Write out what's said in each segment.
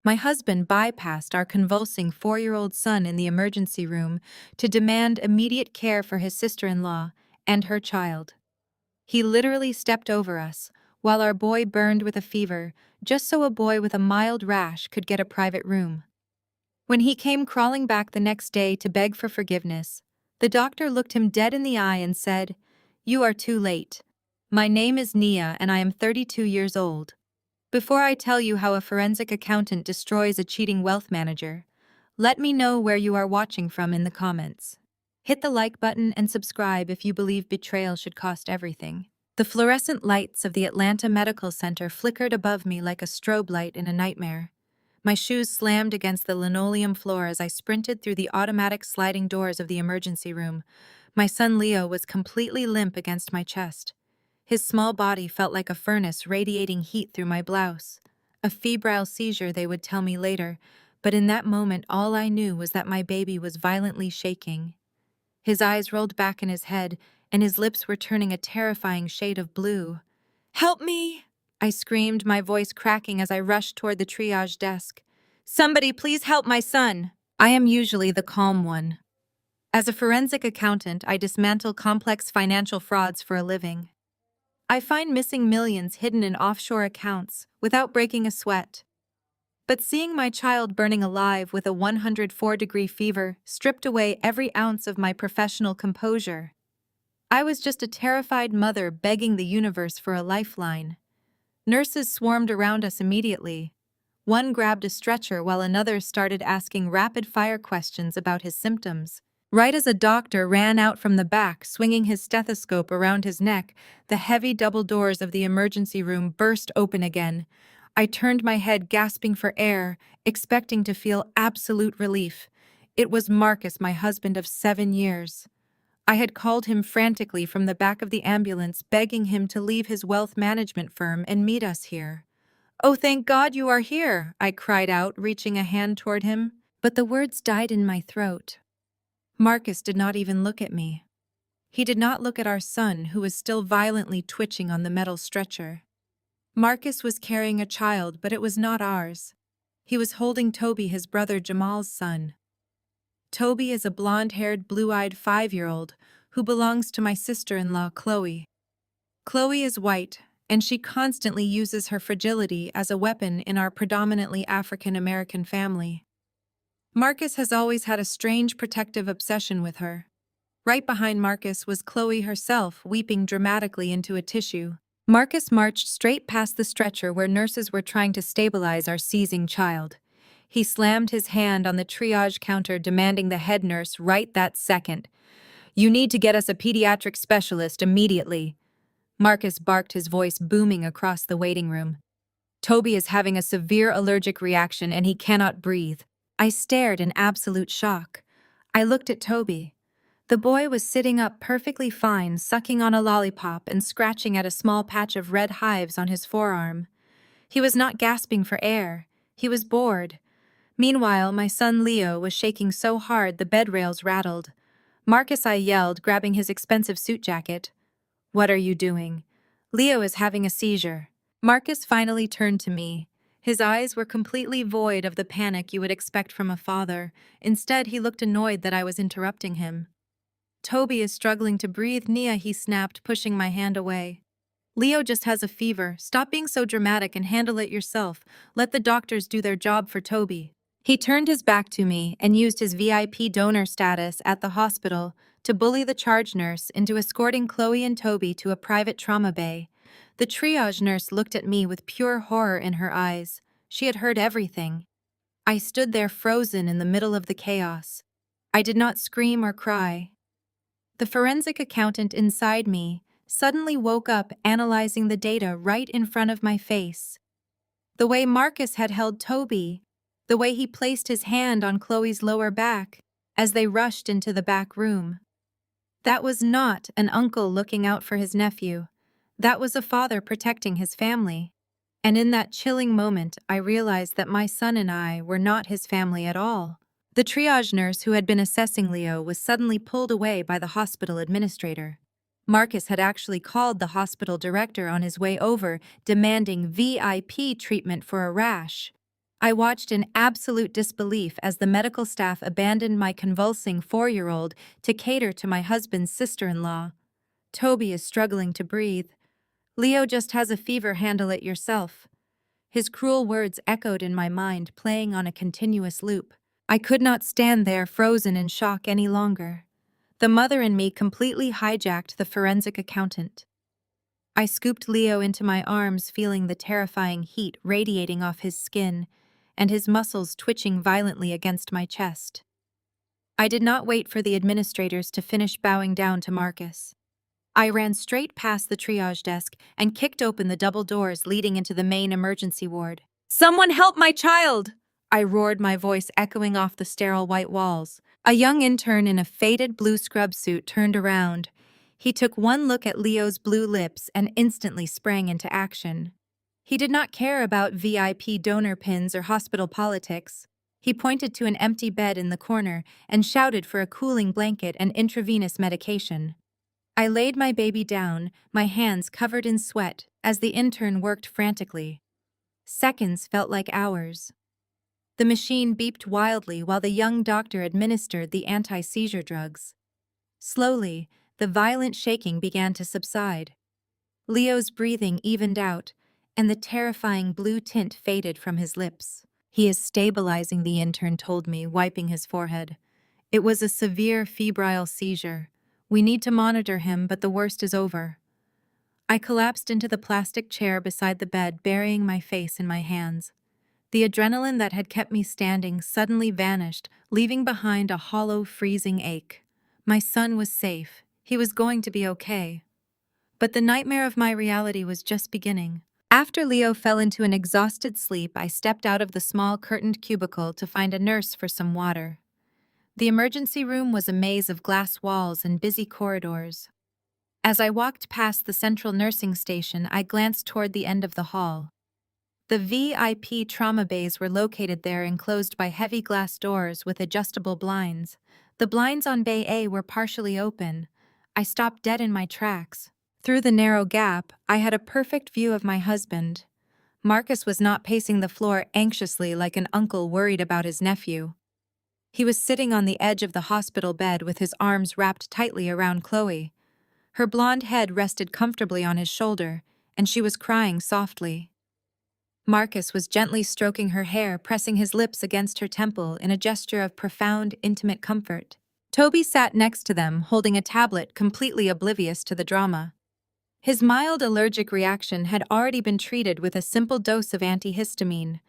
My husband bypassed our convulsing 4-year-old son in the emergency room to demand immediate care for his sister-in-law and her child. He literally stepped over us, while our boy burned with a fever, just so a boy with a mild rash could get a private room. When he came crawling back the next day to beg for forgiveness, the doctor looked him dead in the eye and said, "You are too late. My name is Nia and I am 32 years old. Before I tell you how a forensic accountant destroys a cheating wealth manager, let me know where you are watching from in the comments. Hit the like button and subscribe if you believe betrayal should cost everything." The fluorescent lights of the Atlanta Medical Center flickered above me like a strobe light in a nightmare. My shoes slammed against the linoleum floor as I sprinted through the automatic sliding doors of the emergency room. My son Leo was completely limp against my chest. His small body felt like a furnace radiating heat through my blouse. A febrile seizure, they would tell me later, but in that moment all I knew was that my baby was violently shaking. His eyes rolled back in his head, and his lips were turning a terrifying shade of blue. "Help me!" I screamed, my voice cracking as I rushed toward the triage desk. "Somebody please help my son!" I am usually the calm one. As a forensic accountant, I dismantle complex financial frauds for a living. I find missing millions hidden in offshore accounts without breaking a sweat. But seeing my child burning alive with a 104-degree fever stripped away every ounce of my professional composure. I was just a terrified mother begging the universe for a lifeline. Nurses swarmed around us immediately. One grabbed a stretcher while another started asking rapid-fire questions about his symptoms. Right as a doctor ran out from the back, swinging his stethoscope around his neck, the heavy double doors of the emergency room burst open again. I turned my head, gasping for air, expecting to feel absolute relief. It was Marcus, my husband of 7 years. I had called him frantically from the back of the ambulance, begging him to leave his wealth management firm and meet us here. "Oh, thank God you are here," I cried out, reaching a hand toward him. But the words died in my throat. Marcus did not even look at me. He did not look at our son, who was still violently twitching on the metal stretcher. Marcus was carrying a child, but it was not ours. He was holding Toby, his brother Jamal's son. Toby is a blonde-haired, blue-eyed 5-year-old who belongs to my sister-in-law, Chloe. Chloe is white, and she constantly uses her fragility as a weapon in our predominantly African-American family. Marcus has always had a strange protective obsession with her. Right behind Marcus was Chloe herself, weeping dramatically into a tissue. Marcus marched straight past the stretcher where nurses were trying to stabilize our seizing child. He slammed his hand on the triage counter, demanding the head nurse right that second. "You need to get us a pediatric specialist immediately." Marcus barked, his voice booming across the waiting room. "Toby is having a severe allergic reaction and he cannot breathe." I stared in absolute shock. I looked at Toby. The boy was sitting up perfectly fine, sucking on a lollipop and scratching at a small patch of red hives on his forearm. He was not gasping for air. He was bored. Meanwhile, my son Leo was shaking so hard the bed rails rattled. "Marcus," I yelled, grabbing his expensive suit jacket. "What are you doing?" "Leo is having a seizure." Marcus finally turned to me. His eyes were completely void of the panic you would expect from a father. Instead, he looked annoyed that I was interrupting him. "Toby is struggling to breathe, Nia," he snapped, pushing my hand away. "Leo just has a fever. Stop being so dramatic and handle it yourself. Let the doctors do their job for Toby." He turned his back to me and used his VIP donor status at the hospital to bully the charge nurse into escorting Chloe and Toby to a private trauma bay. The triage nurse looked at me with pure horror in her eyes. She had heard everything. I stood there frozen in the middle of the chaos. I did not scream or cry. The forensic accountant inside me suddenly woke up, analyzing the data right in front of my face. The way Marcus had held Toby, the way he placed his hand on Chloe's lower back as they rushed into the back room. That was not an uncle looking out for his nephew. That was a father protecting his family. And in that chilling moment, I realized that my son and I were not his family at all. The triage nurse who had been assessing Leo was suddenly pulled away by the hospital administrator. Marcus had actually called the hospital director on his way over, demanding VIP treatment for a rash. I watched in absolute disbelief as the medical staff abandoned my convulsing 4-year-old to cater to my husband's sister-in-law. Toby is struggling to breathe. Leo just has a fever, handle it yourself. His cruel words echoed in my mind, playing on a continuous loop. I could not stand there frozen in shock any longer. The mother in me completely hijacked the forensic accountant. I scooped Leo into my arms, feeling the terrifying heat radiating off his skin and his muscles twitching violently against my chest. I did not wait for the administrators to finish bowing down to Marcus. I ran straight past the triage desk and kicked open the double doors leading into the main emergency ward. "Someone help my child!" I roared, my voice echoing off the sterile white walls. A young intern in a faded blue scrub suit turned around. He took one look at Leo's blue lips and instantly sprang into action. He did not care about VIP donor pins or hospital politics. He pointed to an empty bed in the corner and shouted for a cooling blanket and intravenous medication. I laid my baby down, my hands covered in sweat, as the intern worked frantically. Seconds felt like hours. The machine beeped wildly while the young doctor administered the anti-seizure drugs. Slowly, the violent shaking began to subside. Leo's breathing evened out, and the terrifying blue tint faded from his lips. "He is stabilizing," the intern told me, wiping his forehead. "It was a severe febrile seizure. We need to monitor him, but the worst is over." I collapsed into the plastic chair beside the bed, burying my face in my hands. The adrenaline that had kept me standing suddenly vanished, leaving behind a hollow, freezing ache. My son was safe. He was going to be okay. But the nightmare of my reality was just beginning. After Leo fell into an exhausted sleep, I stepped out of the small curtained cubicle to find a nurse for some water. The emergency room was a maze of glass walls and busy corridors. As I walked past the central nursing station, I glanced toward the end of the hall. The VIP trauma bays were located there, enclosed by heavy glass doors with adjustable blinds. The blinds on Bay A were partially open. I stopped dead in my tracks. Through the narrow gap, I had a perfect view of my husband. Marcus was not pacing the floor anxiously like an uncle worried about his nephew. He was sitting on the edge of the hospital bed with his arms wrapped tightly around Chloe. Her blonde head rested comfortably on his shoulder, and she was crying softly. Marcus was gently stroking her hair, pressing his lips against her temple in a gesture of profound, intimate comfort. Toby sat next to them, holding a tablet, completely oblivious to the drama. His mild allergic reaction had already been treated with a simple dose of antihistamine.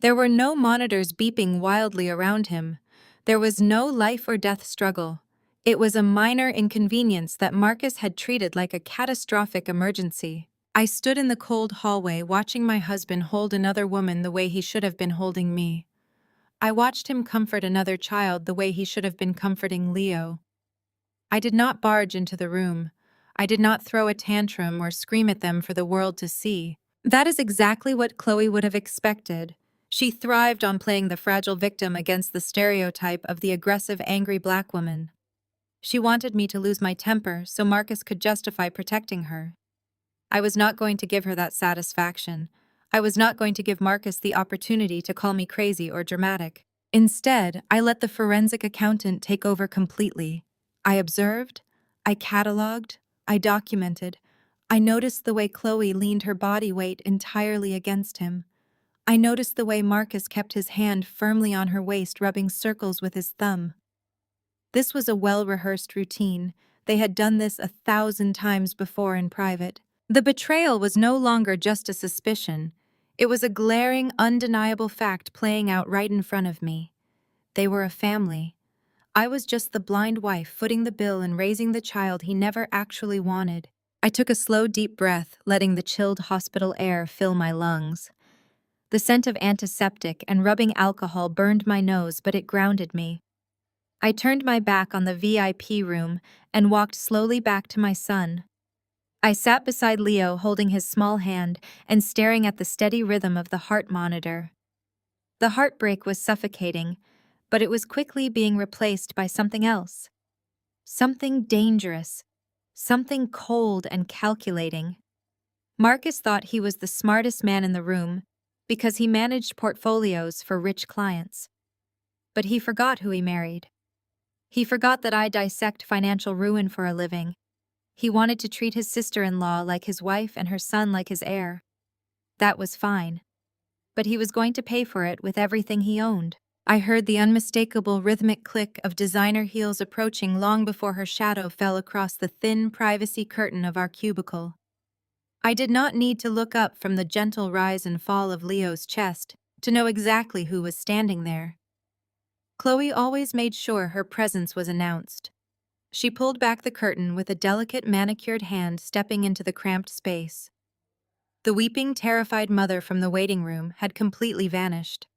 There were no monitors beeping wildly around him. There was no life or death struggle. It was a minor inconvenience that Marcus had treated like a catastrophic emergency. I stood in the cold hallway, watching my husband hold another woman the way he should have been holding me. I watched him comfort another child the way he should have been comforting Leo. I did not barge into the room. I did not throw a tantrum or scream at them for the world to see. That is exactly what Chloe would have expected. She thrived on playing the fragile victim against the stereotype of the aggressive, angry black woman. She wanted me to lose my temper so Marcus could justify protecting her. I was not going to give her that satisfaction. I was not going to give Marcus the opportunity to call me crazy or dramatic. Instead, I let the forensic accountant take over completely. I observed, I cataloged, I documented. I noticed the way Chloe leaned her body weight entirely against him. I noticed the way Marcus kept his hand firmly on her waist, rubbing circles with his thumb. This was a well-rehearsed routine. They had done this 1,000 times before in private. The betrayal was no longer just a suspicion. It was a glaring, undeniable fact playing out right in front of me. They were a family. I was just the blind wife footing the bill and raising the child he never actually wanted. I took a slow, deep breath, letting the chilled hospital air fill my lungs. The scent of antiseptic and rubbing alcohol burned my nose, but it grounded me. I turned my back on the VIP room and walked slowly back to my son. I sat beside Leo, holding his small hand and staring at the steady rhythm of the heart monitor. The heartbreak was suffocating, but it was quickly being replaced by something else. Something dangerous. Something cold and calculating. Marcus thought he was the smartest man in the room, because he managed portfolios for rich clients. But he forgot who he married. He forgot that I dissect financial ruin for a living. He wanted to treat his sister-in-law like his wife and her son like his heir. That was fine. But he was going to pay for it with everything he owned. I heard the unmistakable rhythmic click of designer heels approaching long before her shadow fell across the thin privacy curtain of our cubicle. I did not need to look up from the gentle rise and fall of Leo's chest to know exactly who was standing there. Chloe always made sure her presence was announced. She pulled back the curtain with a delicate manicured hand, stepping into the cramped space. The weeping, terrified mother from the waiting room had completely vanished.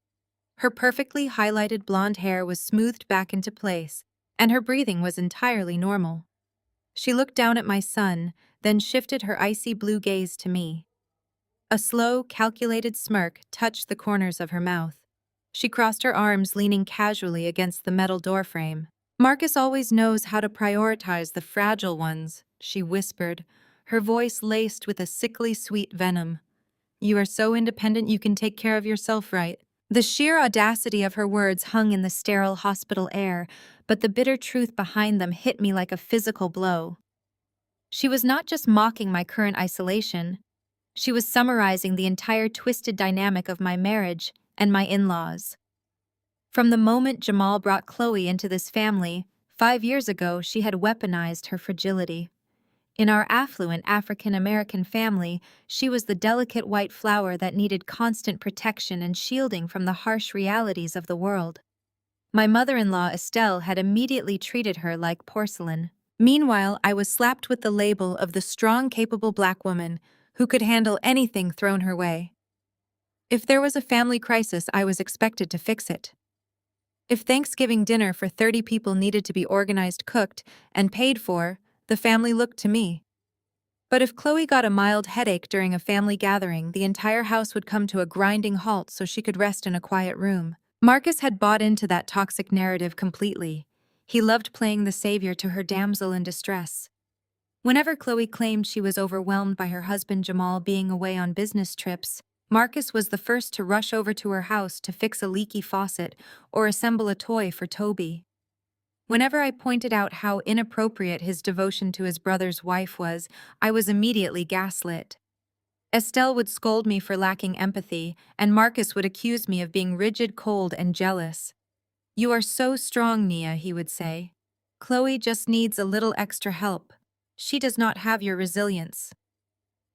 Her perfectly highlighted blonde hair was smoothed back into place, and her breathing was entirely normal. She looked down at my son, then shifted her icy blue gaze to me. A slow, calculated smirk touched the corners of her mouth. She crossed her arms, leaning casually against the metal doorframe. "Marcus always knows how to prioritize the fragile ones," she whispered, her voice laced with a sickly sweet venom. "You are so independent you can take care of yourself, right?" The sheer audacity of her words hung in the sterile hospital air, but the bitter truth behind them hit me like a physical blow. She was not just mocking my current isolation. She was summarizing the entire twisted dynamic of my marriage and my in-laws. From the moment Jamal brought Chloe into this family, 5 years ago, she had weaponized her fragility. In our affluent African-American family, she was the delicate white flower that needed constant protection and shielding from the harsh realities of the world. My mother-in-law Estelle had immediately treated her like porcelain. Meanwhile, I was slapped with the label of the strong, capable black woman who could handle anything thrown her way. If there was a family crisis, I was expected to fix it. If Thanksgiving dinner for 30 people needed to be organized, cooked, and paid for, the family looked to me. But if Chloe got a mild headache during a family gathering, the entire house would come to a grinding halt so she could rest in a quiet room. Marcus had bought into that toxic narrative completely. He loved playing the savior to her damsel in distress. Whenever Chloe claimed she was overwhelmed by her husband Jamal being away on business trips, Marcus was the first to rush over to her house to fix a leaky faucet or assemble a toy for Toby. Whenever I pointed out how inappropriate his devotion to his brother's wife was, I was immediately gaslit. Estelle would scold me for lacking empathy, and Marcus would accuse me of being rigid, cold, and jealous. "You are so strong, Nia," he would say. "Chloe just needs a little extra help. She does not have your resilience."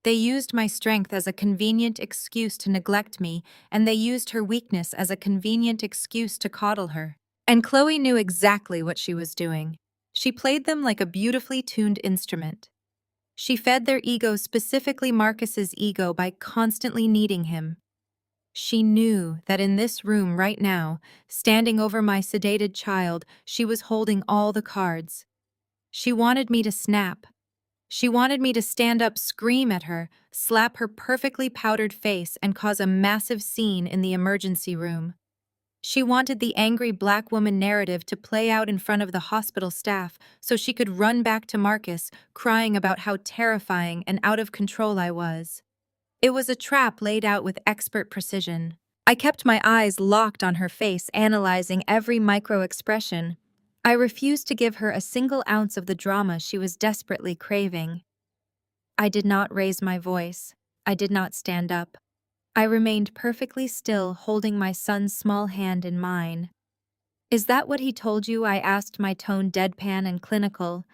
They used my strength as a convenient excuse to neglect me, and they used her weakness as a convenient excuse to coddle her. And Chloe knew exactly what she was doing. She played them like a beautifully tuned instrument. She fed their ego, specifically Marcus's ego, by constantly needing him. She knew that in this room right now, standing over my sedated child, she was holding all the cards. She wanted me to snap. She wanted me to stand up, scream at her, slap her perfectly powdered face, and cause a massive scene in the emergency room. She wanted the angry black woman narrative to play out in front of the hospital staff so she could run back to Marcus, crying about how terrifying and out of control I was. It was a trap laid out with expert precision. I kept my eyes locked on her face, analyzing every micro-expression. I refused to give her a single ounce of the drama she was desperately craving. I did not raise my voice. I did not stand up. I remained perfectly still, holding my son's small hand in mine. "Is that what he told you?" I asked, my tone deadpan and clinical.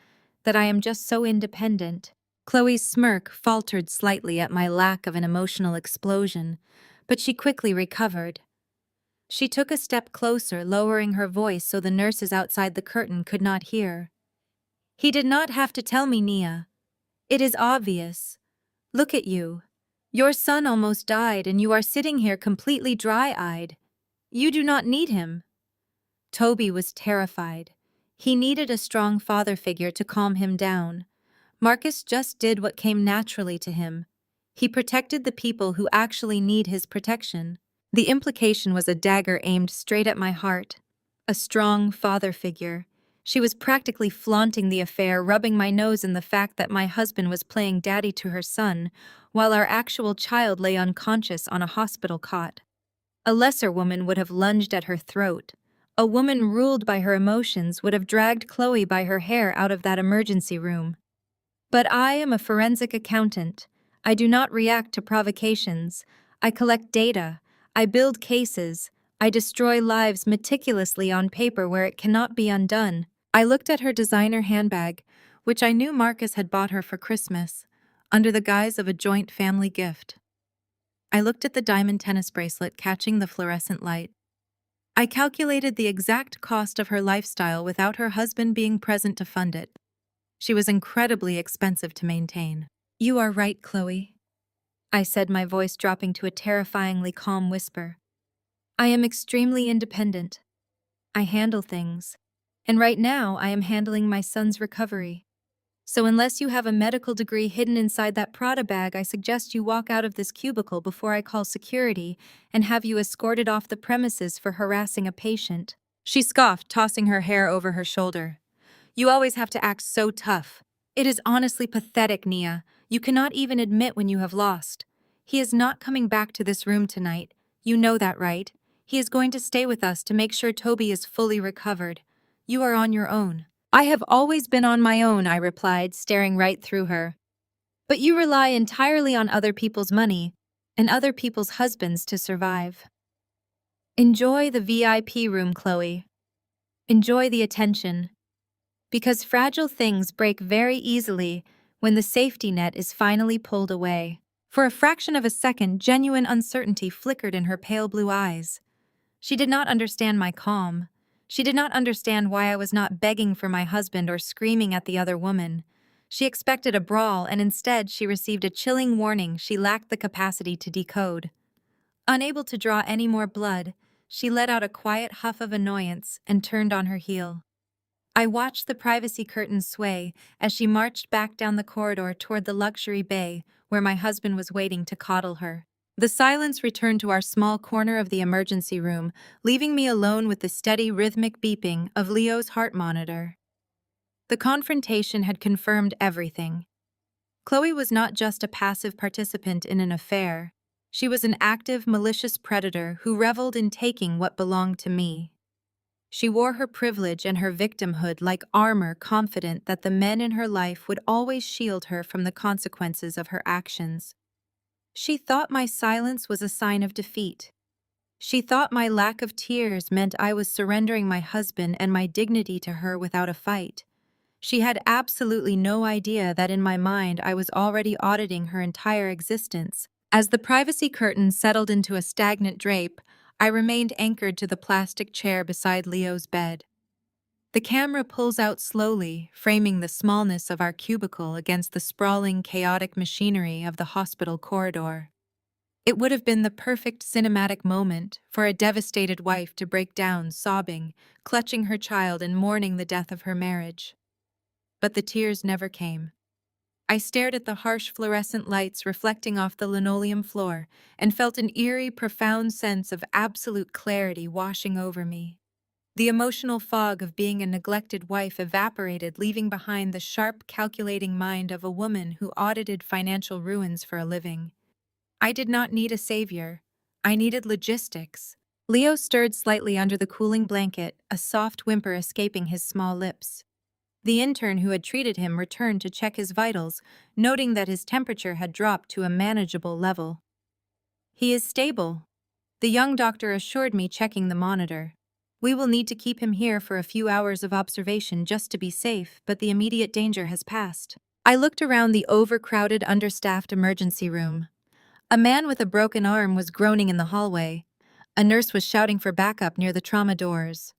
"That I am just so independent?" Chloe's smirk faltered slightly at my lack of an emotional explosion, but she quickly recovered. She took a step closer, lowering her voice so the nurses outside the curtain could not hear. "He did not have to tell me, Nia. It is obvious. Look at you. Your son almost died, and you are sitting here completely dry-eyed. You do not need him." Toby was terrified. He needed a strong father figure to calm him down. Marcus just did what came naturally to him. He protected the people who actually need his protection. The implication was a dagger aimed straight at my heart. A strong father figure. She was practically flaunting the affair, rubbing my nose in the fact that my husband was playing daddy to her son, while our actual child lay unconscious on a hospital cot. A lesser woman would have lunged at her throat. A woman ruled by her emotions would have dragged Chloe by her hair out of that emergency room. But I am a forensic accountant. I do not react to provocations. I collect data. I build cases. I destroy lives meticulously on paper where it cannot be undone. I looked at her designer handbag, which I knew Marcus had bought her for Christmas, under the guise of a joint family gift. I looked at the diamond tennis bracelet catching the fluorescent light. I calculated the exact cost of her lifestyle without her husband being present to fund it. She was incredibly expensive to maintain. "You are right, Chloe," I said, my voice dropping to a terrifyingly calm whisper. "I am extremely independent. I handle things. And right now I am handling my son's recovery. So unless you have a medical degree hidden inside that Prada bag, I suggest you walk out of this cubicle before I call security and have you escorted off the premises for harassing a patient." She scoffed, tossing her hair over her shoulder. "You always have to act so tough. It is honestly pathetic, Nia. You cannot even admit when you have lost. He is not coming back to this room tonight. You know that, right? He is going to stay with us to make sure Toby is fully recovered. You are on your own." "I have always been on my own," I replied, staring right through her. "But you rely entirely on other people's money and other people's husbands to survive. Enjoy the VIP room, Chloe. Enjoy the attention. Because fragile things break very easily when the safety net is finally pulled away." For a fraction of a second, genuine uncertainty flickered in her pale blue eyes. She did not understand my calm. She did not understand why I was not begging for my husband or screaming at the other woman. She expected a brawl, and instead she received a chilling warning she lacked the capacity to decode. Unable to draw any more blood, she let out a quiet huff of annoyance and turned on her heel. I watched the privacy curtains sway as she marched back down the corridor toward the luxury bay where my husband was waiting to coddle her. The silence returned to our small corner of the emergency room, leaving me alone with the steady rhythmic beeping of Leo's heart monitor. The confrontation had confirmed everything. Chloe was not just a passive participant in an affair. She was an active, malicious predator who reveled in taking what belonged to me. She wore her privilege and her victimhood like armor, confident that the men in her life would always shield her from the consequences of her actions. She thought my silence was a sign of defeat. She thought my lack of tears meant I was surrendering my husband and my dignity to her without a fight. She had absolutely no idea that in my mind I was already auditing her entire existence. As the privacy curtain settled into a stagnant drape, I remained anchored to the plastic chair beside Leo's bed. The camera pulls out slowly, framing the smallness of our cubicle against the sprawling, chaotic machinery of the hospital corridor. It would have been the perfect cinematic moment for a devastated wife to break down, sobbing, clutching her child and mourning the death of her marriage. But the tears never came. I stared at the harsh fluorescent lights reflecting off the linoleum floor and felt an eerie, profound sense of absolute clarity washing over me. The emotional fog of being a neglected wife evaporated, leaving behind the sharp, calculating mind of a woman who audited financial ruins for a living. I did not need a savior. I needed logistics. Leo stirred slightly under the cooling blanket, a soft whimper escaping his small lips. The intern who had treated him returned to check his vitals, noting that his temperature had dropped to a manageable level. "He is stable," the young doctor assured me, checking the monitor. "We will need to keep him here for a few hours of observation just to be safe, but the immediate danger has passed." I looked around the overcrowded, understaffed emergency room. A man with a broken arm was groaning in the hallway. A nurse was shouting for backup near the trauma doors.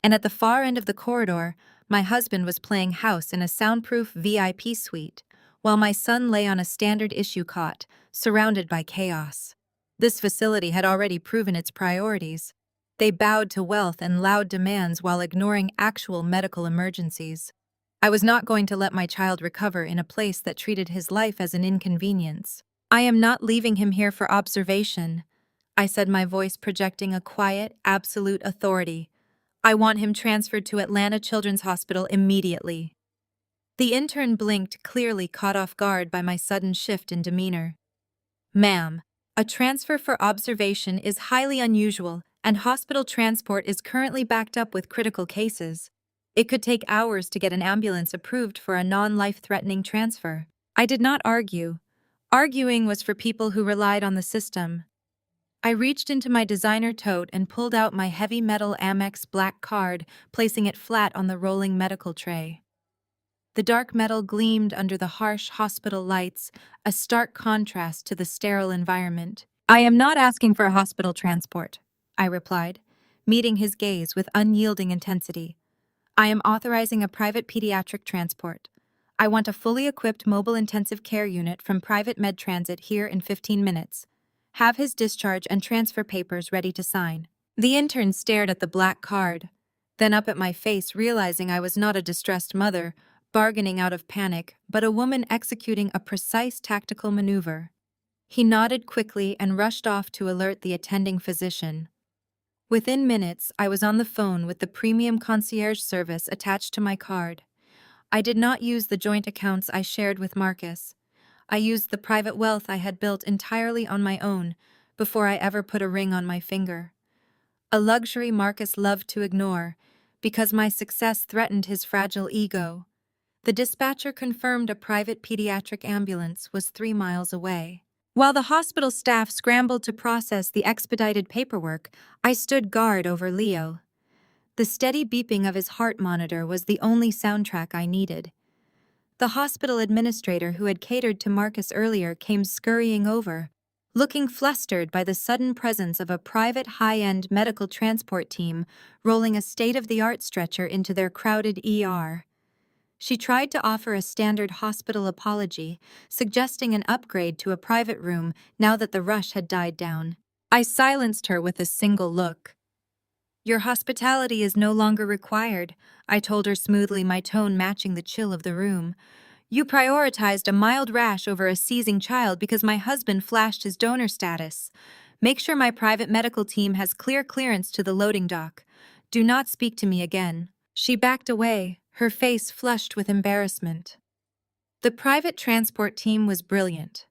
And at the far end of the corridor, my husband was playing house in a soundproof VIP suite, while my son lay on a standard issue cot, surrounded by chaos. This facility had already proven its priorities. They bowed to wealth and loud demands while ignoring actual medical emergencies. I was not going to let my child recover in a place that treated his life as an inconvenience. "I am not leaving him here for observation," I said, my voice projecting a quiet, absolute authority. I want him transferred to Atlanta Children's Hospital immediately. The intern blinked, clearly caught off guard by my sudden shift in demeanor. Ma'am, a transfer for observation is highly unusual, and hospital transport is currently backed up with critical cases. It could take hours to get an ambulance approved for a non-life-threatening transfer. I did not argue. Arguing was for people who relied on the system. I reached into my designer tote and pulled out my heavy metal Amex black card, placing it flat on the rolling medical tray. The dark metal gleamed under the harsh hospital lights, a stark contrast to the sterile environment. I am not asking for a hospital transport, I replied, meeting his gaze with unyielding intensity. I am authorizing a private pediatric transport. I want a fully equipped mobile intensive care unit from Private Med Transit here in 15 minutes. Have his discharge and transfer papers ready to sign. The intern stared at the black card, then up at my face, realizing I was not a distressed mother, bargaining out of panic, but a woman executing a precise tactical maneuver. He nodded quickly and rushed off to alert the attending physician. Within minutes, I was on the phone with the premium concierge service attached to my card. I did not use the joint accounts I shared with Marcus. I used the private wealth I had built entirely on my own before I ever put a ring on my finger. A luxury Marcus loved to ignore because my success threatened his fragile ego. The dispatcher confirmed a private pediatric ambulance was 3 miles away. While the hospital staff scrambled to process the expedited paperwork, I stood guard over Leo. The steady beeping of his heart monitor was the only soundtrack I needed. The hospital administrator who had catered to Marcus earlier came scurrying over, looking flustered by the sudden presence of a private high-end medical transport team rolling a state-of-the-art stretcher into their crowded ER. She tried to offer a standard hospital apology, suggesting an upgrade to a private room now that the rush had died down. I silenced her with a single look. Your hospitality is no longer required, I told her smoothly, my tone matching the chill of the room. You prioritized a mild rash over a seizing child because my husband flashed his donor status. Make sure my private medical team has clear clearance to the loading dock. Do not speak to me again. She backed away, her face flushed with embarrassment. The private transport team was brilliant.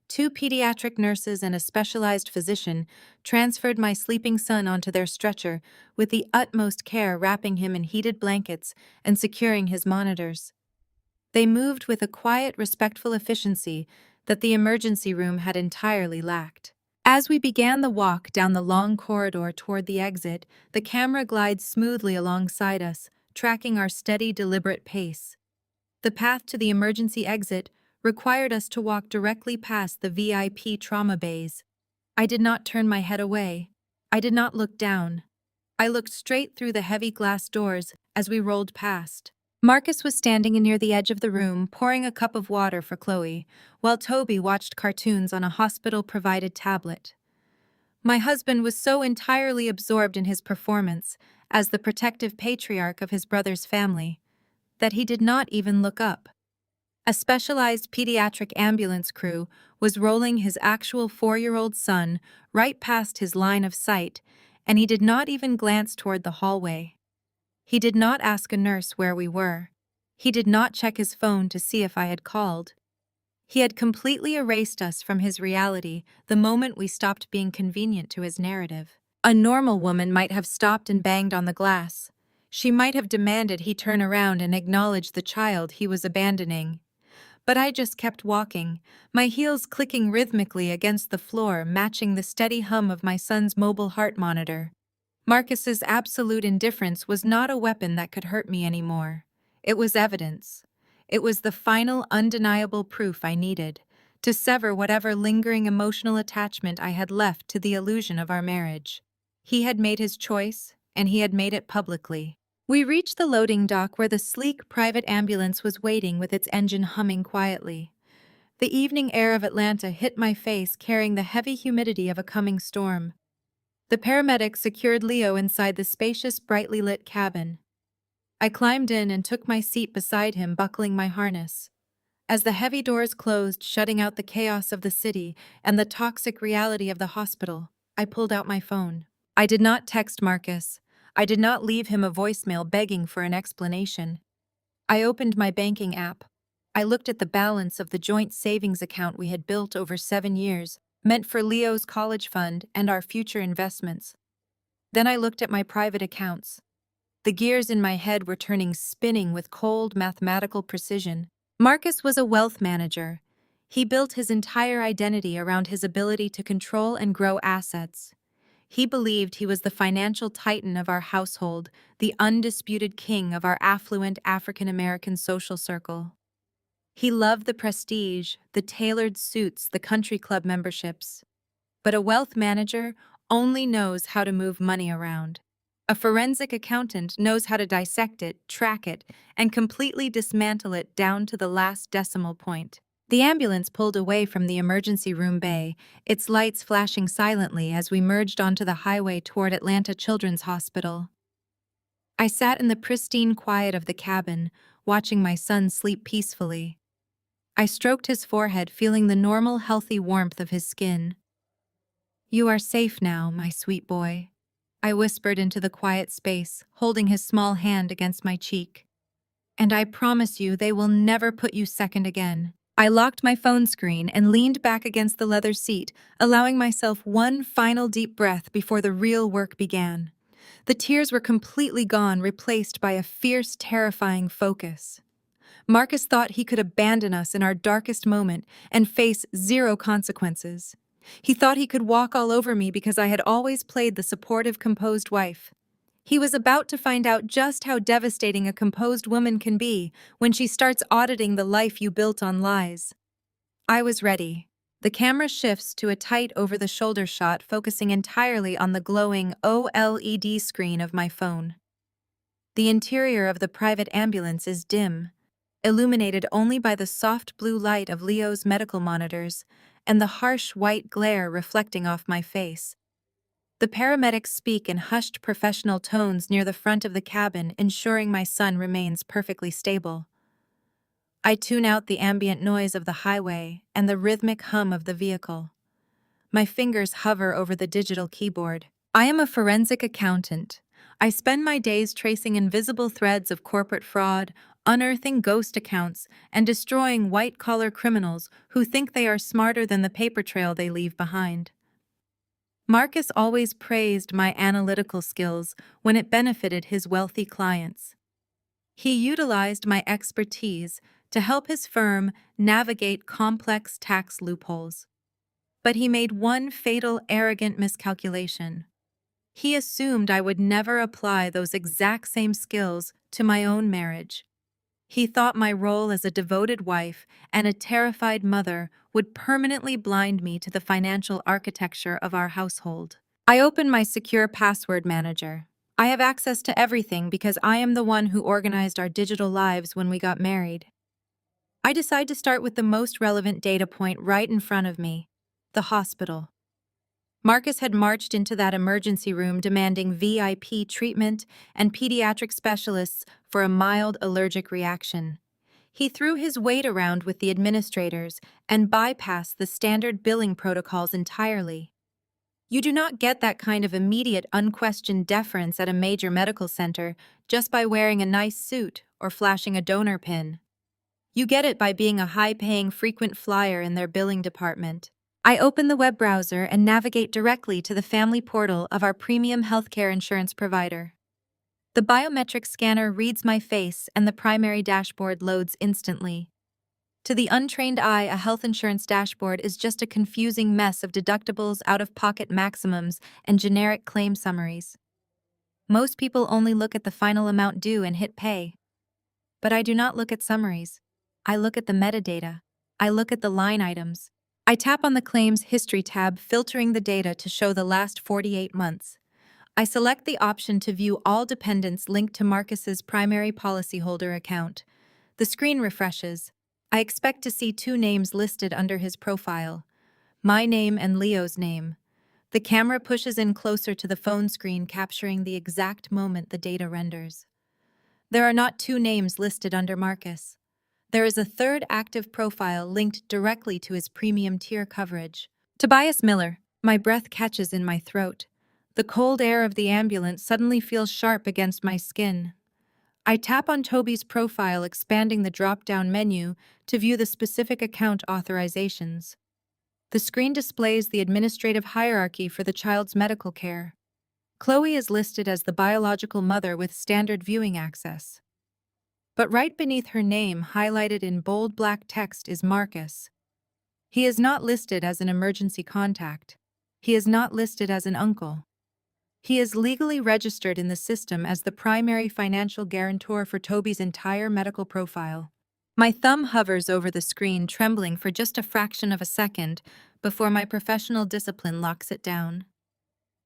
2 pediatric nurses and a specialized physician transferred my sleeping son onto their stretcher with the utmost care, wrapping him in heated blankets and securing his monitors. They moved with a quiet, respectful efficiency that the emergency room had entirely lacked. As we began the walk down the long corridor toward the exit, the camera glided smoothly alongside us, tracking our steady, deliberate pace. The path to the emergency exit required us to walk directly past the VIP trauma bays. I did not turn my head away. I did not look down. I looked straight through the heavy glass doors as we rolled past. Marcus was standing near the edge of the room, pouring a cup of water for Chloe, while Toby watched cartoons on a hospital-provided tablet. My husband was so entirely absorbed in his performance as the protective patriarch of his brother's family that he did not even look up. A specialized pediatric ambulance crew was rolling his actual 4-year-old son right past his line of sight, and he did not even glance toward the hallway. He did not ask a nurse where we were. He did not check his phone to see if I had called. He had completely erased us from his reality the moment we stopped being convenient to his narrative. A normal woman might have stopped and banged on the glass. She might have demanded he turn around and acknowledge the child he was abandoning. But I just kept walking, my heels clicking rhythmically against the floor, matching the steady hum of my son's mobile heart monitor. Marcus's absolute indifference was not a weapon that could hurt me anymore. It was evidence. It was the final, undeniable proof I needed to sever whatever lingering emotional attachment I had left to the illusion of our marriage. He had made his choice, and he had made it publicly. We reached the loading dock where the sleek private ambulance was waiting with its engine humming quietly. The evening air of Atlanta hit my face, carrying the heavy humidity of a coming storm. The paramedics secured Leo inside the spacious, brightly lit cabin. I climbed in and took my seat beside him, buckling my harness. As the heavy doors closed, shutting out the chaos of the city and the toxic reality of the hospital, I pulled out my phone. I did not text Marcus. I did not leave him a voicemail begging for an explanation. I opened my banking app. I looked at the balance of the joint savings account we had built over 7 years, meant for Leo's college fund and our future investments. Then I looked at my private accounts. The gears in my head were spinning with cold mathematical precision. Marcus was a wealth manager. He built his entire identity around his ability to control and grow assets. He believed he was the financial titan of our household, the undisputed king of our affluent African American social circle. He loved the prestige, the tailored suits, the country club memberships. But a wealth manager only knows how to move money around. A forensic accountant knows how to dissect it, track it, and completely dismantle it down to the last decimal point. The ambulance pulled away from the emergency room bay, its lights flashing silently as we merged onto the highway toward Atlanta Children's Hospital. I sat in the pristine quiet of the cabin, watching my son sleep peacefully. I stroked his forehead, feeling the normal, healthy warmth of his skin. "You are safe now, my sweet boy," I whispered into the quiet space, holding his small hand against my cheek. "And I promise you they will never put you second again." I locked my phone screen and leaned back against the leather seat, allowing myself one final deep breath before the real work began. The tears were completely gone, replaced by a fierce, terrifying focus. Marcus thought he could abandon us in our darkest moment and face zero consequences. He thought he could walk all over me because I had always played the supportive, composed wife. He was about to find out just how devastating a composed woman can be when she starts auditing the life you built on lies. I was ready. The camera shifts to a tight over-the-shoulder shot, focusing entirely on the glowing OLED screen of my phone. The interior of the private ambulance is dim, illuminated only by the soft blue light of Leo's medical monitors and the harsh white glare reflecting off my face. The paramedics speak in hushed professional tones near the front of the cabin, ensuring my son remains perfectly stable. I tune out the ambient noise of the highway and the rhythmic hum of the vehicle. My fingers hover over the digital keyboard. I am a forensic accountant. I spend my days tracing invisible threads of corporate fraud, unearthing ghost accounts, and destroying white-collar criminals who think they are smarter than the paper trail they leave behind. Marcus always praised my analytical skills when it benefited his wealthy clients. He utilized my expertise to help his firm navigate complex tax loopholes. But he made one fatal, arrogant miscalculation. He assumed I would never apply those exact same skills to my own marriage. He thought my role as a devoted wife and a terrified mother would permanently blind me to the financial architecture of our household. I open my secure password manager. I have access to everything because I am the one who organized our digital lives when we got married. I decide to start with the most relevant data point right in front of me: the hospital. Marcus had marched into that emergency room demanding VIP treatment and pediatric specialists for a mild allergic reaction. He threw his weight around with the administrators and bypassed the standard billing protocols entirely. You do not get that kind of immediate, unquestioned deference at a major medical center just by wearing a nice suit or flashing a donor pin. You get it by being a high-paying frequent flyer in their billing department. I open the web browser and navigate directly to the family portal of our premium healthcare insurance provider. The biometric scanner reads my face and the primary dashboard loads instantly. To the untrained eye, a health insurance dashboard is just a confusing mess of deductibles, out-of-pocket maximums, and generic claim summaries. Most people only look at the final amount due and hit pay. But I do not look at summaries. I look at the metadata. I look at the line items. I tap on the Claims History tab, filtering the data to show the last 48 months. I select the option to view all dependents linked to Marcus's primary policyholder account. The screen refreshes. I expect to see two names listed under his profile: my name and Leo's name. The camera pushes in closer to the phone screen, capturing the exact moment the data renders. There are not two names listed under Marcus. There is a third active profile linked directly to his premium tier coverage. Tobias Miller. My breath catches in my throat. The cold air of the ambulance suddenly feels sharp against my skin. I tap on Toby's profile, expanding the drop-down menu to view the specific account authorizations. The screen displays the administrative hierarchy for the child's medical care. Chloe is listed as the biological mother with standard viewing access. But right beneath her name, highlighted in bold black text, is Marcus. He is not listed as an emergency contact. He is not listed as an uncle. He is legally registered in the system as the primary financial guarantor for Toby's entire medical profile. My thumb hovers over the screen, trembling for just a fraction of a second before my professional discipline locks it down.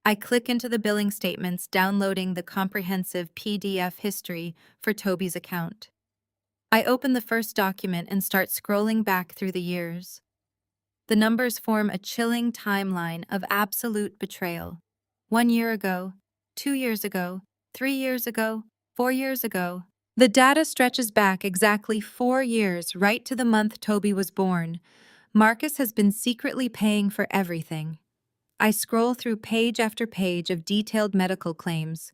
I click into the billing statements, downloading the comprehensive PDF history for Toby's account. I open the first document and start scrolling back through the years. The numbers form a chilling timeline of absolute betrayal. 1 year ago, 2 years ago, 3 years ago, 4 years ago. The data stretches back exactly 4 years, right to the month Toby was born. Marcus has been secretly paying for everything. I scroll through page after page of detailed medical claims,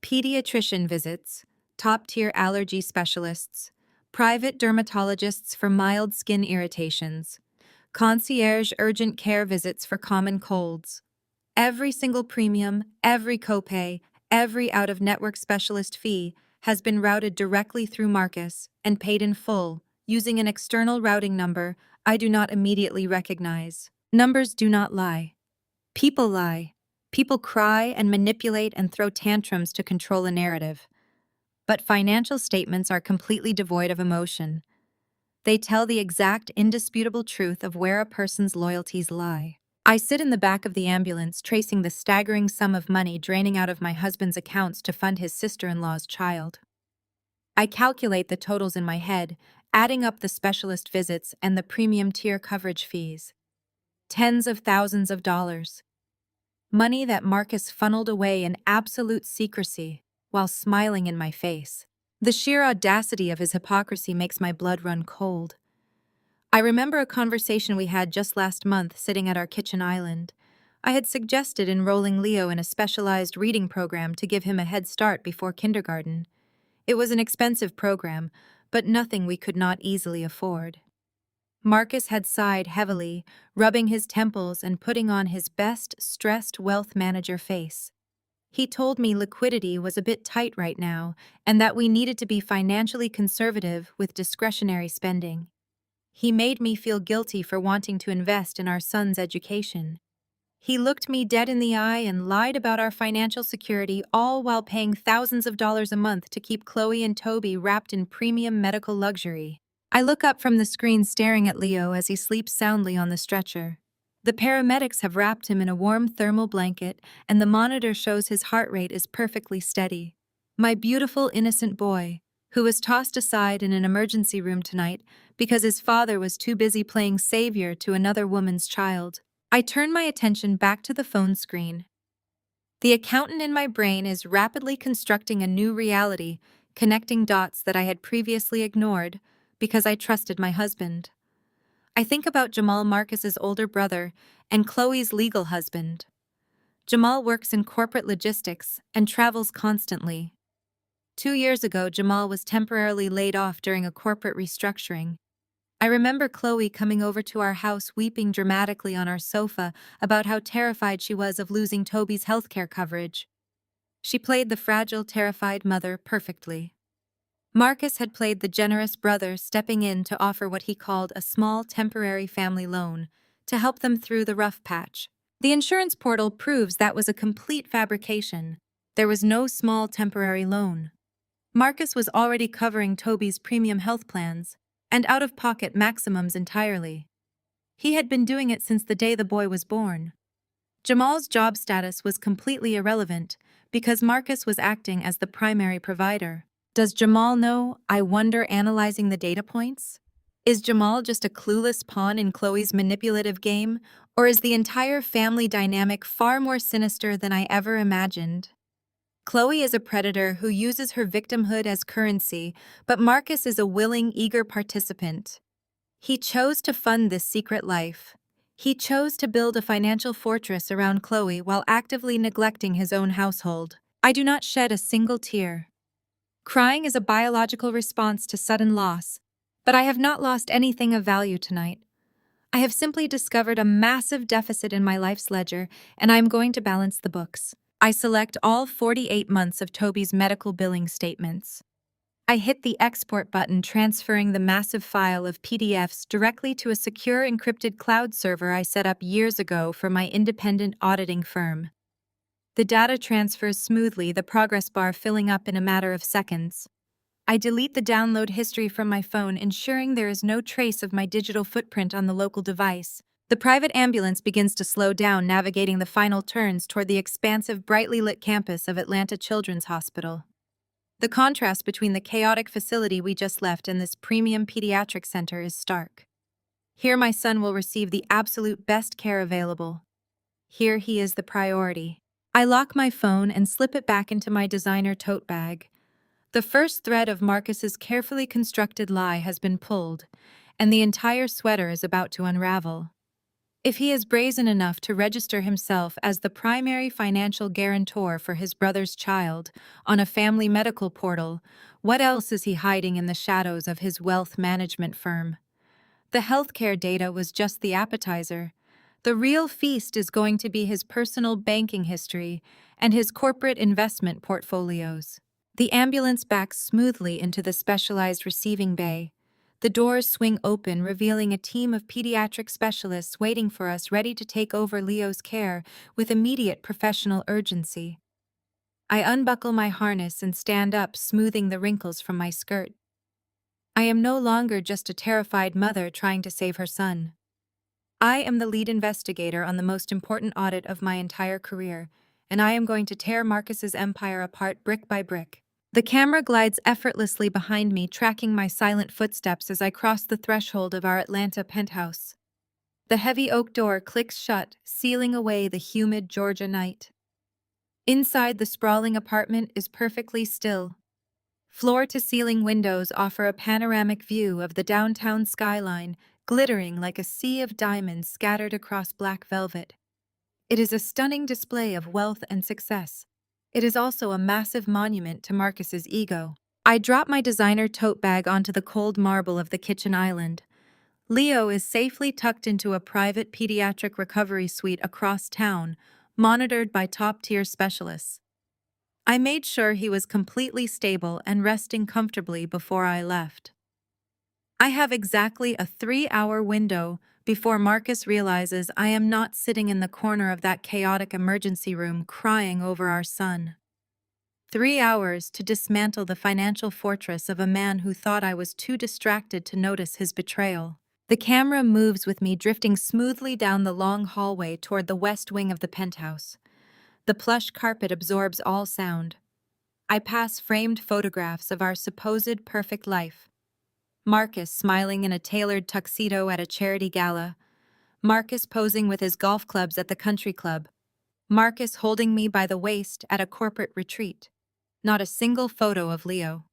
pediatrician visits, top-tier allergy specialists, private dermatologists for mild skin irritations, concierge urgent care visits for common colds. Every single premium, every copay, every out-of-network specialist fee has been routed directly through Marcus and paid in full, using an external routing number I do not immediately recognize. Numbers do not lie. People lie. People cry and manipulate and throw tantrums to control a narrative. But financial statements are completely devoid of emotion. They tell the exact, indisputable truth of where a person's loyalties lie. I sit in the back of the ambulance, tracing the staggering sum of money draining out of my husband's accounts to fund his sister-in-law's child. I calculate the totals in my head, adding up the specialist visits and the premium tier coverage fees. Tens of thousands of dollars. Money that Marcus funneled away in absolute secrecy while smiling in my face. The sheer audacity of his hypocrisy makes my blood run cold. I remember a conversation we had just last month sitting at our kitchen island. I had suggested enrolling Leo in a specialized reading program to give him a head start before kindergarten. It was an expensive program, but nothing we could not easily afford. Marcus had sighed heavily, rubbing his temples and putting on his best stressed wealth manager face. He told me liquidity was a bit tight right now and that we needed to be financially conservative with discretionary spending. He made me feel guilty for wanting to invest in our son's education. He looked me dead in the eye and lied about our financial security, all while paying thousands of dollars a month to keep Chloe and Toby wrapped in premium medical luxury. I look up from the screen, staring at Leo as he sleeps soundly on the stretcher. The paramedics have wrapped him in a warm thermal blanket, and the monitor shows his heart rate is perfectly steady. My beautiful, innocent boy, who was tossed aside in an emergency room tonight because his father was too busy playing savior to another woman's child. I turn my attention back to the phone screen. The accountant in my brain is rapidly constructing a new reality, connecting dots that I had previously ignored because I trusted my husband. I think about Jamal, Marcus's older brother, and Chloe's legal husband. Jamal works in corporate logistics and travels constantly. 2 years ago, Jamal was temporarily laid off during a corporate restructuring. I remember Chloe coming over to our house, weeping dramatically on our sofa about how terrified she was of losing Toby's healthcare coverage. She played the fragile, terrified mother perfectly. Marcus had played the generous brother, stepping in to offer what he called a small temporary family loan to help them through the rough patch. The insurance portal proves that was a complete fabrication. There was no small temporary loan. Marcus was already covering Toby's premium health plans and out-of-pocket maximums entirely. He had been doing it since the day the boy was born. Jamal's job status was completely irrelevant because Marcus was acting as the primary provider. Does Jamal know, I wonder, analyzing the data points? Is Jamal just a clueless pawn in Chloe's manipulative game, or is the entire family dynamic far more sinister than I ever imagined? Chloe is a predator who uses her victimhood as currency, but Marcus is a willing, eager participant. He chose to fund this secret life. He chose to build a financial fortress around Chloe while actively neglecting his own household. I do not shed a single tear. Crying is a biological response to sudden loss, but I have not lost anything of value tonight. I have simply discovered a massive deficit in my life's ledger, and I am going to balance the books. I select all 48 months of Toby's medical billing statements. I hit the export button, transferring the massive file of PDFs directly to a secure encrypted cloud server I set up years ago for my independent auditing firm. The data transfers smoothly, the progress bar filling up in a matter of seconds. I delete the download history from my phone, ensuring there is no trace of my digital footprint on the local device. The private ambulance begins to slow down, navigating the final turns toward the expansive, brightly lit campus of Atlanta Children's Hospital. The contrast between the chaotic facility we just left and this premium pediatric center is stark. Here my son will receive the absolute best care available. Here he is the priority. I lock my phone and slip it back into my designer tote bag. The first thread of Marcus's carefully constructed lie has been pulled, and the entire sweater is about to unravel. If he is brazen enough to register himself as the primary financial guarantor for his brother's child on a family medical portal, what else is he hiding in the shadows of his wealth management firm? The healthcare data was just the appetizer. The real feast is going to be his personal banking history and his corporate investment portfolios. The ambulance backs smoothly into the specialized receiving bay. The doors swing open, revealing a team of pediatric specialists waiting for us, ready to take over Leo's care with immediate professional urgency. I unbuckle my harness and stand up, smoothing the wrinkles from my skirt. I am no longer just a terrified mother trying to save her son. I am the lead investigator on the most important audit of my entire career, and I am going to tear Marcus's empire apart brick by brick. The camera glides effortlessly behind me, tracking my silent footsteps as I cross the threshold of our Atlanta penthouse. The heavy oak door clicks shut, sealing away the humid Georgia night. Inside, the sprawling apartment is perfectly still. Floor-to-ceiling windows offer a panoramic view of the downtown skyline, glittering like a sea of diamonds scattered across black velvet. It is a stunning display of wealth and success. It is also a massive monument to Marcus's ego. I drop my designer tote bag onto the cold marble of the kitchen island. Leo is safely tucked into a private pediatric recovery suite across town, monitored by top-tier specialists. I made sure he was completely stable and resting comfortably before I left. I have exactly a 3-hour window before Marcus realizes I am not sitting in the corner of that chaotic emergency room crying over our son. 3 hours to dismantle the financial fortress of a man who thought I was too distracted to notice his betrayal. The camera moves with me, drifting smoothly down the long hallway toward the west wing of the penthouse. The plush carpet absorbs all sound. I pass framed photographs of our supposed perfect life. Marcus smiling in a tailored tuxedo at a charity gala. Marcus posing with his golf clubs at the country club. Marcus holding me by the waist at a corporate retreat. Not a single photo of Leo.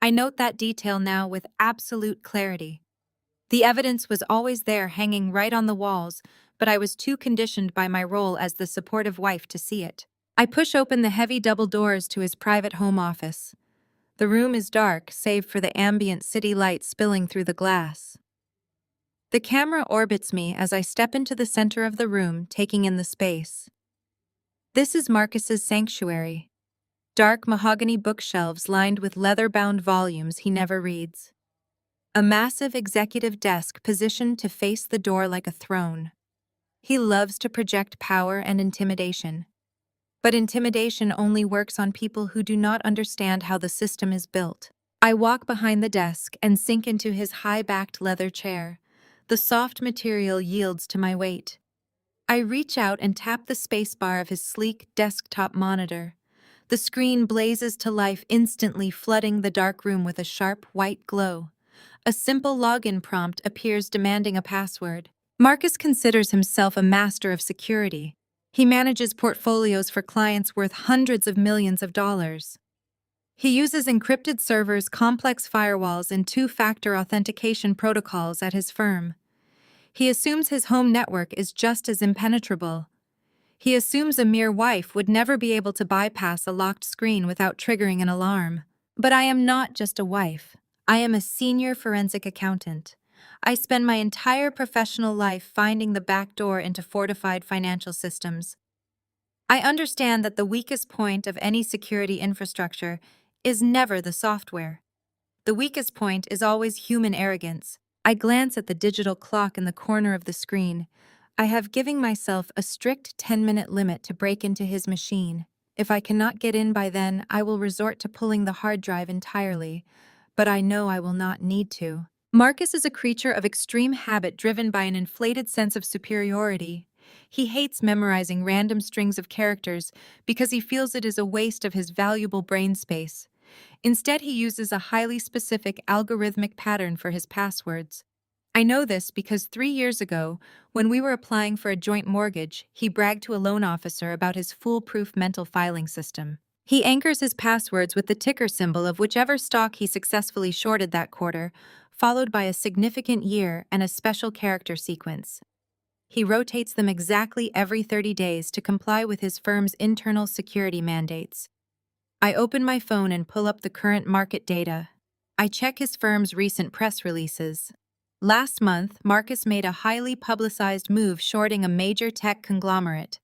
I note that detail now with absolute clarity. The evidence was always there, hanging right on the walls, but I was too conditioned by my role as the supportive wife to see it. I push open the heavy double doors to his private home office. The room is dark, save for the ambient city light spilling through the glass. The camera orbits me as I step into the center of the room, taking in the space. This is Marcus's sanctuary. Dark mahogany bookshelves lined with leather-bound volumes he never reads. A massive executive desk positioned to face the door like a throne. He loves to project power and intimidation. But intimidation only works on people who do not understand how the system is built. I walk behind the desk and sink into his high-backed leather chair. The soft material yields to my weight. I reach out and tap the spacebar of his sleek desktop monitor. The screen blazes to life, instantly flooding the dark room with a sharp white glow. A simple login prompt appears, demanding a password. Marcus considers himself a master of security. He manages portfolios for clients worth hundreds of millions of dollars. He uses encrypted servers, complex firewalls, and two-factor authentication protocols at his firm. He assumes his home network is just as impenetrable. He assumes a mere wife would never be able to bypass a locked screen without triggering an alarm. But I am not just a wife. I am a senior forensic accountant. I spend my entire professional life finding the back door into fortified financial systems. I understand that the weakest point of any security infrastructure is never the software. The weakest point is always human arrogance. I glance at the digital clock in the corner of the screen. I have given myself a strict 10-minute limit to break into his machine. If I cannot get in by then, I will resort to pulling the hard drive entirely. But I know I will not need to. Marcus is a creature of extreme habit driven by an inflated sense of superiority. He hates memorizing random strings of characters because he feels it is a waste of his valuable brain space. Instead, he uses a highly specific algorithmic pattern for his passwords. I know this because 3 years ago, when we were applying for a joint mortgage, he bragged to a loan officer about his foolproof mental filing system. He anchors his passwords with the ticker symbol of whichever stock he successfully shorted that quarter, followed by a significant year and a special character sequence. He rotates them exactly every 30 days to comply with his firm's internal security mandates. I open my phone and pull up the current market data. I check his firm's recent press releases. Last month, Marcus made a highly publicized move shorting a major tech conglomerate.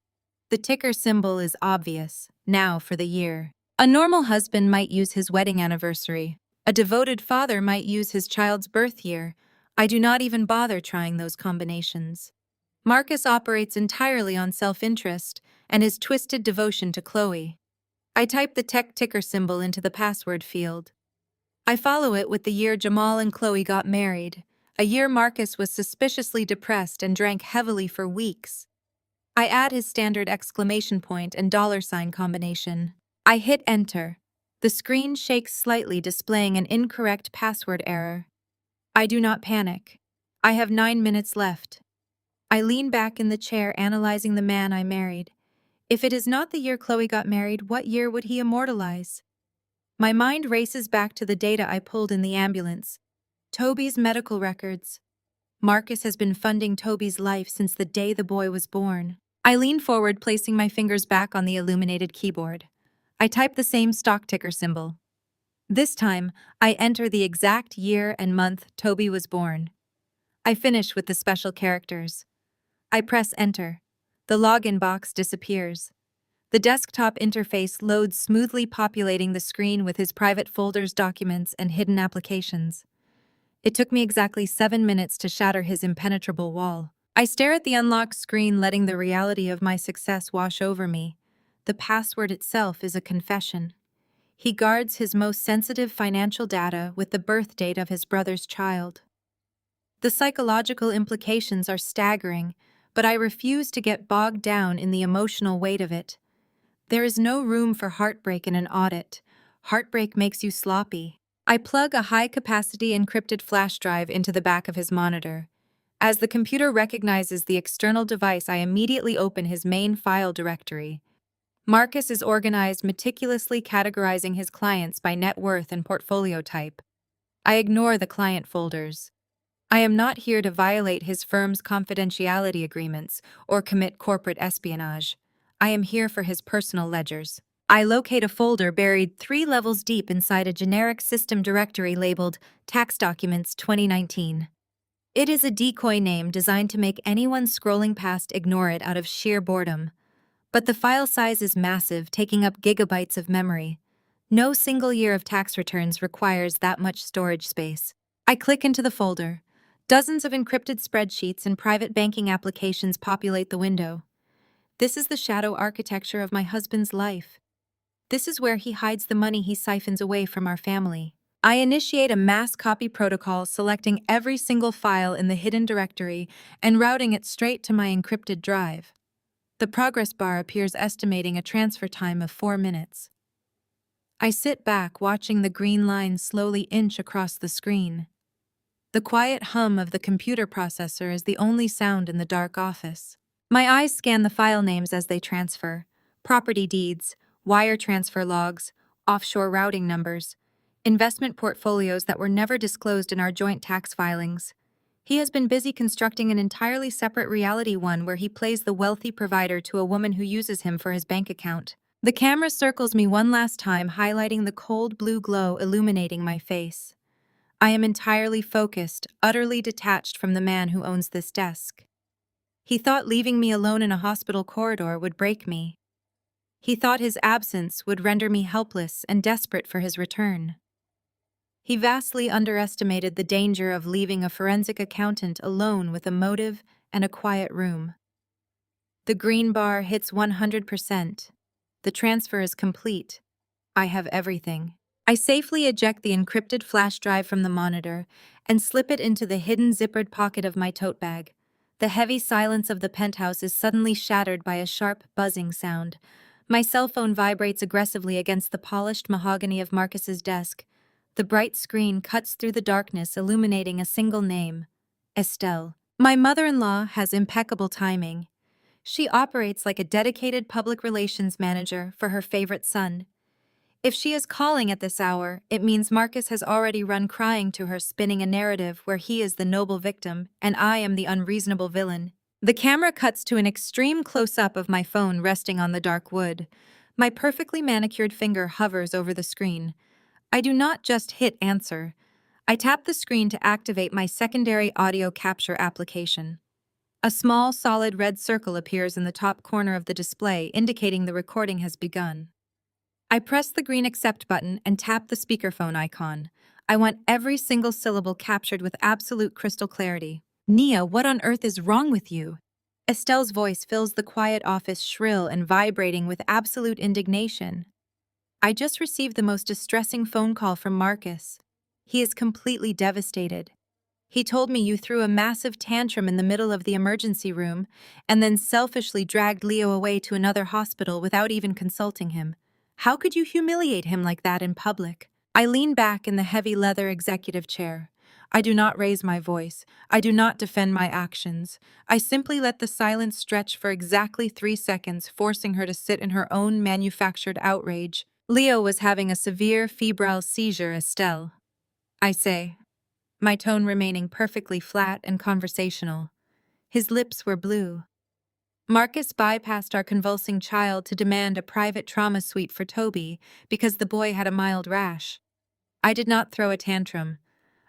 The ticker symbol is obvious, now for the year. A normal husband might use his wedding anniversary. A devoted father might use his child's birth year. I do not even bother trying those combinations. Marcus operates entirely on self-interest and his twisted devotion to Chloe. I type the tech ticker symbol into the password field. I follow it with the year Jamal and Chloe got married, a year Marcus was suspiciously depressed and drank heavily for weeks. I add his standard exclamation point and dollar sign combination. I hit enter. The screen shakes slightly, displaying an incorrect password error. I do not panic. I have 9 minutes left. I lean back in the chair, analyzing the man I married. If it is not the year Chloe got married, what year would he immortalize? My mind races back to the data I pulled in the ambulance. Toby's medical records. Marcus has been funding Toby's life since the day the boy was born. I lean forward, placing my fingers back on the illuminated keyboard. I type the same stock ticker symbol. This time, I enter the exact year and month Toby was born. I finish with the special characters. I press enter. The login box disappears. The desktop interface loads smoothly, populating the screen with his private folders, documents, and hidden applications. It took me exactly 7 minutes to shatter his impenetrable wall. I stare at the unlocked screen, letting the reality of my success wash over me. The password itself is a confession. He guards his most sensitive financial data with the birth date of his brother's child. The psychological implications are staggering, but I refuse to get bogged down in the emotional weight of it. There is no room for heartbreak in an audit. Heartbreak makes you sloppy. I plug a high-capacity encrypted flash drive into the back of his monitor. As the computer recognizes the external device, I immediately open his main file directory. Marcus is organized, meticulously categorizing his clients by net worth and portfolio type. I ignore the client folders. I am not here to violate his firm's confidentiality agreements or commit corporate espionage. I am here for his personal ledgers. I locate a folder buried 3 levels deep inside a generic system directory labeled Tax Documents 2019. It is a decoy name designed to make anyone scrolling past ignore it out of sheer boredom. But the file size is massive, taking up gigabytes of memory. No single year of tax returns requires that much storage space. I click into the folder. Dozens of encrypted spreadsheets and private banking applications populate the window. This is the shadow architecture of my husband's life. This is where he hides the money he siphons away from our family. I initiate a mass copy protocol, selecting every single file in the hidden directory and routing it straight to my encrypted drive. The progress bar appears, estimating a transfer time of 4 minutes. I sit back, watching the green line slowly inch across the screen. The quiet hum of the computer processor is the only sound in the dark office. My eyes scan the file names as they transfer: property deeds, wire transfer logs, offshore routing numbers, investment portfolios that were never disclosed in our joint tax filings. He has been busy constructing an entirely separate reality one where he plays the wealthy provider to a woman who uses him for his bank account. The camera circles me one last time, highlighting the cold blue glow illuminating my face. I am entirely focused, utterly detached from the man who owns this desk. He thought leaving me alone in a hospital corridor would break me. He thought his absence would render me helpless and desperate for his return. He vastly underestimated the danger of leaving a forensic accountant alone with a motive and a quiet room. The green bar hits 100%. The transfer is complete. I have everything. I safely eject the encrypted flash drive from the monitor and slip it into the hidden zippered pocket of my tote bag. The heavy silence of the penthouse is suddenly shattered by a sharp, buzzing sound. My cell phone vibrates aggressively against the polished mahogany of Marcus's desk. The bright screen cuts through the darkness, illuminating a single name: Estelle. My mother-in-law has impeccable timing. She operates like a dedicated public relations manager for her favorite son. If she is calling at this hour, it means Marcus has already run crying to her, spinning a narrative where he is the noble victim and I am the unreasonable villain. The camera cuts to an extreme close-up of my phone resting on the dark wood. My perfectly manicured finger hovers over the screen. I do not just hit answer. I tap the screen to activate my secondary audio capture application. A small, solid red circle appears in the top corner of the display, indicating the recording has begun. I press the green accept button and tap the speakerphone icon. I want every single syllable captured with absolute crystal clarity. Nia, what on earth is wrong with you? Estelle's voice fills the quiet office, shrill and vibrating with absolute indignation. I just received the most distressing phone call from Marcus. He is completely devastated. He told me you threw a massive tantrum in the middle of the emergency room and then selfishly dragged Leo away to another hospital without even consulting him. How could you humiliate him like that in public? I lean back in the heavy leather executive chair. I do not raise my voice. I do not defend my actions. I simply let the silence stretch for exactly 3 seconds, forcing her to sit in her own manufactured outrage. Leo was having a severe febrile seizure, Estelle, I say, my tone remaining perfectly flat and conversational. His lips were blue. Marcus bypassed our convulsing child to demand a private trauma suite for Toby because the boy had a mild rash. I did not throw a tantrum.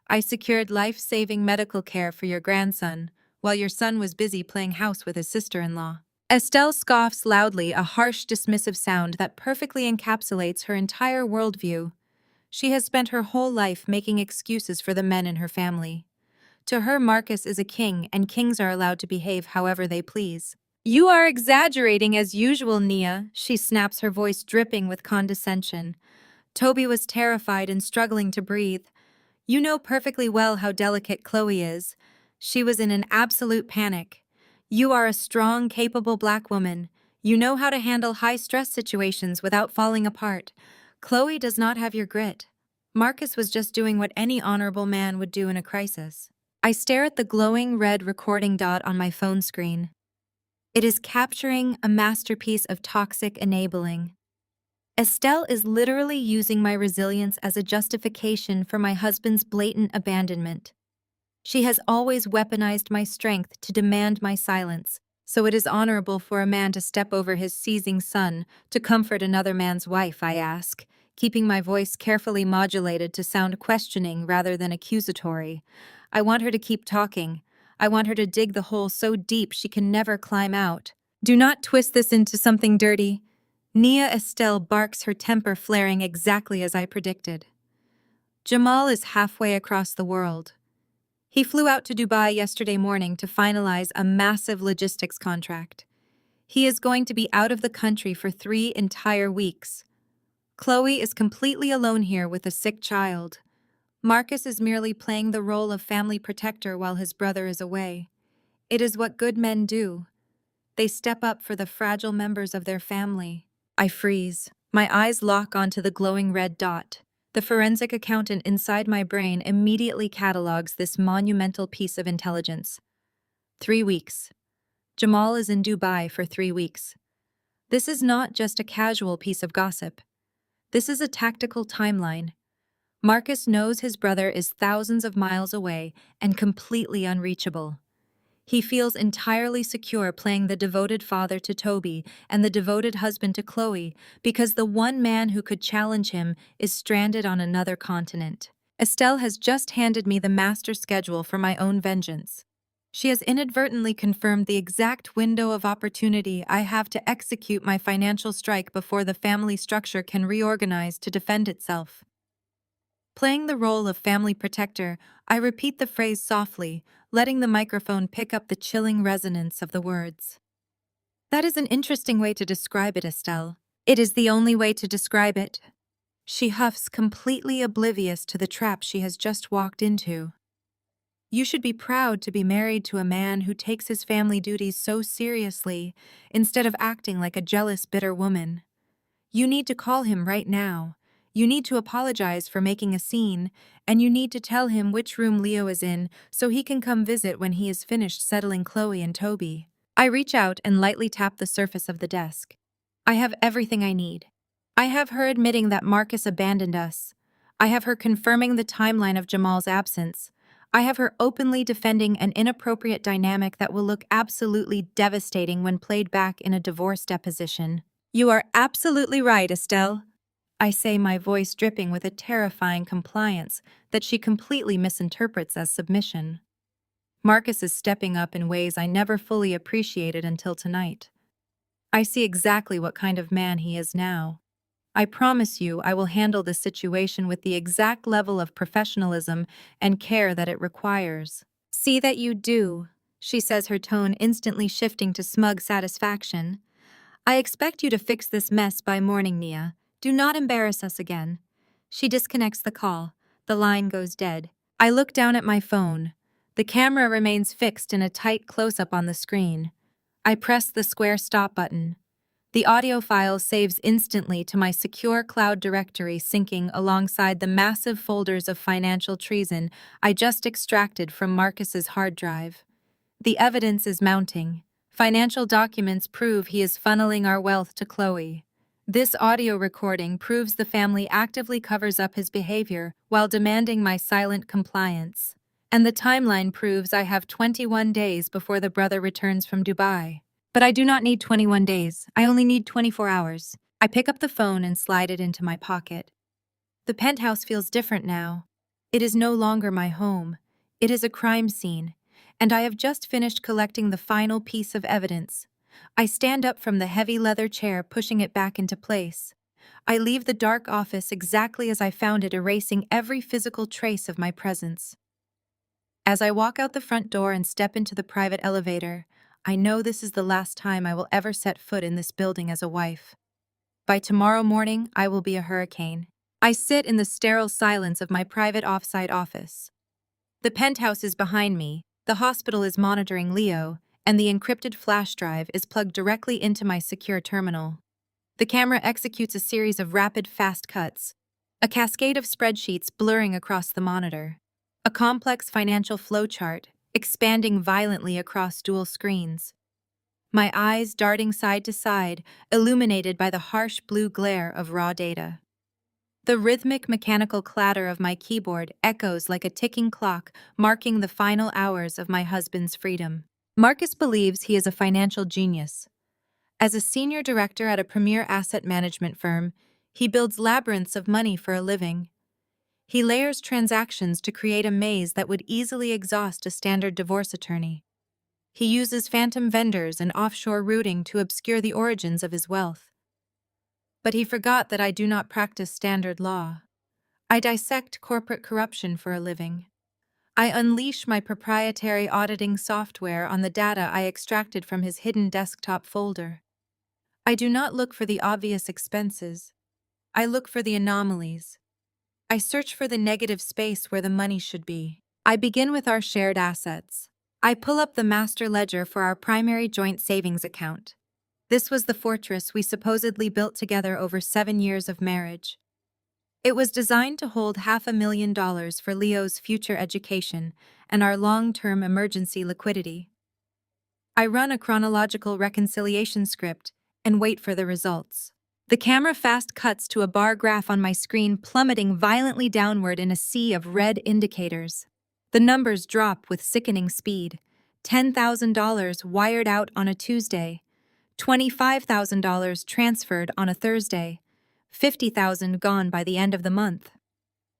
I secured life-saving medical care for your grandson while your son was busy playing house with his sister-in-law. Estelle scoffs loudly, a harsh, dismissive sound that perfectly encapsulates her entire worldview. She has spent her whole life making excuses for the men in her family. To her, Marcus is a king, and kings are allowed to behave however they please. You are exaggerating as usual, Nia, she snaps, her voice dripping with condescension. Toby was terrified and struggling to breathe. You know perfectly well how delicate Chloe is. She was in an absolute panic. You are a strong, capable black woman. You know how to handle high-stress situations without falling apart. Chloe does not have your grit. Marcus was just doing what any honorable man would do in a crisis. I stare at the glowing red recording dot on my phone screen. It is capturing a masterpiece of toxic enabling. Estelle is literally using my resilience as a justification for my husband's blatant abandonment. She has always weaponized my strength to demand my silence, so it is honorable for a man to step over his seizing son to comfort another man's wife, I ask, keeping my voice carefully modulated to sound questioning rather than accusatory. I want her to keep talking. I want her to dig the hole so deep she can never climb out. Do not twist this into something dirty. Nia Estelle barks, her temper flaring exactly as I predicted. Jamal is halfway across the world. He flew out to Dubai yesterday morning to finalize a massive logistics contract. He is going to be out of the country for 3 entire weeks. Chloe is completely alone here with a sick child. Marcus is merely playing the role of family protector while his brother is away. It is what good men do. They step up for the fragile members of their family. I freeze. My eyes lock onto the glowing red dot. The forensic accountant inside my brain immediately catalogs this monumental piece of intelligence. 3 weeks. Jamal is in Dubai for 3 weeks. This is not just a casual piece of gossip. This is a tactical timeline. Marcus knows his brother is thousands of miles away and completely unreachable. He feels entirely secure playing the devoted father to Toby and the devoted husband to Chloe because the one man who could challenge him is stranded on another continent. Estelle has just handed me the master schedule for my own vengeance. She has inadvertently confirmed the exact window of opportunity I have to execute my financial strike before the family structure can reorganize to defend itself. Playing the role of family protector, I repeat the phrase softly, letting the microphone pick up the chilling resonance of the words. That is an interesting way to describe it, Estelle. It is the only way to describe it. She huffs, completely oblivious to the trap she has just walked into. You should be proud to be married to a man who takes his family duties so seriously, instead of acting like a jealous, bitter woman. You need to call him right now. You need to apologize for making a scene, and you need to tell him which room Leo is in so he can come visit when he is finished settling Chloe and Toby. I reach out and lightly tap the surface of the desk. I have everything I need. I have her admitting that Marcus abandoned us. I have her confirming the timeline of Jamal's absence. I have her openly defending an inappropriate dynamic that will look absolutely devastating when played back in a divorce deposition. You are absolutely right, Estelle. I say, my voice dripping with a terrifying compliance that she completely misinterprets as submission. Marcus is stepping up in ways I never fully appreciated until tonight. I see exactly what kind of man he is now. I promise you I will handle this situation with the exact level of professionalism and care that it requires. See that you do, she says, her tone instantly shifting to smug satisfaction. I expect you to fix this mess by morning, Mia. Do not embarrass us again. She disconnects the call. The line goes dead. I look down at my phone. The camera remains fixed in a tight close-up on the screen. I press the square stop button. The audio file saves instantly to my secure cloud directory, syncing alongside the massive folders of financial treason I just extracted from Marcus's hard drive. The evidence is mounting. Financial documents prove he is funneling our wealth to Chloe. This audio recording proves the family actively covers up his behavior while demanding my silent compliance. And the timeline proves I have 21 days before the brother returns from Dubai. But I do not need 21 days. I only need 24 hours. I pick up the phone and slide it into my pocket. The penthouse feels different now. It is no longer my home. It is a crime scene, and I have just finished collecting the final piece of evidence. I stand up from the heavy leather chair, pushing it back into place. I leave the dark office exactly as I found it, erasing every physical trace of my presence. As I walk out the front door and step into the private elevator, I know this is the last time I will ever set foot in this building as a wife. By tomorrow morning, I will be a hurricane. I sit in the sterile silence of my private off-site office. The penthouse is behind me, the hospital is monitoring Leo, and the encrypted flash drive is plugged directly into my secure terminal. The camera executes a series of rapid, fast cuts, a cascade of spreadsheets blurring across the monitor, a complex financial flowchart expanding violently across dual screens. My eyes darting side to side, illuminated by the harsh blue glare of raw data. The rhythmic mechanical clatter of my keyboard echoes like a ticking clock, marking the final hours of my husband's freedom. Marcus believes he is a financial genius. As a senior director at a premier asset management firm, he builds labyrinths of money for a living. He layers transactions to create a maze that would easily exhaust a standard divorce attorney. He uses phantom vendors and offshore routing to obscure the origins of his wealth. But he forgot that I do not practice standard law. I dissect corporate corruption for a living. I unleash my proprietary auditing software on the data I extracted from his hidden desktop folder. I do not look for the obvious expenses. I look for the anomalies. I search for the negative space where the money should be. I begin with our shared assets. I pull up the master ledger for our primary joint savings account. This was the fortress we supposedly built together over 7 years of marriage. It was designed to hold $500,000 for Leo's future education and our long-term emergency liquidity. I run a chronological reconciliation script and wait for the results. The camera fast cuts to a bar graph on my screen plummeting violently downward in a sea of red indicators. The numbers drop with sickening speed. $10,000 wired out on a Tuesday, $25,000 transferred on a Thursday, $50,000 gone by the end of the month.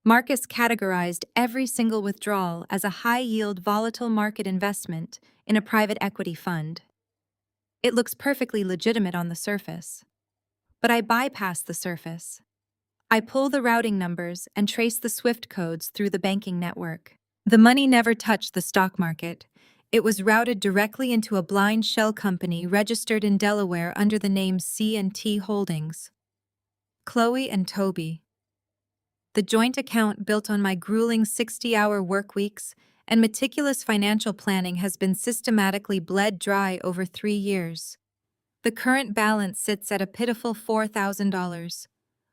Marcus categorized every single withdrawal as a high-yield volatile market investment in a private equity fund. It looks perfectly legitimate on the surface. But I bypass the surface. I pull the routing numbers and trace the SWIFT codes through the banking network. The money never touched the stock market. It was routed directly into a blind shell company registered in Delaware under the name C&T Holdings. Chloe and Toby. The joint account built on my grueling 60-hour work weeks and meticulous financial planning has been systematically bled dry over 3 years. The current balance sits at a pitiful $4,000.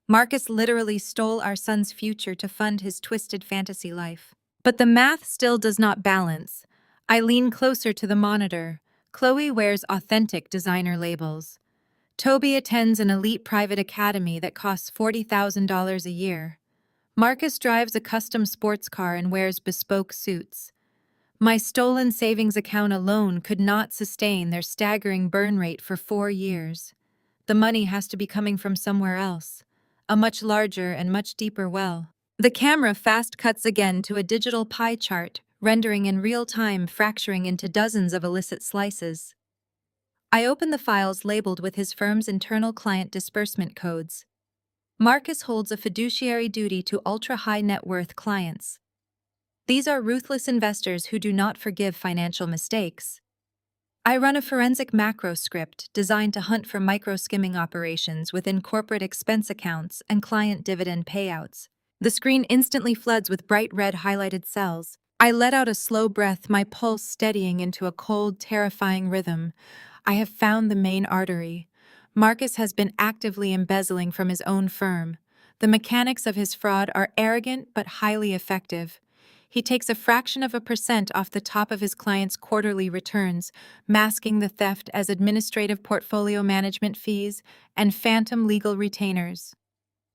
Marcus literally stole our son's future to fund his twisted fantasy life. But the math still does not balance. I lean closer to the monitor. Chloe wears authentic designer labels. Toby attends an elite private academy that costs $40,000 a year. Marcus drives a custom sports car and wears bespoke suits. My stolen savings account alone could not sustain their staggering burn rate for 4 years. The money has to be coming from somewhere else, a much larger and much deeper well. The camera fast cuts again to a digital pie chart, rendering in real time, fracturing into dozens of illicit slices. I open the files labeled with his firm's internal client disbursement codes. Marcus holds a fiduciary duty to ultra-high net worth clients. These are ruthless investors who do not forgive financial mistakes. I run a forensic macro script designed to hunt for micro-skimming operations within corporate expense accounts and client dividend payouts. The screen instantly floods with bright red highlighted cells. I let out a slow breath, my pulse steadying into a cold, terrifying rhythm. I have found the main artery. Marcus has been actively embezzling from his own firm. The mechanics of his fraud are arrogant but highly effective. He takes a fraction of a percent off the top of his clients' quarterly returns, masking the theft as administrative portfolio management fees and phantom legal retainers.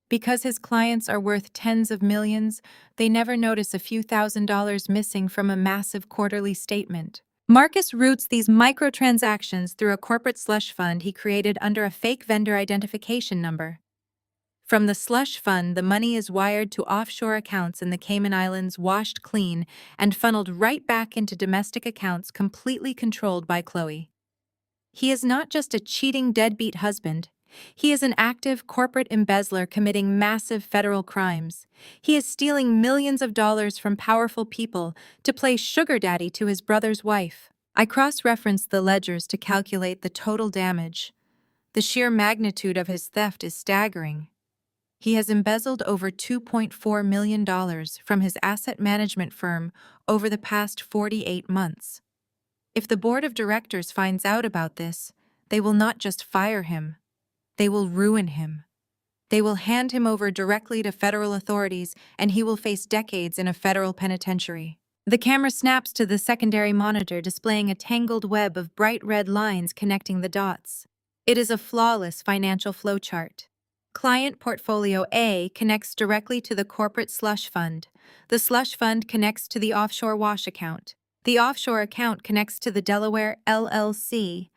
Because his clients are worth tens of millions, they never notice a few $1,000s missing from a massive quarterly statement. Marcus routes these microtransactions through a corporate slush fund he created under a fake vendor identification number. From the slush fund, the money is wired to offshore accounts in the Cayman Islands, washed clean, and funneled right back into domestic accounts completely controlled by Chloe. He is not just a cheating deadbeat husband. He is an active corporate embezzler committing massive federal crimes. He is stealing millions of dollars from powerful people to play sugar daddy to his brother's wife. I cross-referenced the ledgers to calculate the total damage. The sheer magnitude of his theft is staggering. He has embezzled over $2.4 million from his asset management firm over the past 48 months. If the board of directors finds out about this, they will not just fire him. They will ruin him. They will hand him over directly to federal authorities, and he will face decades in a federal penitentiary. The camera snaps to the secondary monitor, displaying a tangled web of bright red lines connecting the dots. It is a flawless financial flowchart. Client Portfolio A connects directly to the corporate slush fund. The slush fund connects to the offshore wash account. The offshore account connects to the Delaware LLC.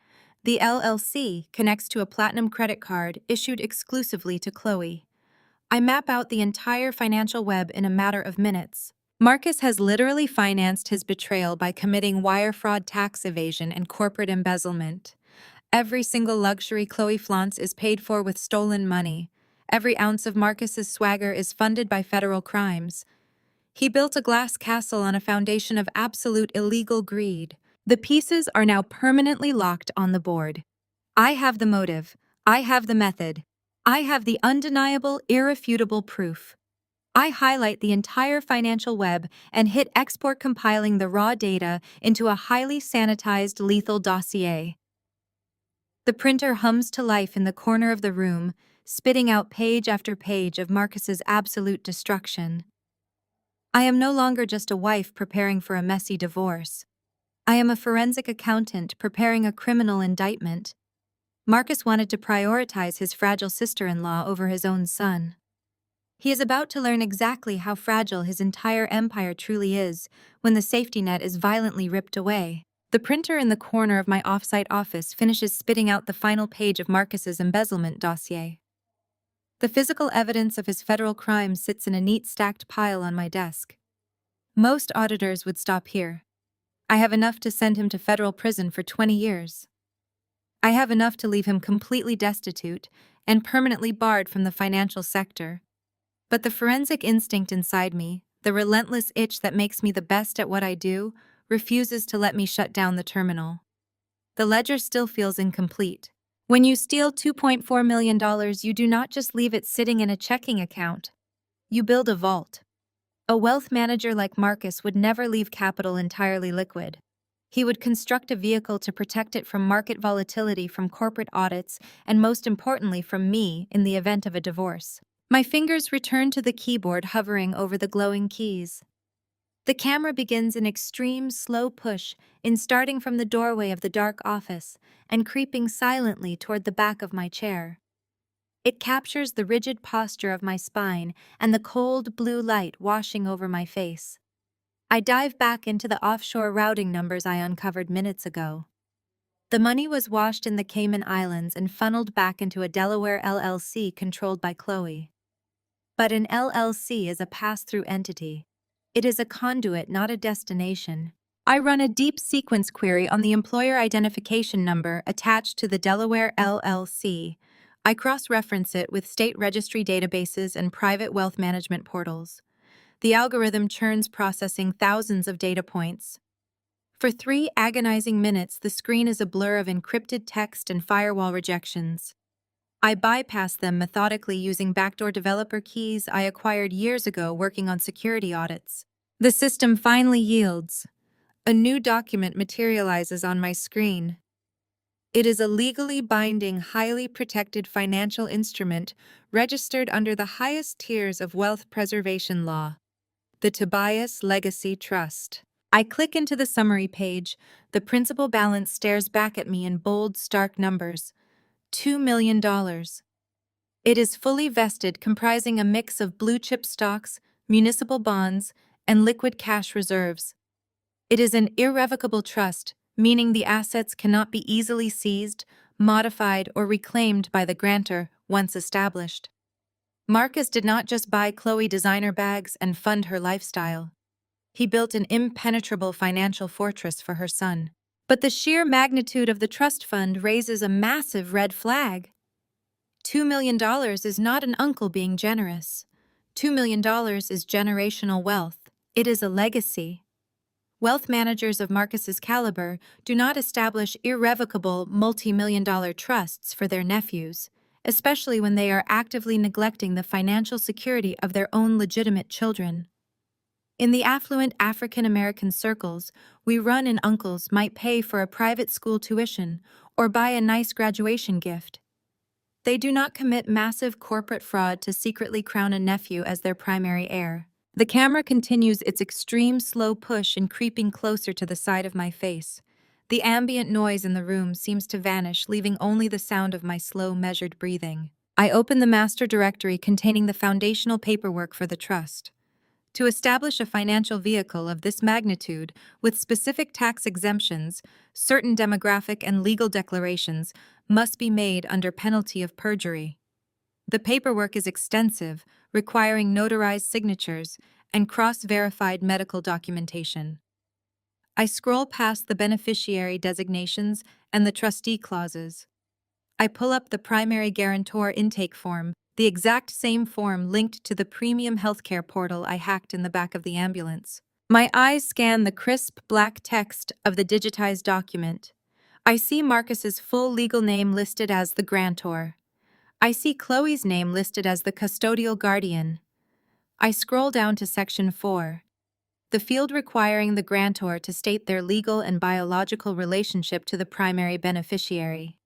The LLC connects to a platinum credit card issued exclusively to Chloe. I map out the entire financial web in a matter of minutes. Marcus has literally financed his betrayal by committing wire fraud, tax evasion, and corporate embezzlement. Every single luxury Chloe flaunts is paid for with stolen money. Every ounce of Marcus's swagger is funded by federal crimes. He built a glass castle on a foundation of absolute illegal greed. The pieces are now permanently locked on the board. I have the motive. I have the method. I have the undeniable, irrefutable proof. I highlight the entire financial web and hit export, compiling the raw data into a highly sanitized, lethal dossier. The printer hums to life in the corner of the room, spitting out page after page of Marcus's absolute destruction. I am no longer just a wife preparing for a messy divorce. I am a forensic accountant preparing a criminal indictment. Marcus wanted to prioritize his fragile sister-in-law over his own son. He is about to learn exactly how fragile his entire empire truly is when the safety net is violently ripped away. The printer in the corner of my off-site office finishes spitting out the final page of Marcus's embezzlement dossier. The physical evidence of his federal crimes sits in a neat stacked pile on my desk. Most auditors would stop here. I have enough to send him to federal prison for 20 years. I have enough to leave him completely destitute and permanently barred from the financial sector. But the forensic instinct inside me, the relentless itch that makes me the best at what I do, refuses to let me shut down the terminal. The ledger still feels incomplete. When you steal $2.4 million, you do not just leave it sitting in a checking account. You build a vault. A wealth manager like Marcus would never leave capital entirely liquid. He would construct a vehicle to protect it from market volatility, from corporate audits, and most importantly from me in the event of a divorce. My fingers return to the keyboard, hovering over the glowing keys. The camera begins an extreme, slow push in starting from the doorway of the dark office and creeping silently toward the back of my chair. It captures the rigid posture of my spine and the cold blue light washing over my face. I dive back into the offshore routing numbers I uncovered minutes ago. The money was washed in the Cayman Islands and funneled back into a Delaware LLC controlled by Chloe. But an LLC is a pass-through entity. It is a conduit, not a destination. I run a deep sequence query on the employer identification number attached to the Delaware LLC. I cross-reference it with state registry databases and private wealth management portals. The algorithm churns, processing thousands of data points. For 3 agonizing minutes, the screen is a blur of encrypted text and firewall rejections. I bypass them methodically using backdoor developer keys I acquired years ago working on security audits. The system finally yields. A new document materializes on my screen. It is a legally binding, highly protected financial instrument registered under the highest tiers of wealth preservation law, the Tobias Legacy Trust. I click into the summary page. The principal balance stares back at me in bold, stark numbers. $2 million. It is fully vested, comprising a mix of blue-chip stocks, municipal bonds, and liquid cash reserves. It is an irrevocable trust, meaning the assets cannot be easily seized, modified, or reclaimed by the grantor once established. Marcus did not just buy Chloe designer bags and fund her lifestyle. He built an impenetrable financial fortress for her son. But the sheer magnitude of the trust fund raises a massive red flag. $2 million is not an uncle being generous. $2 million is generational wealth. It is a legacy. Wealth managers of Marcus's caliber do not establish irrevocable multi-million-dollar trusts for their nephews, especially when they are actively neglecting the financial security of their own legitimate children. In the affluent African-American circles we run in, uncles might pay for a private school tuition or buy a nice graduation gift. They do not commit massive corporate fraud to secretly crown a nephew as their primary heir. The camera continues its extreme slow push in creeping closer to the side of my face. The ambient noise in the room seems to vanish, leaving only the sound of my slow, measured breathing. I open the master directory containing the foundational paperwork for the trust. To establish a financial vehicle of this magnitude, with specific tax exemptions, certain demographic and legal declarations must be made under penalty of perjury. The paperwork is extensive, requiring notarized signatures and cross-verified medical documentation. I scroll past the beneficiary designations and the trustee clauses. I pull up the primary guarantor intake form, the exact same form linked to the premium healthcare portal I hacked in the back of the ambulance. My eyes scan the crisp black text of the digitized document. I see Marcus's full legal name listed as the grantor. I see Chloe's name listed as the custodial guardian. I scroll down to Section 4, the field requiring the grantor to state their legal and biological relationship to the primary beneficiary.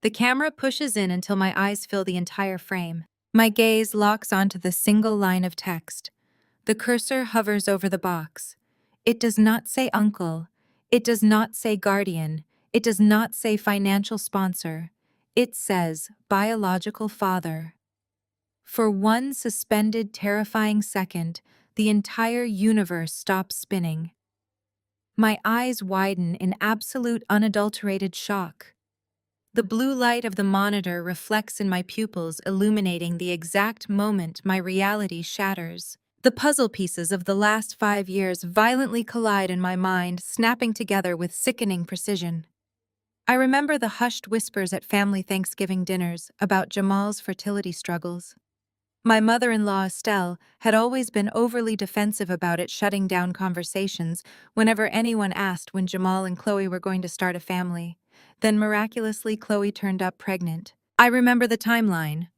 The camera pushes in until my eyes fill the entire frame. My gaze locks onto the single line of text. The cursor hovers over the box. It does not say uncle. It does not say guardian. It does not say financial sponsor. It says, biological father. For one suspended, terrifying second, the entire universe stops spinning. My eyes widen in absolute unadulterated shock. The blue light of the monitor reflects in my pupils, illuminating the exact moment my reality shatters. The puzzle pieces of the last 5 years violently collide in my mind, snapping together with sickening precision. I remember the hushed whispers at family Thanksgiving dinners about Jamal's fertility struggles. My mother-in-law, Estelle, had always been overly defensive about it, shutting down conversations whenever anyone asked when Jamal and Chloe were going to start a family. Then miraculously, Chloe turned up pregnant. I remember the timeline.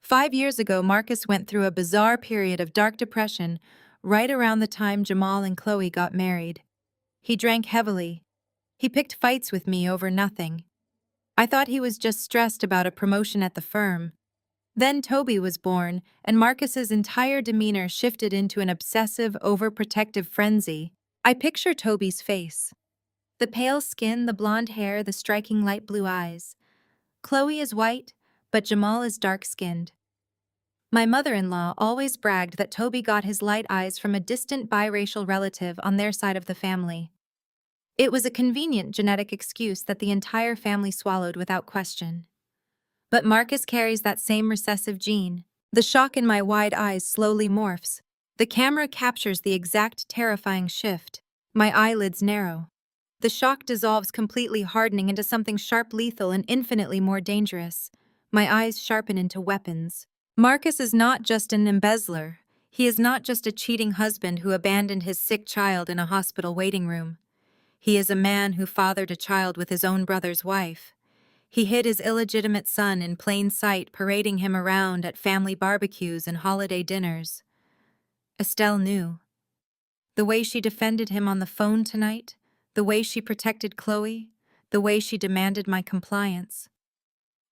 5 years ago, Marcus went through a bizarre period of dark depression right around the time Jamal and Chloe got married. He drank heavily. He picked fights with me over nothing. I thought he was just stressed about a promotion at the firm. Then Toby was born, and Marcus's entire demeanor shifted into an obsessive, overprotective frenzy. I picture Toby's face. The pale skin, the blonde hair, the striking light blue eyes. Chloe is white, but Jamal is dark-skinned. My mother-in-law always bragged that Toby got his light eyes from a distant biracial relative on their side of the family. It was a convenient genetic excuse that the entire family swallowed without question. But Marcus carries that same recessive gene. The shock in my wide eyes slowly morphs. The camera captures the exact terrifying shift. My eyelids narrow. The shock dissolves completely, hardening into something sharp, lethal, and infinitely more dangerous. My eyes sharpen into weapons. Marcus is not just an embezzler. He is not just a cheating husband who abandoned his sick child in a hospital waiting room. He is a man who fathered a child with his own brother's wife. He hid his illegitimate son in plain sight, parading him around at family barbecues and holiday dinners. Estelle knew. The way she defended him on the phone tonight, the way she protected Chloe, the way she demanded my compliance.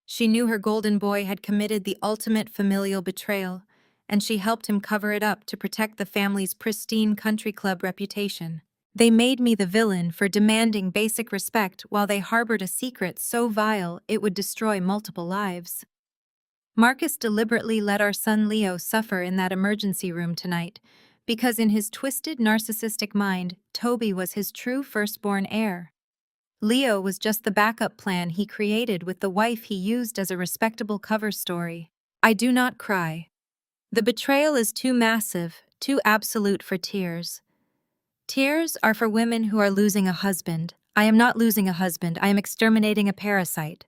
She knew her golden boy had committed the ultimate familial betrayal, and she helped him cover it up to protect the family's pristine country club reputation. They made me the villain for demanding basic respect while they harbored a secret so vile it would destroy multiple lives. Marcus deliberately let our son Leo suffer in that emergency room tonight, because in his twisted, narcissistic mind, Toby was his true firstborn heir. Leo was just the backup plan he created with the wife he used as a respectable cover story. I do not cry. The betrayal is too massive, too absolute for tears. Tears are for women who are losing a husband. I am not losing a husband, I am exterminating a parasite.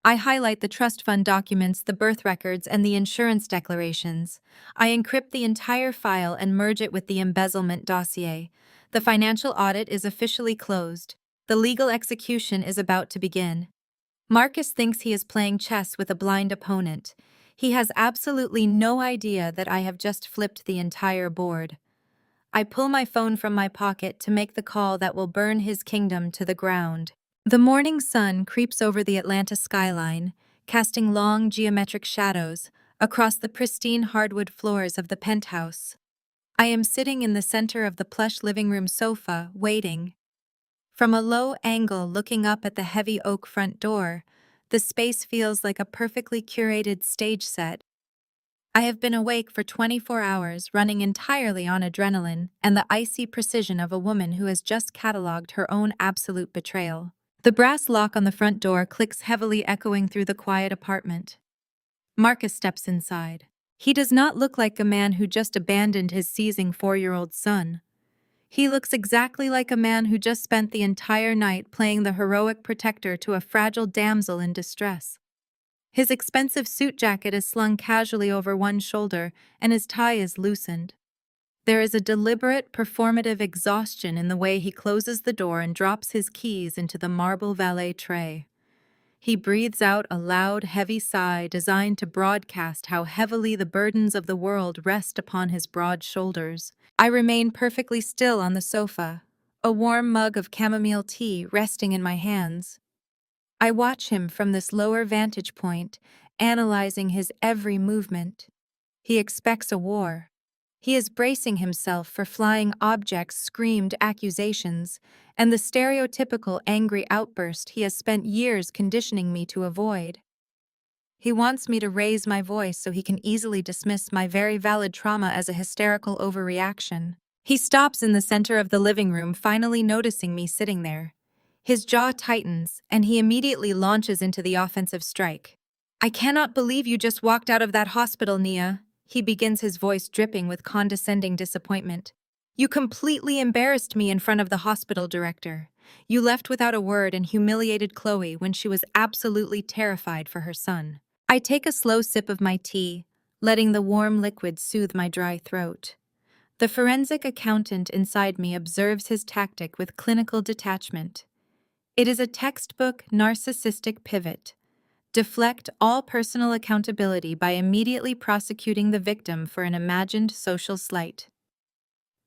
I highlight the trust fund documents, the birth records, and the insurance declarations. I encrypt the entire file and merge it with the embezzlement dossier. The financial audit is officially closed. The legal execution is about to begin. Marcus thinks he is playing chess with a blind opponent. He has absolutely no idea that I have just flipped the entire board. I pull my phone from my pocket to make the call that will burn his kingdom to the ground. The morning sun creeps over the Atlanta skyline, casting long geometric shadows across the pristine hardwood floors of the penthouse. I am sitting in the center of the plush living room sofa, waiting. From a low angle looking up at the heavy oak front door, the space feels like a perfectly curated stage set. I have been awake for 24 hours, running entirely on adrenaline and the icy precision of a woman who has just cataloged her own absolute betrayal. The brass lock on the front door clicks heavily, echoing through the quiet apartment. Marcus steps inside. He does not look like a man who just abandoned his seizing 4-year-old son. He looks exactly like a man who just spent the entire night playing the heroic protector to a fragile damsel in distress. His expensive suit jacket is slung casually over one shoulder, and his tie is loosened. There is a deliberate, performative exhaustion in the way he closes the door and drops his keys into the marble valet tray. He breathes out a loud, heavy sigh designed to broadcast how heavily the burdens of the world rest upon his broad shoulders. I remain perfectly still on the sofa, a warm mug of chamomile tea resting in my hands. I watch him from this lower vantage point, analyzing his every movement. He expects a war. He is bracing himself for flying objects, screamed accusations, and the stereotypical angry outburst he has spent years conditioning me to avoid. He wants me to raise my voice so he can easily dismiss my very valid trauma as a hysterical overreaction. He stops in the center of the living room, finally noticing me sitting there. His jaw tightens, and he immediately launches into the offensive strike. I cannot believe you just walked out of that hospital, Nia. He begins, his voice dripping with condescending disappointment. You completely embarrassed me in front of the hospital director. You left without a word and humiliated Chloe when she was absolutely terrified for her son. I take a slow sip of my tea, letting the warm liquid soothe my dry throat. The forensic accountant inside me observes his tactic with clinical detachment. It is a textbook narcissistic pivot. Deflect all personal accountability by immediately prosecuting the victim for an imagined social slight.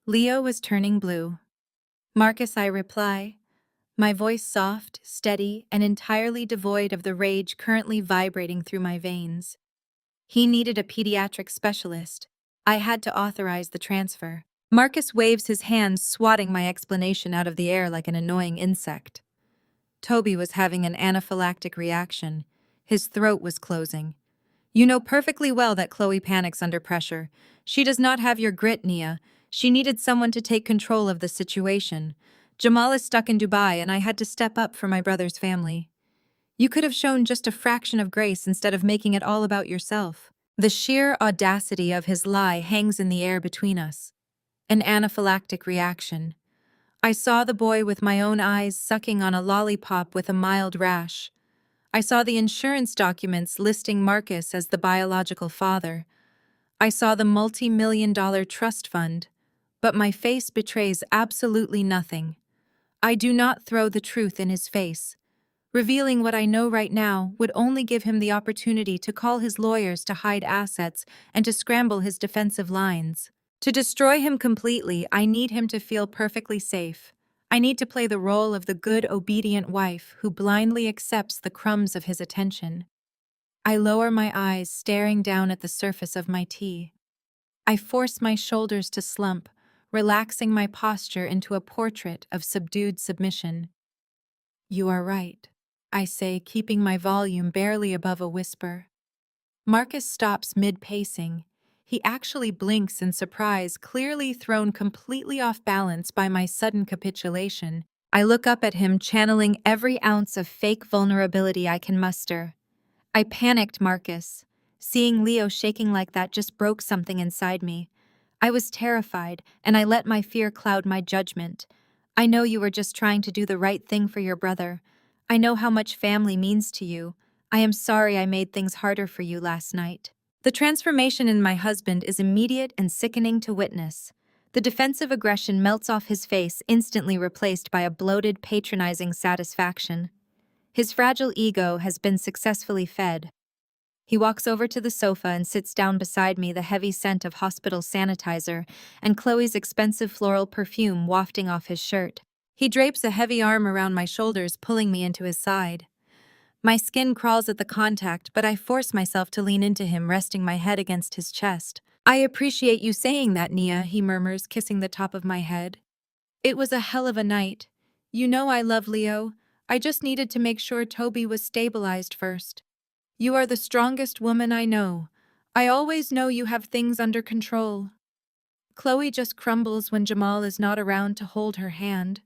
Leo was turning blue. Marcus, I reply, my voice soft, steady, and entirely devoid of the rage currently vibrating through my veins. He needed a pediatric specialist. I had to authorize the transfer. Marcus waves his hand, swatting my explanation out of the air like an annoying insect. Toby was having an anaphylactic reaction. His throat was closing. You know perfectly well that Chloe panics under pressure. She does not have your grit, Nia. She needed someone to take control of the situation. Jamal is stuck in Dubai, and I had to step up for my brother's family. You could have shown just a fraction of grace instead of making it all about yourself. The sheer audacity of his lie hangs in the air between us. An anaphylactic reaction. I saw the boy with my own eyes sucking on a lollipop with a mild rash. I saw the insurance documents listing Marcus as the biological father. I saw the multi-million-dollar trust fund. But my face betrays absolutely nothing. I do not throw the truth in his face. Revealing what I know right now would only give him the opportunity to call his lawyers to hide assets and to scramble his defensive lines. To destroy him completely, I need him to feel perfectly safe. I need to play the role of the good, obedient wife who blindly accepts the crumbs of his attention. I lower my eyes, staring down at the surface of my tea. I force my shoulders to slump, relaxing my posture into a portrait of subdued submission. You are right, I say, keeping my volume barely above a whisper. Marcus stops mid-pacing. He actually blinks in surprise, clearly thrown completely off balance by my sudden capitulation. I look up at him, channeling every ounce of fake vulnerability I can muster. I panicked, Marcus. Seeing Leo shaking like that just broke something inside me. I was terrified, and I let my fear cloud my judgment. I know you were just trying to do the right thing for your brother. I know how much family means to you. I am sorry I made things harder for you last night. The transformation in my husband is immediate and sickening to witness. The defensive aggression melts off his face, instantly replaced by a bloated, patronizing satisfaction. His fragile ego has been successfully fed. He walks over to the sofa and sits down beside me, the heavy scent of hospital sanitizer and Chloe's expensive floral perfume wafting off his shirt. He drapes a heavy arm around my shoulders, pulling me into his side. My skin crawls at the contact, but I force myself to lean into him, resting my head against his chest. I appreciate you saying that, Nia, he murmurs, kissing the top of my head. It was a hell of a night. You know I love Leo. I just needed to make sure Toby was stabilized first. You are the strongest woman I know. I always know you have things under control. Chloe just crumbles when Jamal is not around to hold her hand.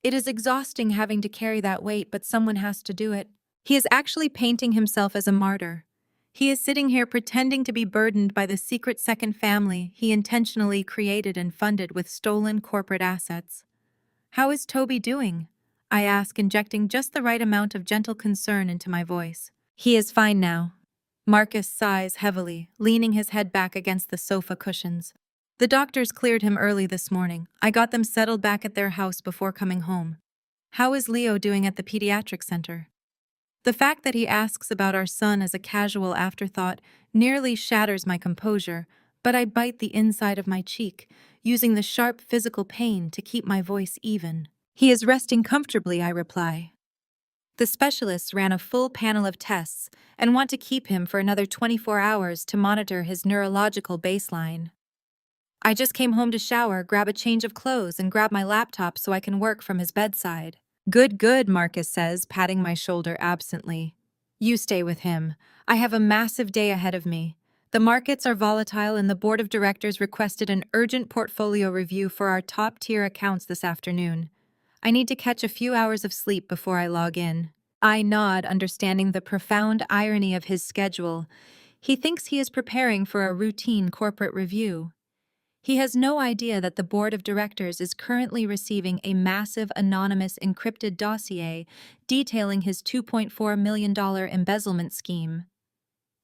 It is exhausting having to carry that weight, but someone has to do it. He is actually painting himself as a martyr. He is sitting here pretending to be burdened by the secret second family he intentionally created and funded with stolen corporate assets. How is Toby doing? I ask, injecting just the right amount of gentle concern into my voice. He is fine now. Marcus sighs heavily, leaning his head back against the sofa cushions. The doctors cleared him early this morning. I got them settled back at their house before coming home. How is Leo doing at the pediatric center? The fact that he asks about our son as a casual afterthought nearly shatters my composure, but I bite the inside of my cheek, using the sharp physical pain to keep my voice even. He is resting comfortably, I reply. The specialists ran a full panel of tests and want to keep him for another 24 hours to monitor his neurological baseline. I just came home to shower, grab a change of clothes, and grab my laptop so I can work from his bedside. Good, Marcus says, patting my shoulder absently. You stay with him. I have a massive day ahead of me. The markets are volatile and the board of directors requested an urgent portfolio review for our top-tier accounts this afternoon. I need to catch a few hours of sleep before I log in. I nod, understanding the profound irony of his schedule. He thinks he is preparing for a routine corporate review. He has no idea that the board of directors is currently receiving a massive anonymous encrypted dossier detailing his $2.4 million embezzlement scheme.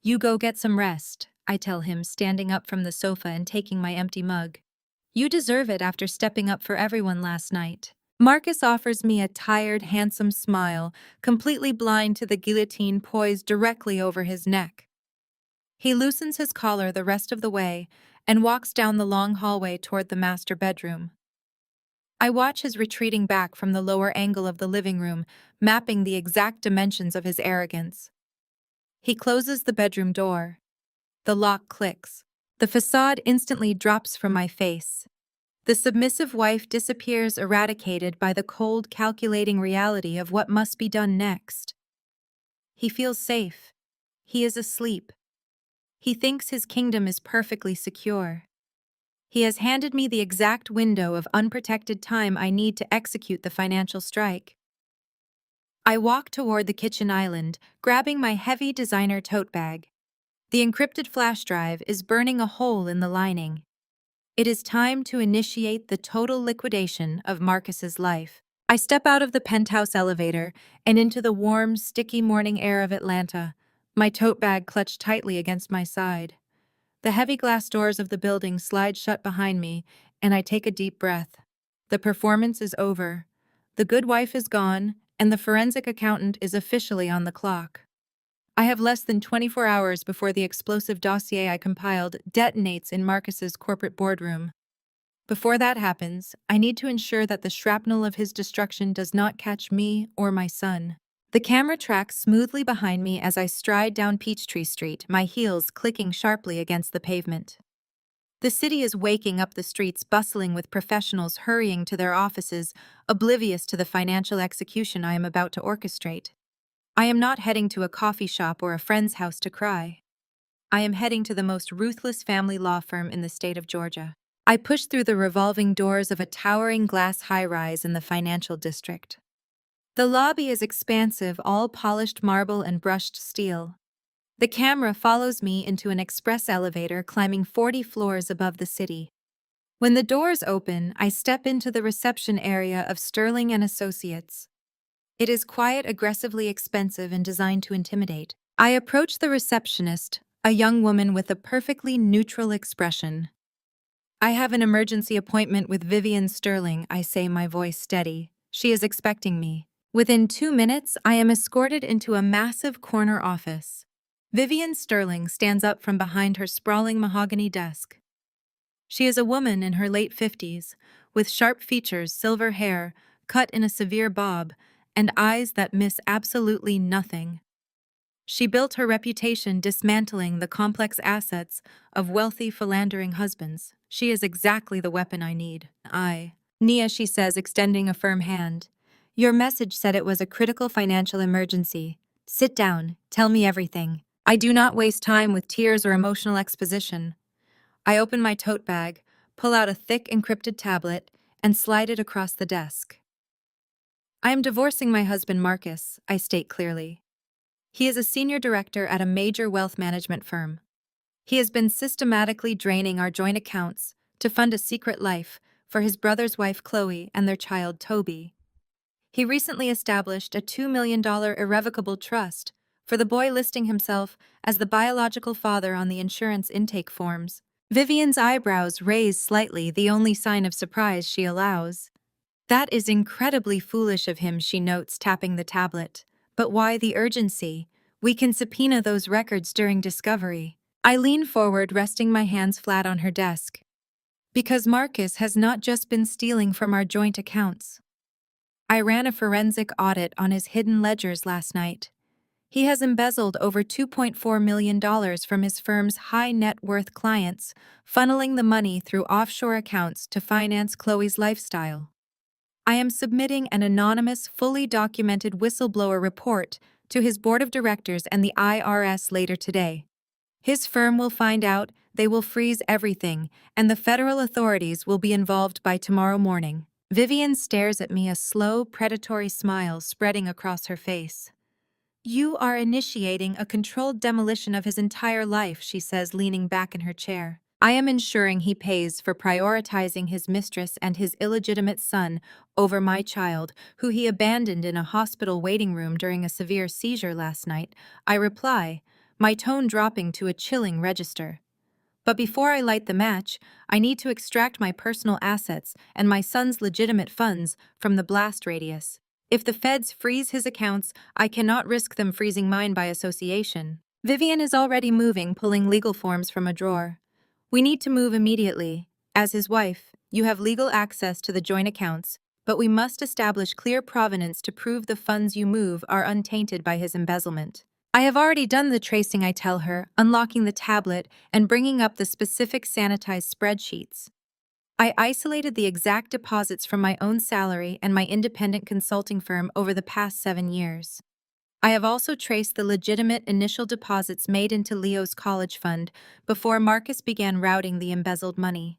You go get some rest, I tell him, standing up from the sofa and taking my empty mug. You deserve it after stepping up for everyone last night. Marcus offers me a tired, handsome smile, completely blind to the guillotine poised directly over his neck. He loosens his collar the rest of the way and walks down the long hallway toward the master bedroom. I watch his retreating back from the lower angle of the living room, mapping the exact dimensions of his arrogance. He closes the bedroom door. The lock clicks. The facade instantly drops from my face. The submissive wife disappears, eradicated by the cold, calculating reality of what must be done next. He feels safe. He is asleep. He thinks his kingdom is perfectly secure. He has handed me the exact window of unprotected time I need to execute the financial strike. I walk toward the kitchen island, grabbing my heavy designer tote bag. The encrypted flash drive is burning a hole in the lining. It is time to initiate the total liquidation of Marcus's life. I step out of the penthouse elevator and into the warm, sticky morning air of Atlanta, my tote bag clutched tightly against my side. The heavy glass doors of the building slide shut behind me, and I take a deep breath. The performance is over. The good wife is gone, and the forensic accountant is officially on the clock. I have less than 24 hours before the explosive dossier I compiled detonates in Marcus's corporate boardroom. Before that happens, I need to ensure that the shrapnel of his destruction does not catch me or my son. The camera tracks smoothly behind me as I stride down Peachtree Street, my heels clicking sharply against the pavement. The city is waking up, the streets bustling with professionals hurrying to their offices, oblivious to the financial execution I am about to orchestrate. I am not heading to a coffee shop or a friend's house to cry. I am heading to the most ruthless family law firm in the state of Georgia. I push through the revolving doors of a towering glass high-rise in the financial district. The lobby is expansive, all polished marble and brushed steel. The camera follows me into an express elevator climbing 40 floors above the city. When the doors open, I step into the reception area of Sterling and Associates. It is quiet, aggressively expensive, and designed to intimidate. I approach the receptionist, a young woman with a perfectly neutral expression. I have an emergency appointment with Vivian Sterling, I say, my voice steady. She is expecting me. Within 2 minutes, I am escorted into a massive corner office. Vivian Sterling stands up from behind her sprawling mahogany desk. She is a woman in her late 50s, with sharp features, silver hair, cut in a severe bob, and eyes that miss absolutely nothing. She built her reputation dismantling the complex assets of wealthy, philandering husbands. She is exactly the weapon I need. Nia, she says, extending a firm hand. Your message said it was a critical financial emergency. Sit down, tell me everything. I do not waste time with tears or emotional exposition. I open my tote bag, pull out a thick encrypted tablet, and slide it across the desk. I am divorcing my husband Marcus, I state clearly. He is a senior director at a major wealth management firm. He has been systematically draining our joint accounts to fund a secret life for his brother's wife Chloe and their child Toby. He recently established a $2 million irrevocable trust for the boy, listing himself as the biological father on the insurance intake forms. Vivian's eyebrows raise slightly, the only sign of surprise she allows. That is incredibly foolish of him, she notes, tapping the tablet. But why the urgency? We can subpoena those records during discovery. I lean forward, resting my hands flat on her desk. Because Marcus has not just been stealing from our joint accounts. I ran a forensic audit on his hidden ledgers last night. He has embezzled over $2.4 million from his firm's high-net-worth clients, funneling the money through offshore accounts to finance Chloe's lifestyle. I am submitting an anonymous, fully documented whistleblower report to his board of directors and the IRS later today. His firm will find out, they will freeze everything, and the federal authorities will be involved by tomorrow morning. Vivian stares at me, a slow, predatory smile spreading across her face. You are initiating a controlled demolition of his entire life, she says, leaning back in her chair. I am ensuring he pays for prioritizing his mistress and his illegitimate son over my child, who he abandoned in a hospital waiting room during a severe seizure last night. I reply, my tone dropping to a chilling register. But before I light the match, I need to extract my personal assets and my son's legitimate funds from the blast radius. If the feds freeze his accounts, I cannot risk them freezing mine by association. Vivian is already moving, pulling legal forms from a drawer. We need to move immediately. As his wife, you have legal access to the joint accounts, but we must establish clear provenance to prove the funds you move are untainted by his embezzlement. I have already done the tracing, I tell her, unlocking the tablet and bringing up the specific sanitized spreadsheets. I isolated the exact deposits from my own salary and my independent consulting firm over the past 7 years. I have also traced the legitimate initial deposits made into Leo's college fund before Marcus began routing the embezzled money.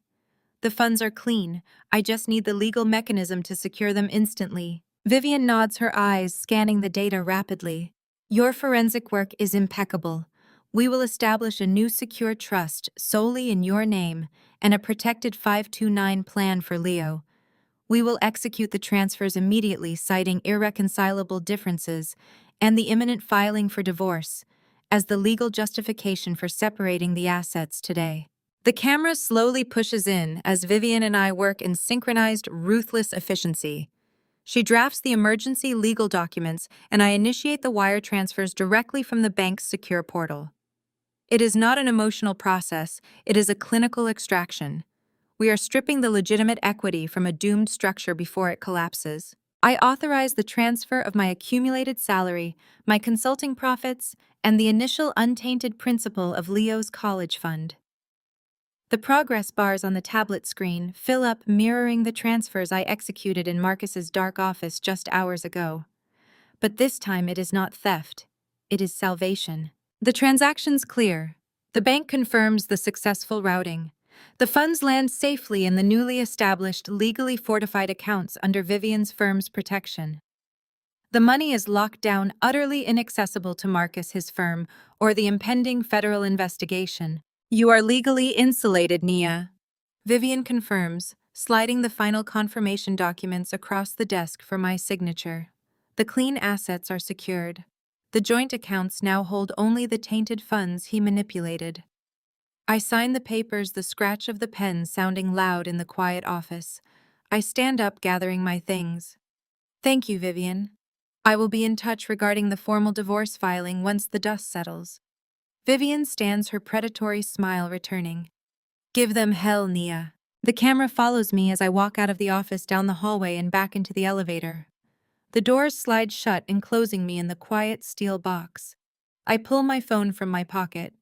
The funds are clean, I just need the legal mechanism to secure them instantly. Vivian nods, her eyes scanning the data rapidly. Your forensic work is impeccable. We will establish a new secure trust solely in your name and a protected 529 plan for Leo. We will execute the transfers immediately, citing irreconcilable differences and the imminent filing for divorce as the legal justification for separating the assets today. The camera slowly pushes in as Vivian and I work in synchronized, ruthless efficiency. She drafts the emergency legal documents, and I initiate the wire transfers directly from the bank's secure portal. It is not an emotional process, it is a clinical extraction. We are stripping the legitimate equity from a doomed structure before it collapses. I authorize the transfer of my accumulated salary, my consulting profits, and the initial untainted principal of Leo's college fund. The progress bars on the tablet screen fill up, mirroring the transfers I executed in Marcus's dark office just hours ago. But this time it is not theft, it is salvation. The transaction's clear. The bank confirms the successful routing. The funds land safely in the newly established, legally fortified accounts under Vivian's firm's protection. The money is locked down, utterly inaccessible to Marcus, his firm, or the impending federal investigation. You are legally insulated, Nia. Vivian confirms, sliding the final confirmation documents across the desk for my signature. The clean assets are secured. The joint accounts now hold only the tainted funds he manipulated. I sign the papers, the scratch of the pen sounding loud in the quiet office. I stand up, gathering my things. Thank you, Vivian. I will be in touch regarding the formal divorce filing once the dust settles. Vivian stands, her predatory smile returning. Give them hell, Nia. The camera follows me as I walk out of the office, down the hallway, and back into the elevator. The doors slide shut, enclosing me in the quiet steel box. I pull my phone from my pocket.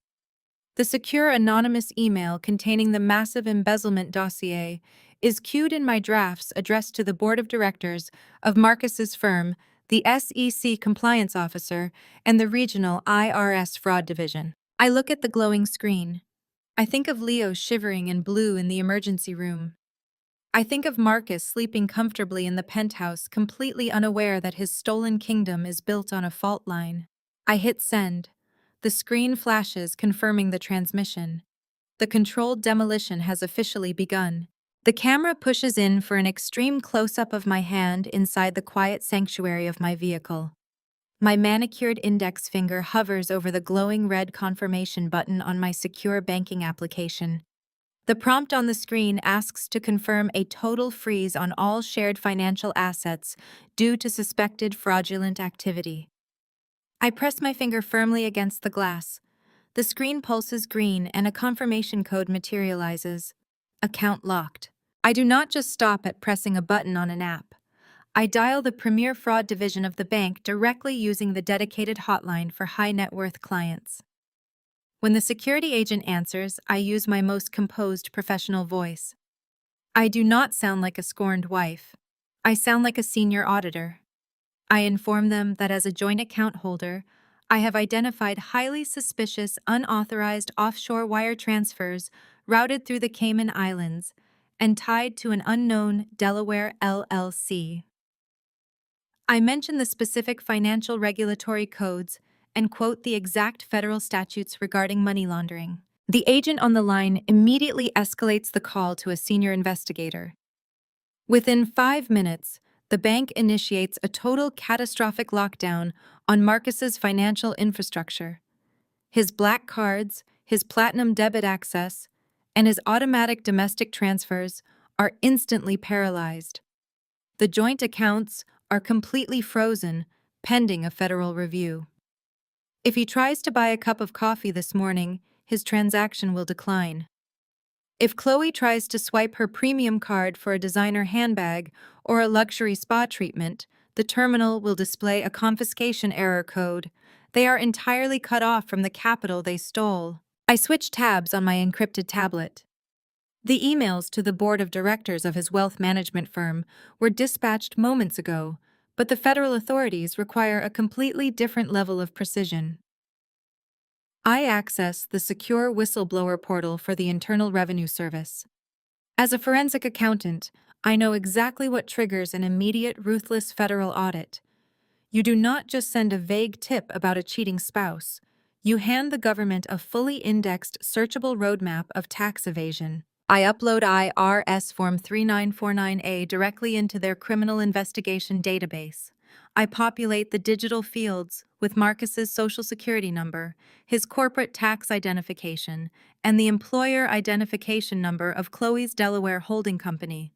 The secure anonymous email containing the massive embezzlement dossier is queued in my drafts, addressed to the board of directors of Marcus's firm, the SEC compliance officer, and the regional IRS fraud division. I look at the glowing screen. I think of Leo shivering in blue in the emergency room. I think of Marcus sleeping comfortably in the penthouse, completely unaware that his stolen kingdom is built on a fault line. I hit send. The screen flashes, confirming the transmission. The controlled demolition has officially begun. The camera pushes in for an extreme close-up of my hand inside the quiet sanctuary of my vehicle. My manicured index finger hovers over the glowing red confirmation button on my secure banking application. The prompt on the screen asks to confirm a total freeze on all shared financial assets due to suspected fraudulent activity. I press my finger firmly against the glass. The screen pulses green and a confirmation code materializes. Account locked. I do not just stop at pressing a button on an app. I dial the premier fraud division of the bank directly using the dedicated hotline for high net worth clients. When the security agent answers, I use my most composed professional voice. I do not sound like a scorned wife. I sound like a senior auditor. I inform them that as a joint account holder, I have identified highly suspicious unauthorized offshore wire transfers routed through the Cayman Islands and tied to an unknown Delaware LLC. I mention the specific financial regulatory codes and quote the exact federal statutes regarding money laundering. The agent on the line immediately escalates the call to a senior investigator. Within 5 minutes, the bank initiates a total catastrophic lockdown on Marcus's financial infrastructure. His black cards, his platinum debit access, and his automatic domestic transfers are instantly paralyzed. The joint accounts are completely frozen, pending a federal review. If he tries to buy a cup of coffee this morning, his transaction will decline. If Chloe tries to swipe her premium card for a designer handbag or a luxury spa treatment, the terminal will display a confiscation error code. They are entirely cut off from the capital they stole. I switch tabs on my encrypted tablet. The emails to the board of directors of his wealth management firm were dispatched moments ago, but the federal authorities require a completely different level of precision. I access the secure whistleblower portal for the Internal Revenue Service. As a forensic accountant, I know exactly what triggers an immediate, ruthless federal audit. You do not just send a vague tip about a cheating spouse. You hand the government a fully indexed, searchable roadmap of tax evasion. I upload IRS Form 3949A directly into their criminal investigation database. I populate the digital fields with Marcus's social security number, his corporate tax identification, and the employer identification number of Chloe's Delaware holding company.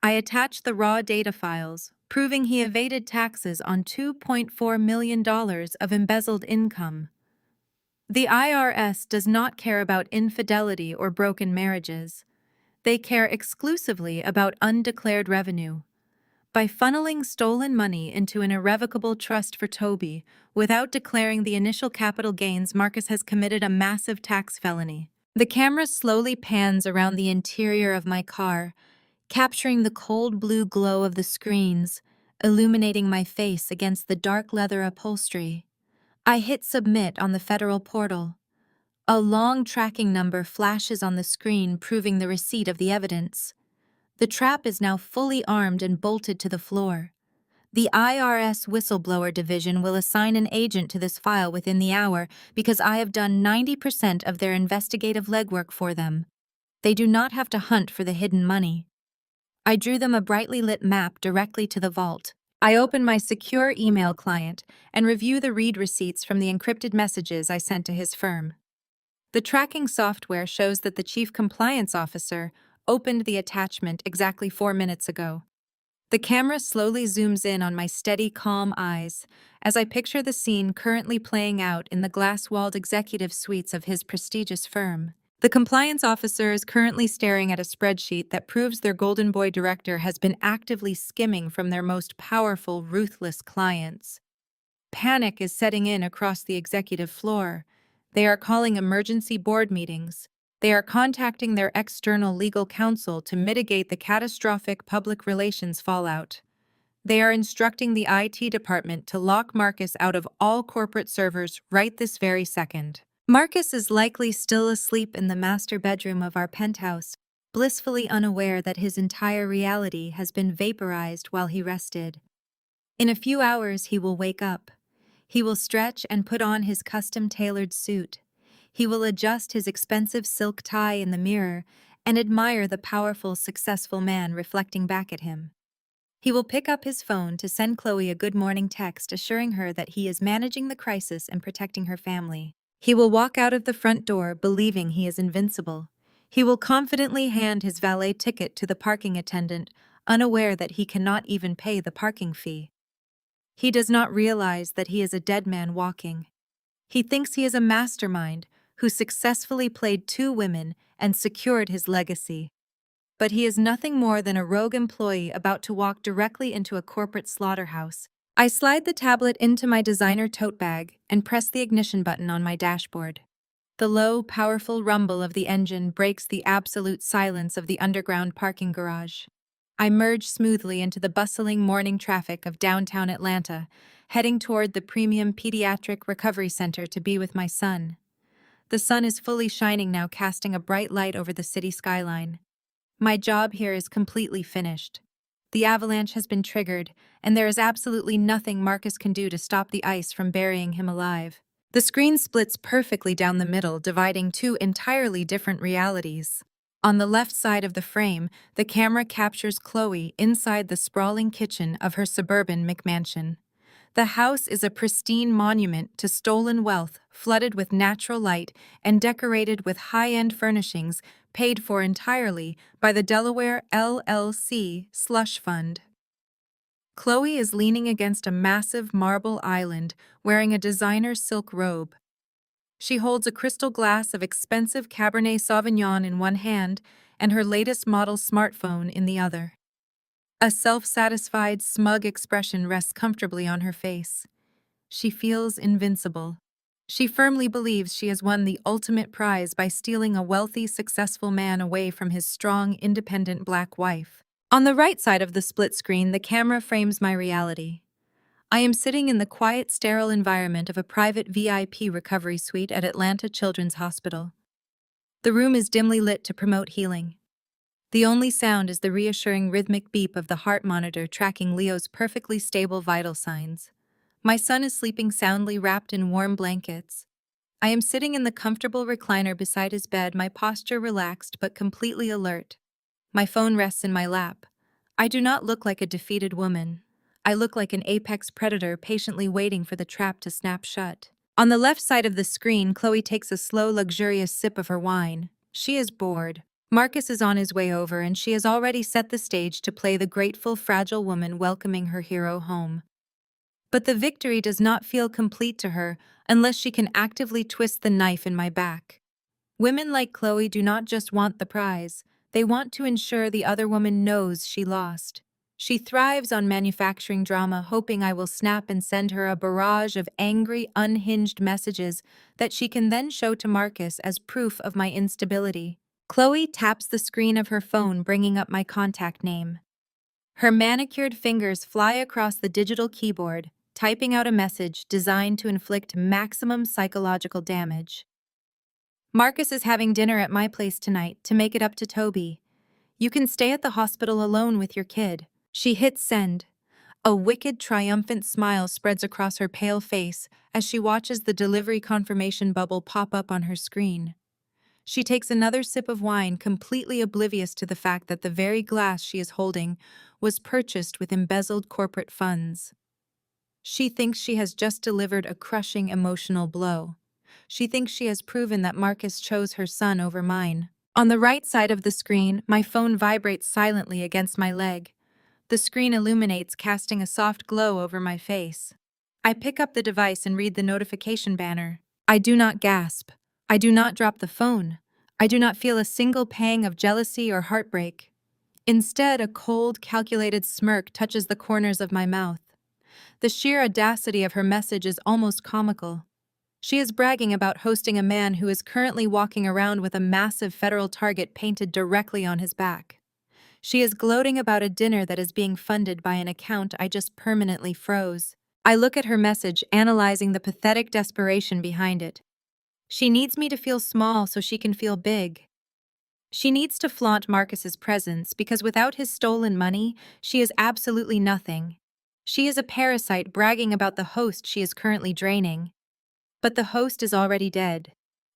I attach the raw data files, proving he evaded taxes on $2.4 million of embezzled income. The IRS does not care about infidelity or broken marriages. They care exclusively about undeclared revenue. By funneling stolen money into an irrevocable trust for Toby, without declaring the initial capital gains, Marcus has committed a massive tax felony. The camera slowly pans around the interior of my car, capturing the cold blue glow of the screens, illuminating my face against the dark leather upholstery. I hit submit on the federal portal. A long tracking number flashes on the screen, proving the receipt of the evidence. The trap is now fully armed and bolted to the floor. The IRS Whistleblower Division will assign an agent to this file within the hour because I have done 90% of their investigative legwork for them. They do not have to hunt for the hidden money. I drew them a brightly lit map directly to the vault. I open my secure email client and review the read receipts from the encrypted messages I sent to his firm. The tracking software shows that the chief compliance officer opened the attachment exactly 4 minutes ago. The camera slowly zooms in on my steady, calm eyes as I picture the scene currently playing out in the glass-walled executive suites of his prestigious firm. The compliance officer is currently staring at a spreadsheet that proves their Golden Boy director has been actively skimming from their most powerful, ruthless clients. Panic is setting in across the executive floor. They are calling emergency board meetings. They are contacting their external legal counsel to mitigate the catastrophic public relations fallout. They are instructing the IT department to lock Marcus out of all corporate servers right this very second. Marcus is likely still asleep in the master bedroom of our penthouse, blissfully unaware that his entire reality has been vaporized while he rested. In a few hours, he will wake up. He will stretch and put on his custom-tailored suit. He will adjust his expensive silk tie in the mirror and admire the powerful, successful man reflecting back at him. He will pick up his phone to send Chloe a good morning text assuring her that he is managing the crisis and protecting her family. He will walk out of the front door believing he is invincible. He will confidently hand his valet ticket to the parking attendant, unaware that he cannot even pay the parking fee. He does not realize that he is a dead man walking. He thinks he is a mastermind who successfully played 2 women and secured his legacy. But he is nothing more than a rogue employee about to walk directly into a corporate slaughterhouse. I slide the tablet into my designer tote bag and press the ignition button on my dashboard. The low, powerful rumble of the engine breaks the absolute silence of the underground parking garage. I merge smoothly into the bustling morning traffic of downtown Atlanta, heading toward the premium pediatric recovery center to be with my son. The sun is fully shining now, casting a bright light over the city skyline. My job here is completely finished. The avalanche has been triggered, and there is absolutely nothing Marcus can do to stop the ice from burying him alive. The screen splits perfectly down the middle, dividing two entirely different realities. On the left side of the frame, the camera captures Chloe inside the sprawling kitchen of her suburban McMansion. The house is a pristine monument to stolen wealth, flooded with natural light and decorated with high-end furnishings paid for entirely by the Delaware LLC slush fund. Chloe is leaning against a massive marble island, wearing a designer silk robe. She holds a crystal glass of expensive Cabernet Sauvignon in one hand and her latest model smartphone in the other. A self-satisfied, smug expression rests comfortably on her face. She feels invincible. She firmly believes she has won the ultimate prize by stealing a wealthy, successful man away from his strong, independent black wife. On the right side of the split screen, the camera frames my reality. I am sitting in the quiet, sterile environment of a private VIP recovery suite at Atlanta Children's Hospital. The room is dimly lit to promote healing. The only sound is the reassuring rhythmic beep of the heart monitor tracking Leo's perfectly stable vital signs. My son is sleeping soundly, wrapped in warm blankets. I am sitting in the comfortable recliner beside his bed, my posture relaxed but completely alert. My phone rests in my lap. I do not look like a defeated woman. I look like an apex predator patiently waiting for the trap to snap shut. On the left side of the screen, Chloe takes a slow, luxurious sip of her wine. She is bored. Marcus is on his way over, and she has already set the stage to play the grateful, fragile woman welcoming her hero home. But the victory does not feel complete to her unless she can actively twist the knife in my back. Women like Chloe do not just want the prize, they want to ensure the other woman knows she lost. She thrives on manufacturing drama, hoping I will snap and send her a barrage of angry, unhinged messages that she can then show to Marcus as proof of my instability. Chloe taps the screen of her phone, bringing up my contact name. Her manicured fingers fly across the digital keyboard, typing out a message designed to inflict maximum psychological damage. Marcus is having dinner at my place tonight to make it up to Toby. You can stay at the hospital alone with your kid. She hits send. A wicked, triumphant smile spreads across her pale face as she watches the delivery confirmation bubble pop up on her screen. She takes another sip of wine, completely oblivious to the fact that the very glass she is holding was purchased with embezzled corporate funds. She thinks she has just delivered a crushing emotional blow. She thinks she has proven that Marcus chose her son over mine. On the right side of the screen, my phone vibrates silently against my leg. The screen illuminates, casting a soft glow over my face. I pick up the device and read the notification banner. I do not gasp. I do not drop the phone. I do not feel a single pang of jealousy or heartbreak. Instead, a cold, calculated smirk touches the corners of my mouth. The sheer audacity of her message is almost comical. She is bragging about hosting a man who is currently walking around with a massive federal target painted directly on his back. She is gloating about a dinner that is being funded by an account I just permanently froze. I look at her message, analyzing the pathetic desperation behind it. She needs me to feel small so she can feel big. She needs to flaunt Marcus's presence because without his stolen money, she is absolutely nothing. She is a parasite bragging about the host she is currently draining. But the host is already dead.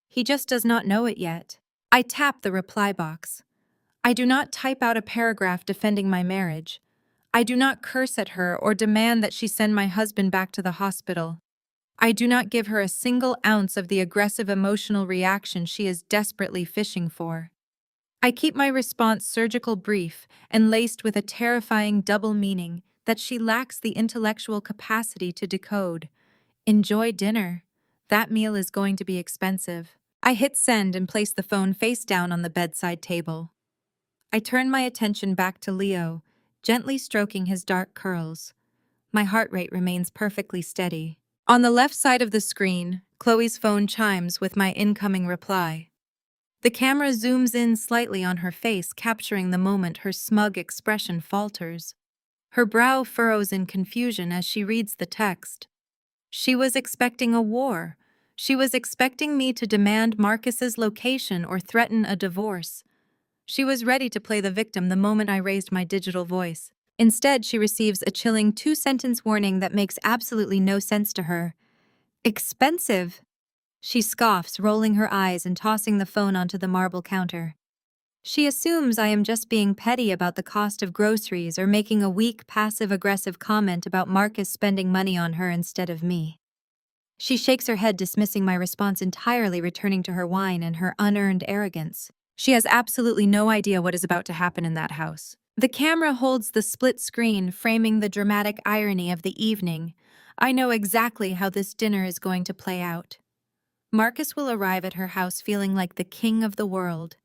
He just does not know it yet. I tap the reply box. I do not type out a paragraph defending my marriage. I do not curse at her or demand that she send my husband back to the hospital. I do not give her a single ounce of the aggressive emotional reaction she is desperately fishing for. I keep my response surgical, brief, and laced with a terrifying double meaning that she lacks the intellectual capacity to decode. Enjoy dinner. That meal is going to be expensive. I hit send and place the phone face down on the bedside table. I turn my attention back to Leo, gently stroking his dark curls. My heart rate remains perfectly steady. On the left side of the screen, Chloe's phone chimes with my incoming reply. The camera zooms in slightly on her face, capturing the moment her smug expression falters. Her brow furrows in confusion as she reads the text. She was expecting a war. She was expecting me to demand Marcus's location or threaten a divorce. She was ready to play the victim the moment I raised my digital voice. Instead, she receives a chilling two-sentence warning that makes absolutely no sense to her. Expensive. She scoffs, rolling her eyes and tossing the phone onto the marble counter. She assumes I am just being petty about the cost of groceries or making a weak, passive-aggressive comment about Marcus spending money on her instead of me. She shakes her head, dismissing my response entirely, returning to her wine and her unearned arrogance. She has absolutely no idea what is about to happen in that house. The camera holds the split screen, framing the dramatic irony of the evening. I know exactly how this dinner is going to play out. Marcus will arrive at her house feeling like the king of the world.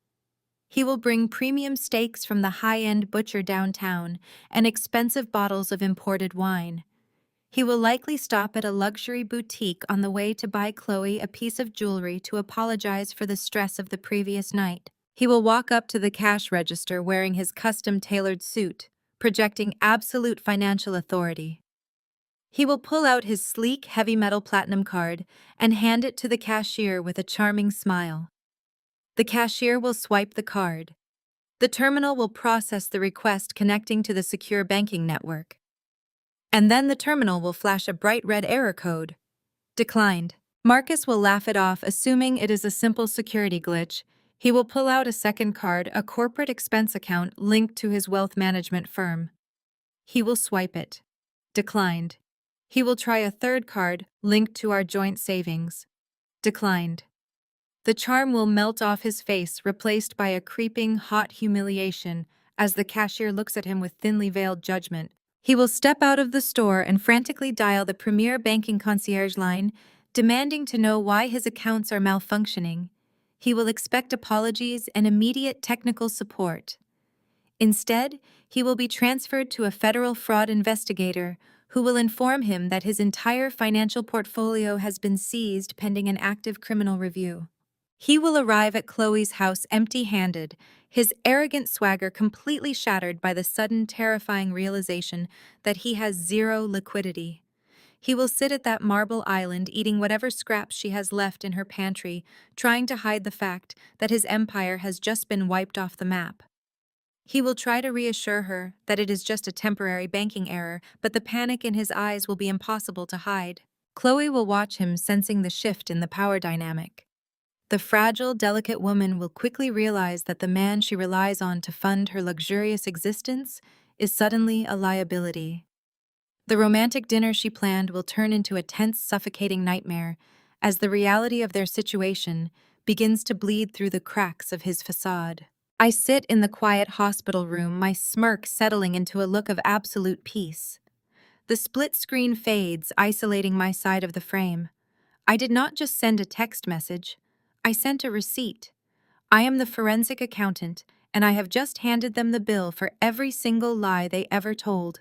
He will bring premium steaks from the high-end butcher downtown and expensive bottles of imported wine. He will likely stop at a luxury boutique on the way to buy Chloe a piece of jewelry to apologize for the stress of the previous night. He will walk up to the cash register wearing his custom-tailored suit, projecting absolute financial authority. He will pull out his sleek, heavy-metal platinum card and hand it to the cashier with a charming smile. The cashier will swipe the card. The terminal will process the request, connecting to the secure banking network. And then the terminal will flash a bright red error code. Declined. Marcus will laugh it off, assuming it is a simple security glitch. He will pull out a second card, a corporate expense account linked to his wealth management firm. He will swipe it. Declined. He will try a third card linked to our joint savings. Declined. The charm will melt off his face, replaced by a creeping, hot humiliation as the cashier looks at him with thinly veiled judgment. He will step out of the store and frantically dial the premier banking concierge line, demanding to know why his accounts are malfunctioning. He will expect apologies and immediate technical support. Instead, he will be transferred to a federal fraud investigator who will inform him that his entire financial portfolio has been seized pending an active criminal review. He will arrive at Chloe's house empty-handed, his arrogant swagger completely shattered by the sudden, terrifying realization that he has zero liquidity. He will sit at that marble island eating whatever scraps she has left in her pantry, trying to hide the fact that his empire has just been wiped off the map. He will try to reassure her that it is just a temporary banking error, but the panic in his eyes will be impossible to hide. Chloe will watch him, sensing the shift in the power dynamic. The fragile, delicate woman will quickly realize that the man she relies on to fund her luxurious existence is suddenly a liability. The romantic dinner she planned will turn into a tense, suffocating nightmare as the reality of their situation begins to bleed through the cracks of his facade. I sit in the quiet hospital room, my smirk settling into a look of absolute peace. The split screen fades, isolating my side of the frame. I did not just send a text message. I sent a receipt. I am the forensic accountant, and I have just handed them the bill for every single lie they ever told.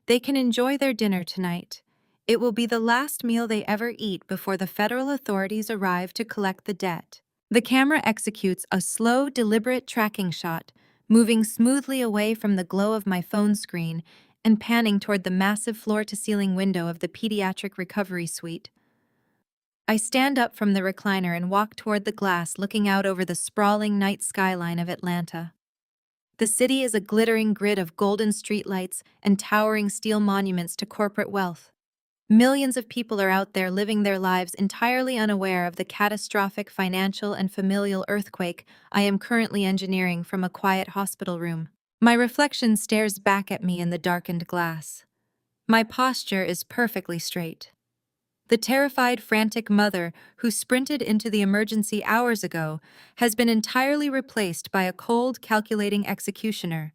They can enjoy their dinner tonight. It will be the last meal they ever eat before the federal authorities arrive to collect the debt. The camera executes a slow, deliberate tracking shot, moving smoothly away from the glow of my phone screen and panning toward the massive floor-to-ceiling window of the pediatric recovery suite. I stand up from the recliner and walk toward the glass, looking out over the sprawling night skyline of Atlanta. The city is a glittering grid of golden streetlights and towering steel monuments to corporate wealth. Millions of people are out there living their lives entirely unaware of the catastrophic financial and familial earthquake I am currently engineering from a quiet hospital room. My reflection stares back at me in the darkened glass. My posture is perfectly straight. The terrified, frantic mother who sprinted into the emergency hours ago has been entirely replaced by a cold, calculating executioner.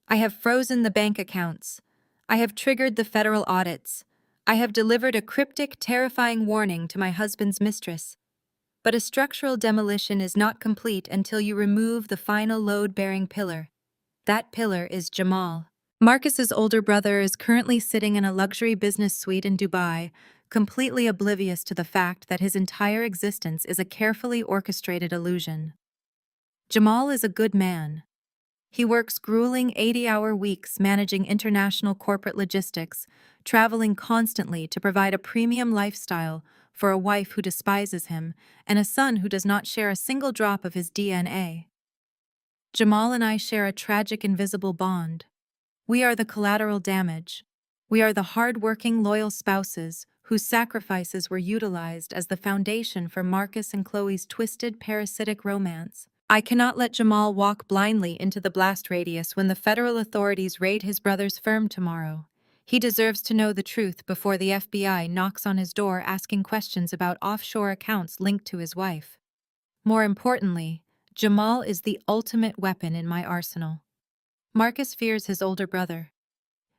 I have frozen the bank accounts. I have triggered the federal audits. I have delivered a cryptic, terrifying warning to my husband's mistress. But a structural demolition is not complete until you remove the final load-bearing pillar. That pillar is Jamal. Marcus's older brother is currently sitting in a luxury business suite in Dubai, completely oblivious to the fact that his entire existence is a carefully orchestrated illusion. Jamal is a good man. He works grueling 80-hour weeks managing international corporate logistics, traveling constantly to provide a premium lifestyle for a wife who despises him and a son who does not share a single drop of his DNA. Jamal and I share a tragic invisible bond. We are the collateral damage. We are the hard-working, loyal spouses whose sacrifices were utilized as the foundation for Marcus and Chloe's twisted, parasitic romance. I cannot let Jamal walk blindly into the blast radius when the federal authorities raid his brother's firm tomorrow. He deserves to know the truth before the FBI knocks on his door asking questions about offshore accounts linked to his wife. More importantly, Jamal is the ultimate weapon in my arsenal. Marcus fears his older brother.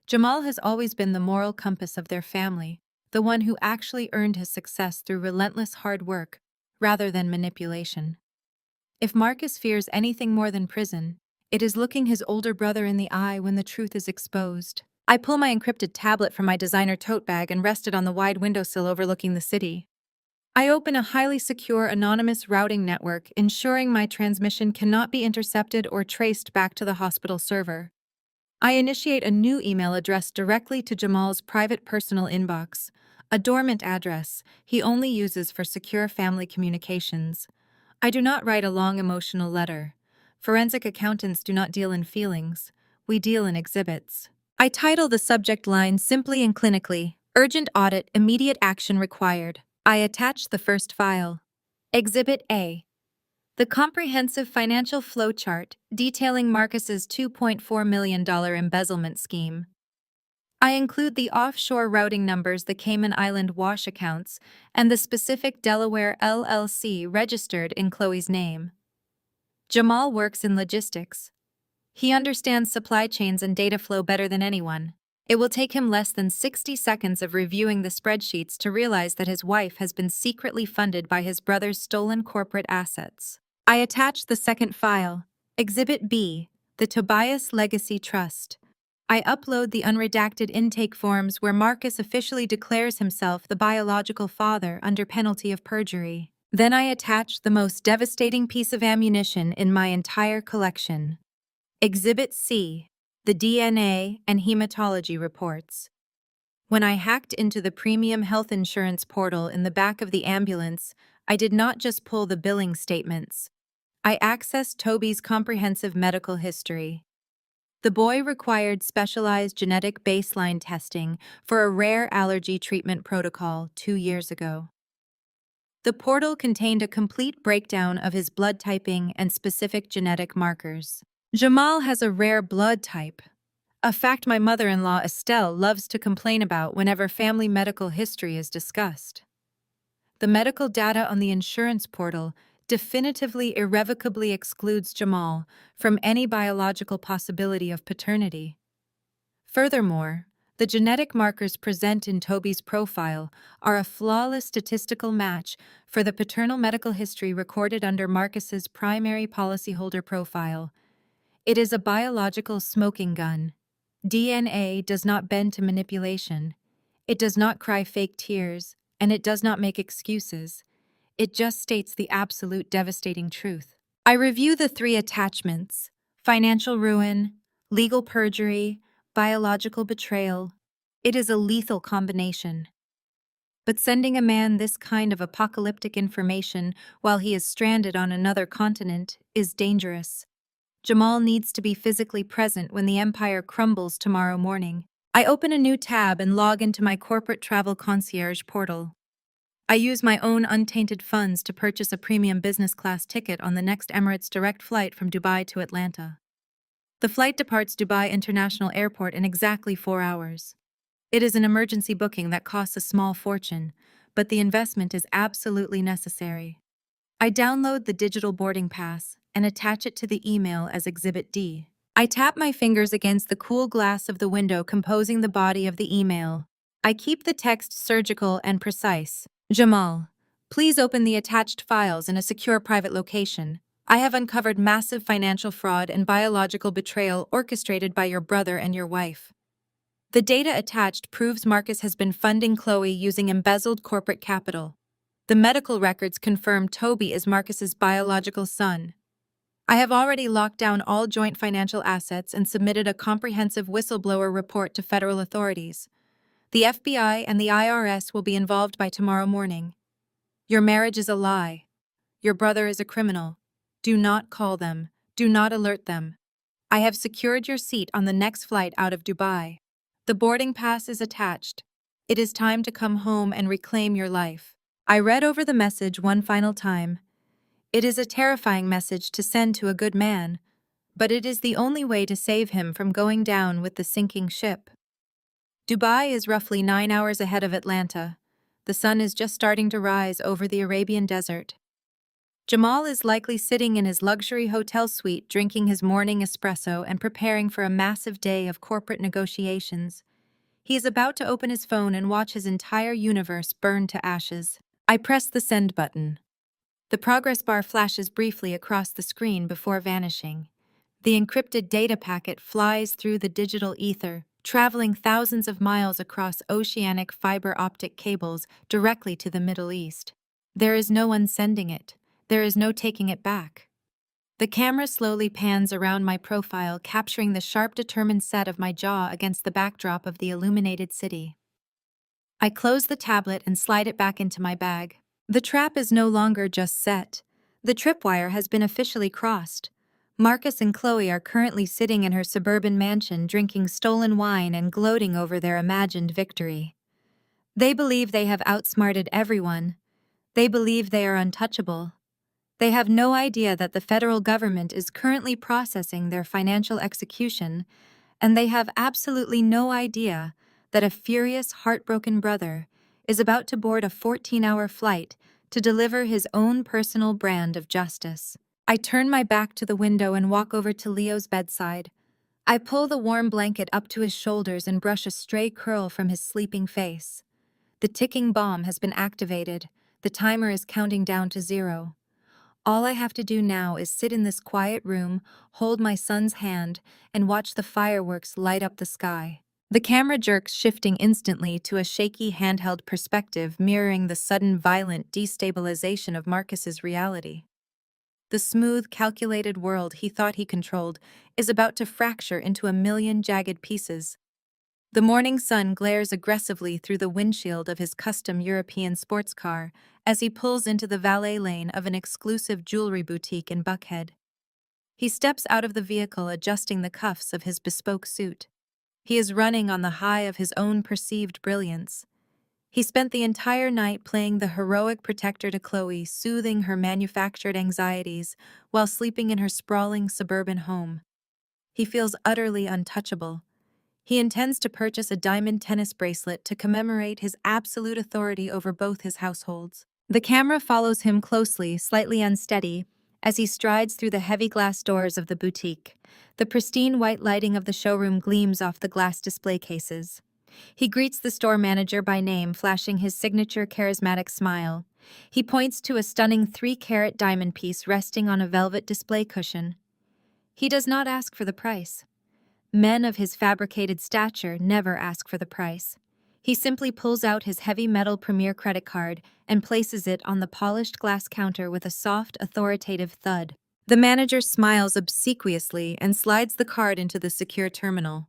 Jamal has always been the moral compass of their family, the one who actually earned his success through relentless hard work, rather than manipulation. If Marcus fears anything more than prison, it is looking his older brother in the eye when the truth is exposed. I pull my encrypted tablet from my designer tote bag and rest it on the wide windowsill overlooking the city. I open a highly secure anonymous routing network, ensuring my transmission cannot be intercepted or traced back to the hospital server. I initiate a new email addressed directly to Jamal's private personal inbox, a dormant address he only uses for secure family communications. I do not write a long emotional letter. Forensic accountants do not deal in feelings. We deal in exhibits. I title the subject line simply and clinically, Urgent Audit, Immediate Action Required. I attach the first file. Exhibit A. The comprehensive financial flowchart detailing Marcus's $2.4 million embezzlement scheme. I include the offshore routing numbers, the Cayman Island wash accounts, and the specific Delaware LLC registered in Chloe's name. Jamal works in logistics. He understands supply chains and data flow better than anyone. It will take him less than 60 seconds of reviewing the spreadsheets to realize that his wife has been secretly funded by his brother's stolen corporate assets. I attach the second file, Exhibit B, the Tobias Legacy Trust. I upload the unredacted intake forms where Marcus officially declares himself the biological father under penalty of perjury. Then I attach the most devastating piece of ammunition in my entire collection. Exhibit C, the DNA and hematology reports. When I hacked into the premium health insurance portal in the back of the ambulance, I did not just pull the billing statements. I accessed Toby's comprehensive medical history. The boy required specialized genetic baseline testing for a rare allergy treatment protocol 2 years ago. The portal contained a complete breakdown of his blood typing and specific genetic markers. Jamal has a rare blood type, a fact my mother-in-law Estelle loves to complain about whenever family medical history is discussed. The medical data on the insurance portal definitively irrevocably excludes Jamal from any biological possibility of paternity. Furthermore, the genetic markers present in Toby's profile are a flawless statistical match for the paternal medical history recorded under Marcus's primary policyholder profile. It is a biological smoking gun. DNA does not bend to manipulation. It does not cry fake tears, and it does not make excuses. It just states the absolute devastating truth. I review the 3 attachments: financial ruin, legal perjury, biological betrayal. It is a lethal combination. But sending a man this kind of apocalyptic information while he is stranded on another continent is dangerous. Jamal needs to be physically present when the empire crumbles tomorrow morning. I open a new tab and log into my corporate travel concierge portal. I use my own untainted funds to purchase a premium business class ticket on the next Emirates direct flight from Dubai to Atlanta. The flight departs Dubai International Airport in exactly 4 hours. It is an emergency booking that costs a small fortune, but the investment is absolutely necessary. I download the digital boarding pass and attach it to the email as Exhibit D. I tap my fingers against the cool glass of the window composing the body of the email. I keep the text surgical and precise. Jamal, please open the attached files in a secure private location. I have uncovered massive financial fraud and biological betrayal orchestrated by your brother and your wife. The data attached proves Marcus has been funding Chloe using embezzled corporate capital. The medical records confirm Toby is Marcus's biological son. I have already locked down all joint financial assets and submitted a comprehensive whistleblower report to federal authorities. The FBI and the IRS will be involved by tomorrow morning. Your marriage is a lie. Your brother is a criminal. Do not call them. Do not alert them. I have secured your seat on the next flight out of Dubai. The boarding pass is attached. It is time to come home and reclaim your life. I read over the message one final time. It is a terrifying message to send to a good man, but it is the only way to save him from going down with the sinking ship. Dubai is roughly 9 hours ahead of Atlanta. The sun is just starting to rise over the Arabian desert. Jamal is likely sitting in his luxury hotel suite drinking his morning espresso and preparing for a massive day of corporate negotiations. He is about to open his phone and watch his entire universe burn to ashes. I press the send button. The progress bar flashes briefly across the screen before vanishing. The encrypted data packet flies through the digital ether, traveling thousands of miles across oceanic fiber optic cables directly to the Middle East. There is no one sending it. There is no taking it back. The camera slowly pans around my profile, capturing the sharp, determined set of my jaw against the backdrop of the illuminated city. I close the tablet and slide it back into my bag. The trap is no longer just set. The tripwire has been officially crossed. Marcus and Chloe are currently sitting in her suburban mansion drinking stolen wine and gloating over their imagined victory. They believe they have outsmarted everyone. They believe they are untouchable. They have no idea that the federal government is currently processing their financial execution, and they have absolutely no idea that a furious, heartbroken brother is about to board a 14-hour flight to deliver his own personal brand of justice. I turn my back to the window and walk over to Leo's bedside. I pull the warm blanket up to his shoulders and brush a stray curl from his sleeping face. The ticking bomb has been activated. The timer is counting down to 0. All I have to do now is sit in this quiet room, hold my son's hand, and watch the fireworks light up the sky. The camera jerks, shifting instantly to a shaky handheld perspective mirroring the sudden violent destabilization of Marcus's reality. The smooth, calculated world he thought he controlled is about to fracture into a million jagged pieces. The morning sun glares aggressively through the windshield of his custom European sports car as he pulls into the valet lane of an exclusive jewelry boutique in Buckhead. He steps out of the vehicle, adjusting the cuffs of his bespoke suit. He is running on the high of his own perceived brilliance. He spent the entire night playing the heroic protector to Chloe, soothing her manufactured anxieties while sleeping in her sprawling suburban home. He feels utterly untouchable. He intends to purchase a diamond tennis bracelet to commemorate his absolute authority over both his households. The camera follows him closely, slightly unsteady, as he strides through the heavy glass doors of the boutique. The pristine white lighting of the showroom gleams off the glass display cases. He greets the store manager by name, flashing his signature charismatic smile. He points to a stunning 3-carat diamond piece resting on a velvet display cushion. He does not ask for the price. Men of his fabricated stature never ask for the price. He simply pulls out his heavy metal Premier credit card and places it on the polished glass counter with a soft, authoritative thud. The manager smiles obsequiously and slides the card into the secure terminal.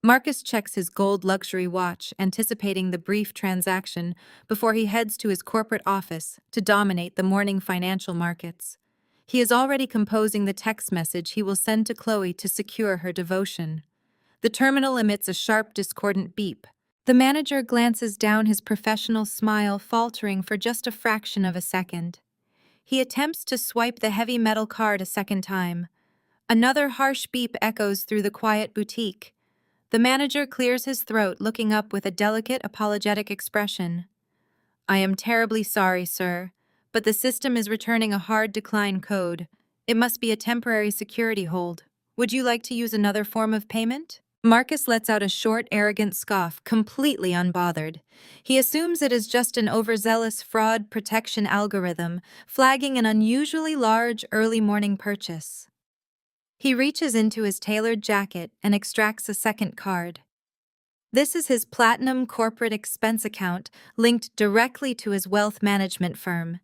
Marcus checks his gold luxury watch, anticipating the brief transaction before he heads to his corporate office to dominate the morning financial markets. He is already composing the text message he will send to Chloe to secure her devotion. The terminal emits a sharp, discordant beep. The manager glances down, his professional smile faltering for just a fraction of a second. He attempts to swipe the heavy metal card a second time. Another harsh beep echoes through the quiet boutique. The manager clears his throat, looking up with a delicate, apologetic expression. "I am terribly sorry, sir, but the system is returning a hard decline code. It must be a temporary security hold. Would you like to use another form of payment?" Marcus lets out a short, arrogant scoff, completely unbothered. He assumes it is just an overzealous fraud protection algorithm, flagging an unusually large early morning purchase. He reaches into his tailored jacket and extracts a second card. This is his platinum corporate expense account linked directly to his wealth management firm.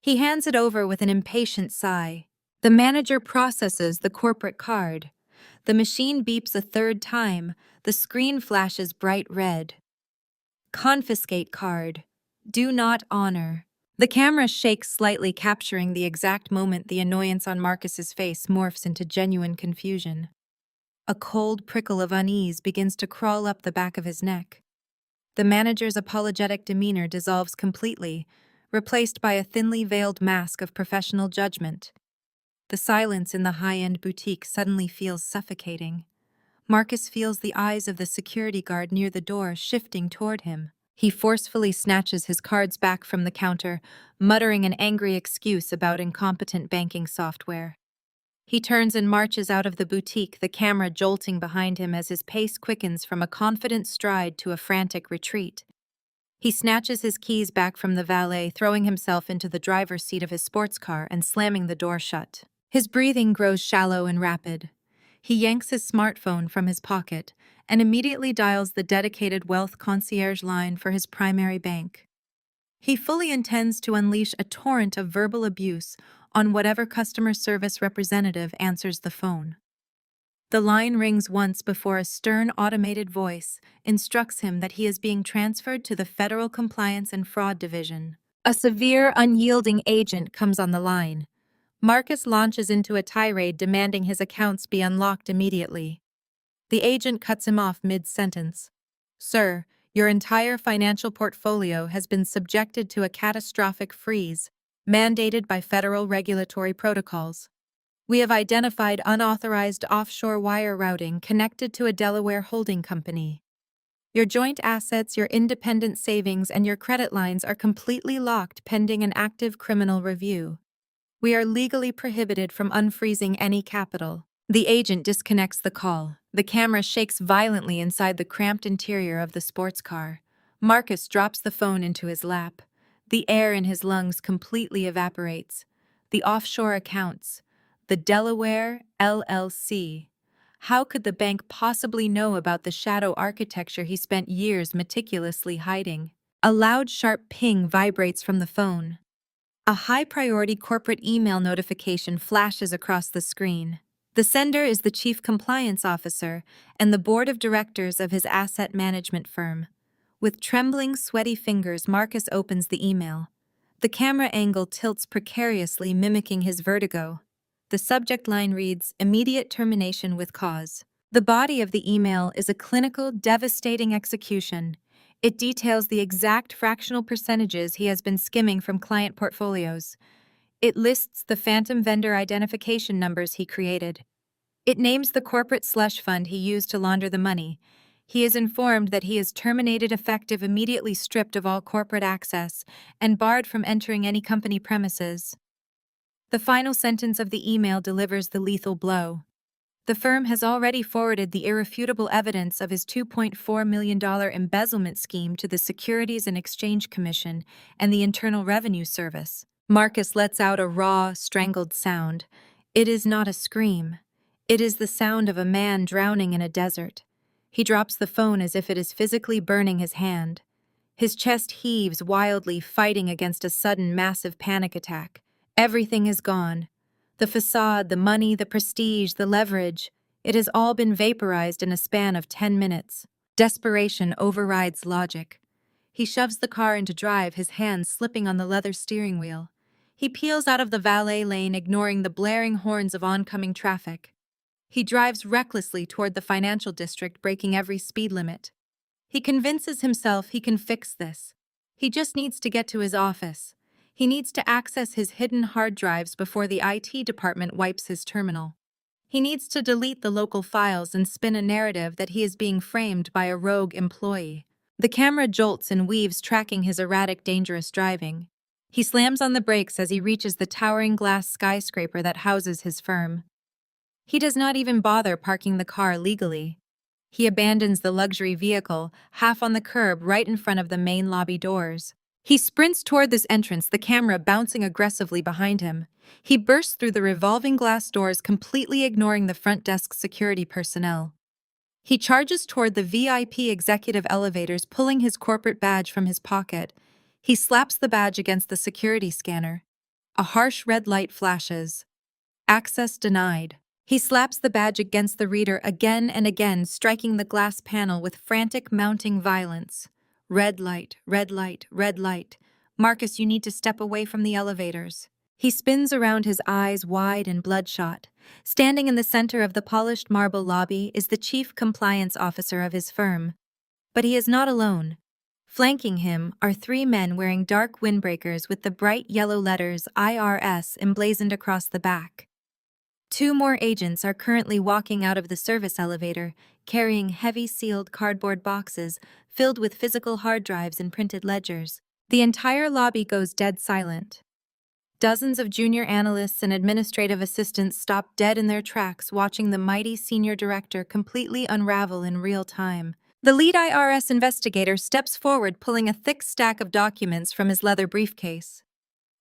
He hands it over with an impatient sigh. The manager processes the corporate card. The machine beeps a third time. The screen flashes bright red. Confiscate card. Do not honor. The camera shakes slightly, capturing the exact moment the annoyance on Marcus's face morphs into genuine confusion. A cold prickle of unease begins to crawl up the back of his neck. The manager's apologetic demeanor dissolves completely, replaced by a thinly veiled mask of professional judgment. The silence in the high-end boutique suddenly feels suffocating. Marcus feels the eyes of the security guard near the door shifting toward him. He forcefully snatches his cards back from the counter, muttering an angry excuse about incompetent banking software. He turns and marches out of the boutique, the camera jolting behind him as his pace quickens from a confident stride to a frantic retreat. He snatches his keys back from the valet, throwing himself into the driver's seat of his sports car and slamming the door shut. His breathing grows shallow and rapid. He yanks his smartphone from his pocket and immediately dials the dedicated wealth concierge line for his primary bank. He fully intends to unleash a torrent of verbal abuse on whatever customer service representative answers the phone. The line rings once before a stern automated voice instructs him that he is being transferred to the Federal Compliance and Fraud Division. A severe, unyielding agent comes on the line. Marcus launches into a tirade demanding his accounts be unlocked immediately. The agent cuts him off mid-sentence. "Sir, your entire financial portfolio has been subjected to a catastrophic freeze, mandated by federal regulatory protocols. We have identified unauthorized offshore wire routing connected to a Delaware holding company. Your joint assets, your independent savings, and your credit lines are completely locked pending an active criminal review. We are legally prohibited from unfreezing any capital." The agent disconnects the call. The camera shakes violently inside the cramped interior of the sports car. Marcus drops the phone into his lap. The air in his lungs completely evaporates. The offshore accounts. The Delaware LLC. How could the bank possibly know about the shadow architecture he spent years meticulously hiding? A loud, sharp ping vibrates from the phone. A high-priority corporate email notification flashes across the screen. The sender is the chief compliance officer and the board of directors of his asset management firm. With trembling, sweaty fingers, Marcus opens the email. The camera angle tilts precariously, mimicking his vertigo. The subject line reads, "Immediate termination with cause." The body of the email is a clinical, devastating execution. It details the exact fractional percentages he has been skimming from client portfolios. It lists the phantom vendor identification numbers he created. It names the corporate slush fund he used to launder the money. He is informed that he is terminated effective immediately, stripped of all corporate access, and barred from entering any company premises. The final sentence of the email delivers the lethal blow. The firm has already forwarded the irrefutable evidence of his $2.4 million embezzlement scheme to the Securities and Exchange Commission and the Internal Revenue Service. Marcus lets out a raw, strangled sound. It is not a scream. It is the sound of a man drowning in a desert. He drops the phone as if it is physically burning his hand. His chest heaves wildly, fighting against a sudden, massive panic attack. Everything is gone. The facade, the money, the prestige, the leverage. It has all been vaporized in a span of 10 minutes. Desperation overrides logic. He shoves the car into drive, his hands slipping on the leather steering wheel. He peels out of the valet lane, ignoring the blaring horns of oncoming traffic. He drives recklessly toward the financial district, breaking every speed limit. He convinces himself he can fix this. He just needs to get to his office. He needs to access his hidden hard drives before the IT department wipes his terminal. He needs to delete the local files and spin a narrative that he is being framed by a rogue employee. The camera jolts and weaves, tracking his erratic, dangerous driving. He slams on the brakes as he reaches the towering glass skyscraper that houses his firm. He does not even bother parking the car legally. He abandons the luxury vehicle, half on the curb right in front of the main lobby doors. He sprints toward this entrance, the camera bouncing aggressively behind him. He bursts through the revolving glass doors, completely ignoring the front desk security personnel. He charges toward the VIP executive elevators, pulling his corporate badge from his pocket. He slaps the badge against the security scanner. A harsh red light flashes. Access denied. He slaps the badge against the reader again and again, striking the glass panel with frantic mounting violence. Red light, red light, red light. Marcus, you need to step away from the elevators. He spins around, his eyes wide and bloodshot. Standing in the center of the polished marble lobby is the chief compliance officer of his firm. But he is not alone. Flanking him are three men wearing dark windbreakers with the bright yellow letters IRS emblazoned across the back. Two more agents are currently walking out of the service elevator, carrying heavy sealed cardboard boxes filled with physical hard drives and printed ledgers. The entire lobby goes dead silent. Dozens of junior analysts and administrative assistants stop dead in their tracks, watching the mighty senior director completely unravel in real time. The lead IRS investigator steps forward, pulling a thick stack of documents from his leather briefcase.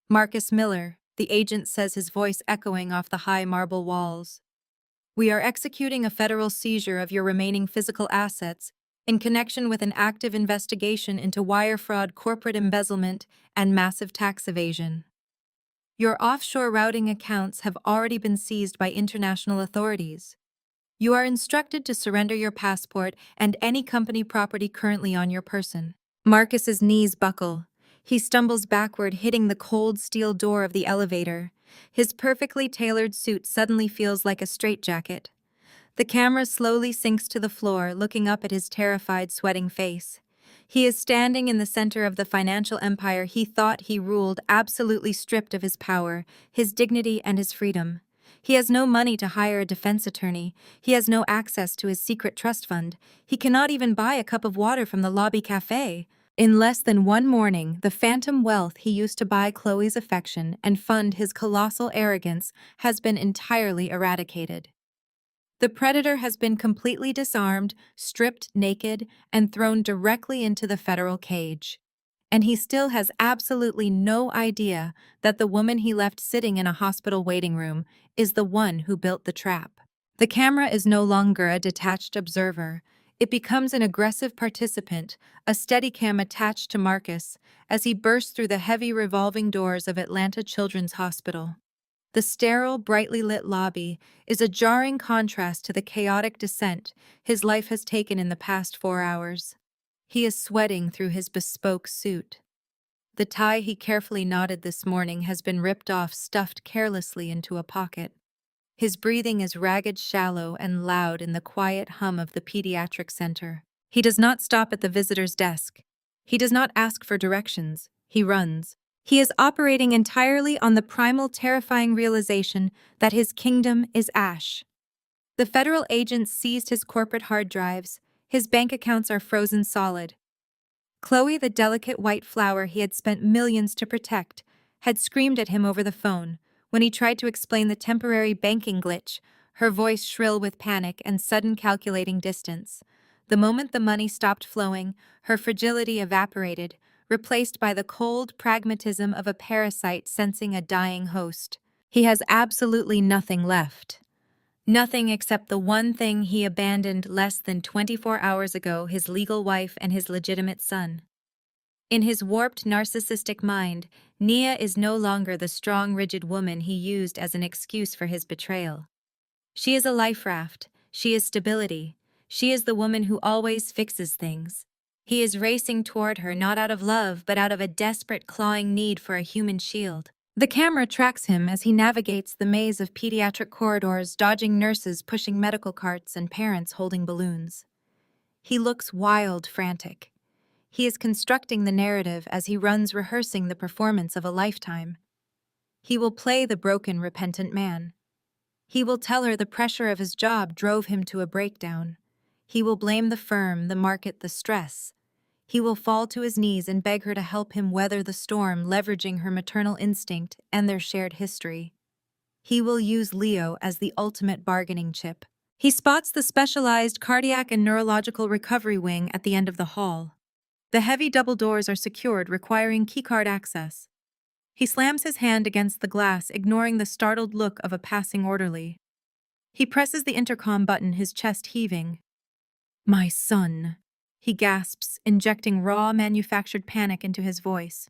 Marcus Miller, the agent says, his voice echoing off the high marble walls. We are executing a federal seizure of your remaining physical assets in connection with an active investigation into wire fraud, corporate embezzlement, and massive tax evasion. Your offshore routing accounts have already been seized by international authorities. You are instructed to surrender your passport and any company property currently on your person. Marcus's knees buckle. He stumbles backward, hitting the cold steel door of the elevator. His perfectly tailored suit suddenly feels like a straitjacket. The camera slowly sinks to the floor, looking up at his terrified, sweating face. He is standing in the center of the financial empire he thought he ruled, absolutely stripped of his power, his dignity, and his freedom. He has no money to hire a defense attorney. He has no access to his secret trust fund. He cannot even buy a cup of water from the lobby cafe. In less than one morning, the phantom wealth he used to buy Chloe's affection and fund his colossal arrogance has been entirely eradicated. The predator has been completely disarmed, stripped naked, and thrown directly into the federal cage. And he still has absolutely no idea that the woman he left sitting in a hospital waiting room is the one who built the trap. The camera is no longer a detached observer. It becomes an aggressive participant, a Steadicam attached to Marcus as he bursts through the heavy revolving doors of Atlanta Children's Hospital. The sterile, brightly lit lobby is a jarring contrast to the chaotic descent his life has taken in the past 4 hours. He is sweating through his bespoke suit. The tie he carefully knotted this morning has been ripped off, stuffed carelessly into a pocket. His breathing is ragged, shallow, and loud in the quiet hum of the pediatric center. He does not stop at the visitor's desk. He does not ask for directions. He runs. He is operating entirely on the primal, terrifying realization that his kingdom is ash. The federal agents seized his corporate hard drives. His bank accounts are frozen solid. Chloe, the delicate white flower he had spent millions to protect, had screamed at him over the phone when he tried to explain the temporary banking glitch, her voice shrill with panic and sudden calculating distance. The moment the money stopped flowing, her fragility evaporated, replaced by the cold pragmatism of a parasite sensing a dying host. He has absolutely nothing left. Nothing except the one thing he abandoned less than 24 hours ago, his legal wife and his legitimate son. In his warped, narcissistic mind, Nia is no longer the strong, rigid woman he used as an excuse for his betrayal. She is a life raft. She is stability. She is the woman who always fixes things. He is racing toward her not out of love, but out of a desperate, clawing need for a human shield. The camera tracks him as he navigates the maze of pediatric corridors, dodging nurses pushing medical carts and parents holding balloons. He looks wild, frantic. He is constructing the narrative as he runs, rehearsing the performance of a lifetime. He will play the broken, repentant man. He will tell her the pressure of his job drove him to a breakdown. He will blame the firm, the market, the stress. He will fall to his knees and beg her to help him weather the storm, leveraging her maternal instinct and their shared history. He will use Leo as the ultimate bargaining chip. He spots the specialized cardiac and neurological recovery wing at the end of the hall. The heavy double doors are secured, requiring keycard access. He slams his hand against the glass, ignoring the startled look of a passing orderly. He presses the intercom button, his chest heaving. "My son," he gasps, injecting raw, manufactured panic into his voice.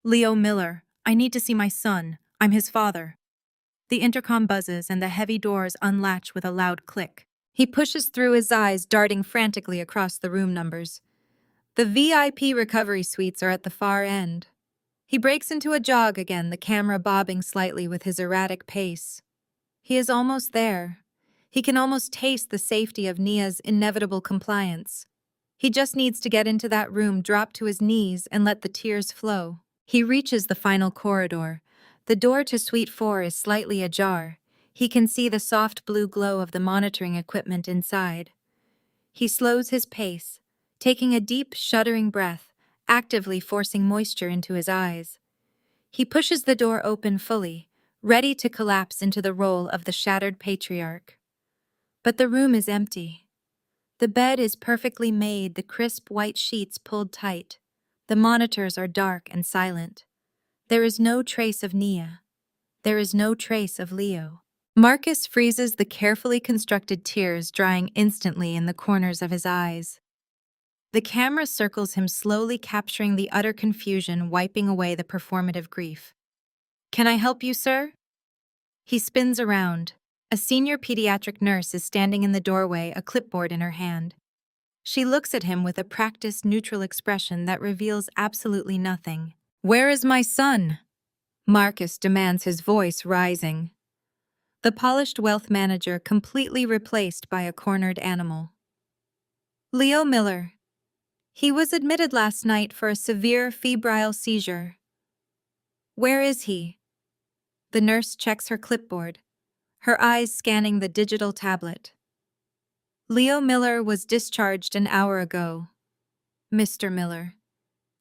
"Leo Miller, I need to see my son. I'm his father." The intercom buzzes and the heavy doors unlatch with a loud click. He pushes through, his eyes darting frantically across the room numbers. The VIP recovery suites are at the far end. He breaks into a jog again, the camera bobbing slightly with his erratic pace. He is almost there. He can almost taste the safety of Nia's inevitable compliance. He just needs to get into that room, drop to his knees, and let the tears flow. He reaches the final corridor. The door to Suite 4 is slightly ajar. He can see the soft blue glow of the monitoring equipment inside. He slows his pace, taking a deep, shuddering breath, actively forcing moisture into his eyes. He pushes the door open fully, ready to collapse into the role of the shattered patriarch. But the room is empty. The bed is perfectly made, the crisp white sheets pulled tight. The monitors are dark and silent. There is no trace of Nia. There is no trace of Leo. Marcus freezes, the carefully constructed tears drying instantly in the corners of his eyes. The camera circles him, slowly capturing the utter confusion, wiping away the performative grief. "Can I help you, sir?" He spins around. A senior pediatric nurse is standing in the doorway, a clipboard in her hand. She looks at him with a practiced, neutral expression that reveals absolutely nothing. "Where is my son?" Marcus demands, his voice rising. The polished wealth manager completely replaced by a cornered animal. "Leo Miller. He was admitted last night for a severe febrile seizure." "Where is he?" The nurse checks her clipboard, her eyes scanning the digital tablet. "Leo Miller was discharged an hour ago. Mr. Miller.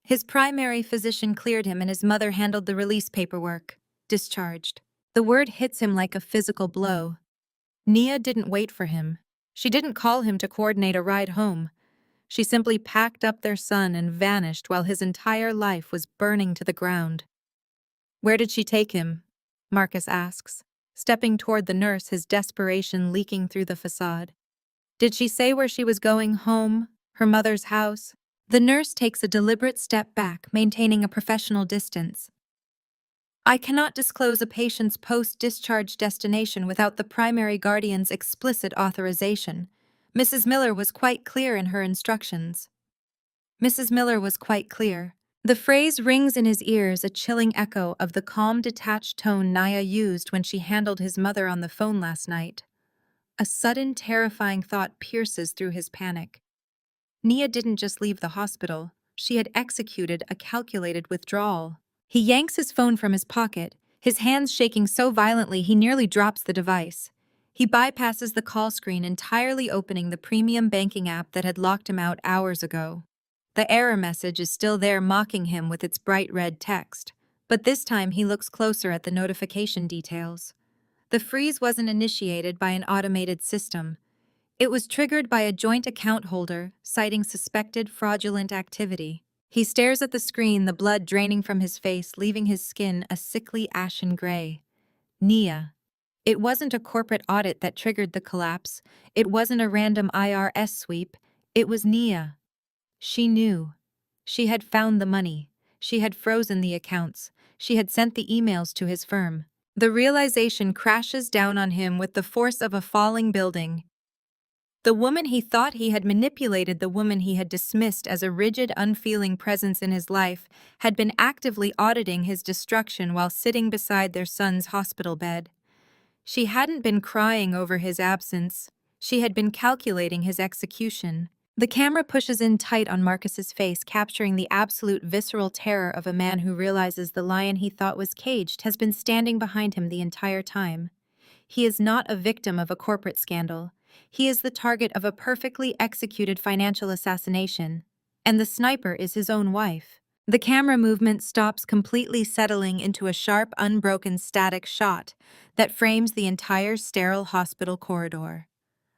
His primary physician cleared him and his mother handled the release paperwork. Discharged." The word hits him like a physical blow. Nia didn't wait for him. She didn't call him to coordinate a ride home. She simply packed up their son and vanished while his entire life was burning to the ground. "Where did she take him?" Marcus asks, stepping toward the nurse, his desperation leaking through the facade. "Did she say where she was going? Home? Her mother's house?" The nurse takes a deliberate step back, maintaining a professional distance. "I cannot disclose a patient's post-discharge destination without the primary guardian's explicit authorization. Mrs. Miller was quite clear in her instructions." Mrs. Miller was quite clear. The phrase rings in his ears, a chilling echo of the calm, detached tone Nia used when she handled his mother on the phone last night. A sudden, terrifying thought pierces through his panic. Nia didn't just leave the hospital, she had executed a calculated withdrawal. He yanks his phone from his pocket, his hands shaking so violently he nearly drops the device. He bypasses the call screen, entirely opening the premium banking app that had locked him out hours ago. The error message is still there, mocking him with its bright red text. But this time he looks closer at the notification details. The freeze wasn't initiated by an automated system. It was triggered by a joint account holder citing suspected fraudulent activity. He stares at the screen, the blood draining from his face, leaving his skin a sickly ashen gray. Nia. It wasn't a corporate audit that triggered the collapse. It wasn't a random IRS sweep. It was Nia. She knew. She had found the money. She had frozen the accounts. She had sent the emails to his firm. The realization crashes down on him with the force of a falling building. The woman he thought he had manipulated, the woman he had dismissed as a rigid, unfeeling presence in his life, had been actively auditing his destruction while sitting beside their son's hospital bed. She hadn't been crying over his absence. She had been calculating his execution. The camera pushes in tight on Marcus's face, capturing the absolute visceral terror of a man who realizes the lion he thought was caged has been standing behind him the entire time. He is not a victim of a corporate scandal. He is the target of a perfectly executed financial assassination. And the sniper is his own wife. The camera movement stops, completely settling into a sharp, unbroken static shot that frames the entire sterile hospital corridor.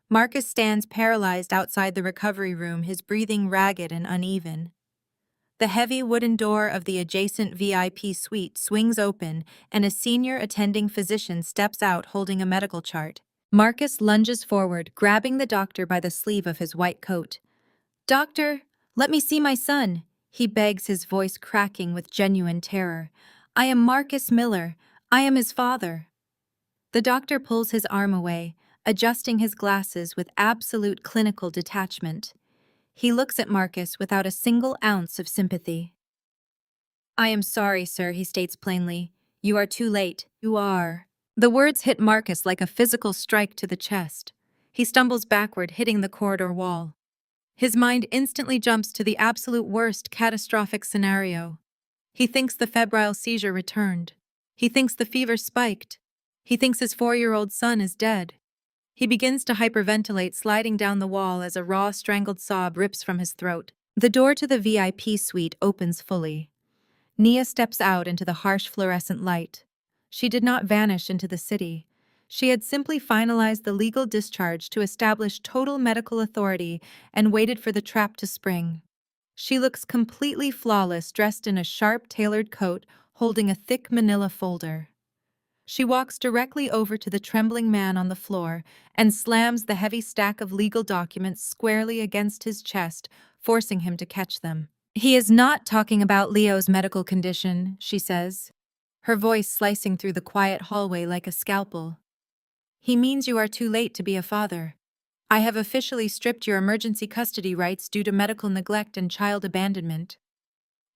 Marcus stands paralyzed outside the recovery room, his breathing ragged and uneven. The heavy wooden door of the adjacent VIP suite swings open, and a senior attending physician steps out holding a medical chart. Marcus lunges forward, grabbing the doctor by the sleeve of his white coat. "Doctor, let me see my son," he begs, his voice cracking with genuine terror. "I am Marcus Miller. I am his father." The doctor pulls his arm away, adjusting his glasses with absolute clinical detachment. He looks at Marcus without a single ounce of sympathy. "I am sorry, sir," he states plainly. "You are too late. You are." The words hit Marcus like a physical strike to the chest. He stumbles backward, hitting the corridor wall. His mind instantly jumps to the absolute worst catastrophic scenario. He thinks the febrile seizure returned. He thinks the fever spiked. He thinks his 4-year-old son is dead. He begins to hyperventilate, sliding down the wall as a raw, strangled sob rips from his throat. The door to the VIP suite opens fully. Nia steps out into the harsh fluorescent light. She did not vanish into the city. She had simply finalized the legal discharge to establish total medical authority and waited for the trap to spring. She looks completely flawless, dressed in a sharp, tailored coat, holding a thick manila folder. She walks directly over to the trembling man on the floor and slams the heavy stack of legal documents squarely against his chest, forcing him to catch them. "He is not talking about Leo's medical condition," she says, her voice slicing through the quiet hallway like a scalpel. "He means you are too late to be a father. I have officially stripped your emergency custody rights due to medical neglect and child abandonment."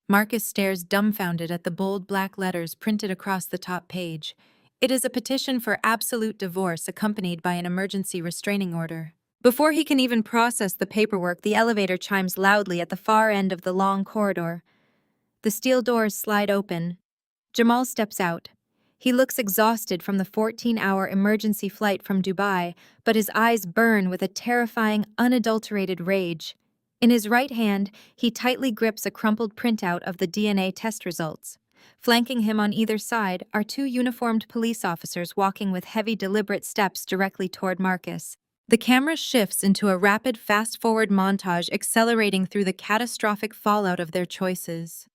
Marcus stares dumbfounded at the bold black letters printed across the top page. It is a petition for absolute divorce accompanied by an emergency restraining order. Before he can even process the paperwork, the elevator chimes loudly at the far end of the long corridor. The steel doors slide open. Jamal steps out. He looks exhausted from the 14-hour emergency flight from Dubai, but his eyes burn with a terrifying, unadulterated rage. In his right hand, he tightly grips a crumpled printout of the DNA test results. Flanking him on either side are two uniformed police officers walking with heavy, deliberate steps directly toward Marcus. The camera shifts into a rapid, fast-forward montage accelerating through the catastrophic fallout of their choices.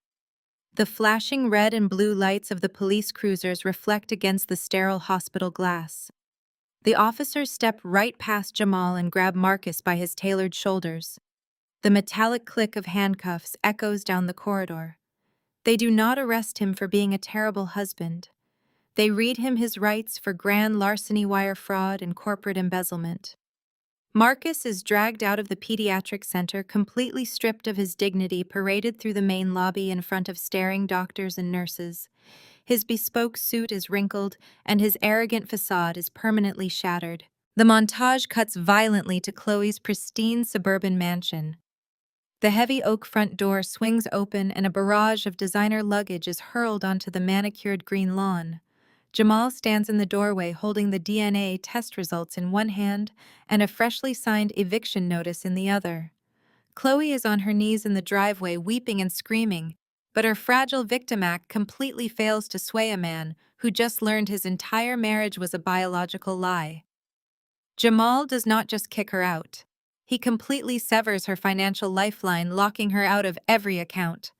The flashing red and blue lights of the police cruisers reflect against the sterile hospital glass. The officers step right past Jamal and grab Marcus by his tailored shoulders. The metallic click of handcuffs echoes down the corridor. They do not arrest him for being a terrible husband. They read him his rights for grand larceny, wire fraud, and corporate embezzlement. Marcus is dragged out of the pediatric center, completely stripped of his dignity, paraded through the main lobby in front of staring doctors and nurses. His bespoke suit is wrinkled, and his arrogant facade is permanently shattered. The montage cuts violently to Chloe's pristine suburban mansion. The heavy oak front door swings open and a barrage of designer luggage is hurled onto the manicured green lawn. Jamal stands in the doorway holding the DNA test results in one hand and a freshly signed eviction notice in the other. Chloe is on her knees in the driveway weeping and screaming, but her fragile victim act completely fails to sway a man who just learned his entire marriage was a biological lie. Jamal does not just kick her out. He completely severs her financial lifeline, locking her out of every account.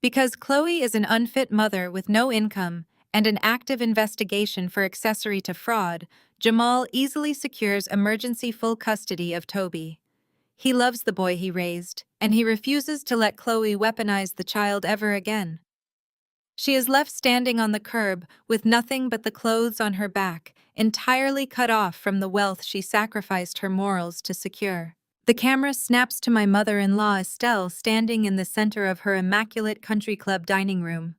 Because Chloe is an unfit mother with no income and an active investigation for accessory to fraud, Jamal easily secures emergency full custody of Toby. He loves the boy he raised, and he refuses to let Chloe weaponize the child ever again. She is left standing on the curb with nothing but the clothes on her back, entirely cut off from the wealth she sacrificed her morals to secure. The camera snaps to my mother-in-law Estelle standing in the center of her immaculate country club dining room.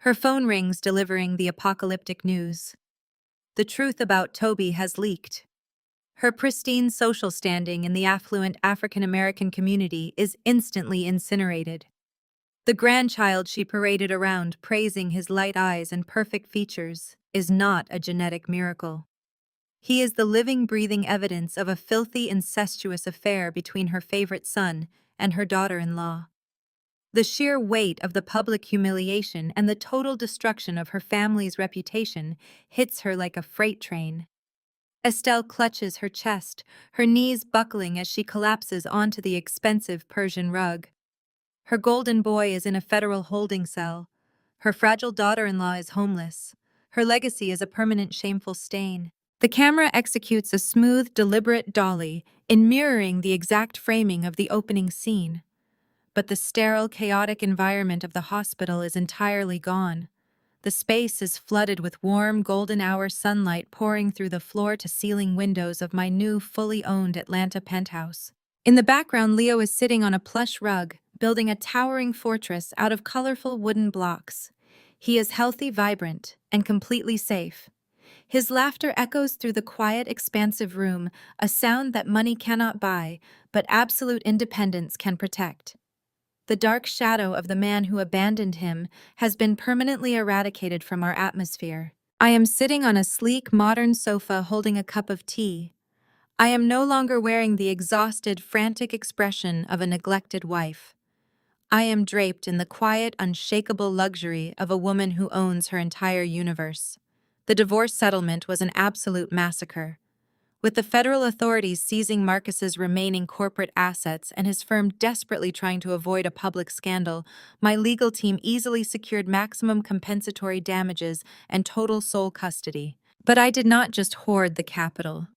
Her phone rings, delivering the apocalyptic news. The truth about Toby has leaked. Her pristine social standing in the affluent African-American community is instantly incinerated. The grandchild she paraded around, praising his light eyes and perfect features, is not a genetic miracle. He is the living, breathing evidence of a filthy, incestuous affair between her favorite son and her daughter-in-law. The sheer weight of the public humiliation and the total destruction of her family's reputation hits her like a freight train. Estelle clutches her chest, her knees buckling as she collapses onto the expensive Persian rug. Her golden boy is in a federal holding cell. Her fragile daughter-in-law is homeless. Her legacy is a permanent shameful stain. The camera executes a smooth, deliberate dolly in mirroring the exact framing of the opening scene. But the sterile, chaotic environment of the hospital is entirely gone. The space is flooded with warm golden hour sunlight pouring through the floor-to-ceiling windows of my new fully owned Atlanta penthouse. In the background, Leo is sitting on a plush rug, building a towering fortress out of colorful wooden blocks. He is healthy, vibrant, and completely safe. His laughter echoes through the quiet, expansive room, a sound that money cannot buy, but absolute independence can protect. The dark shadow of the man who abandoned him has been permanently eradicated from our atmosphere. I am sitting on a sleek, modern sofa holding a cup of tea. I am no longer wearing the exhausted, frantic expression of a neglected wife. I am draped in the quiet, unshakable luxury of a woman who owns her entire universe. The divorce settlement was an absolute massacre. With the federal authorities seizing Marcus's remaining corporate assets and his firm desperately trying to avoid a public scandal, my legal team easily secured maximum compensatory damages and total sole custody. But I did not just hoard the capital.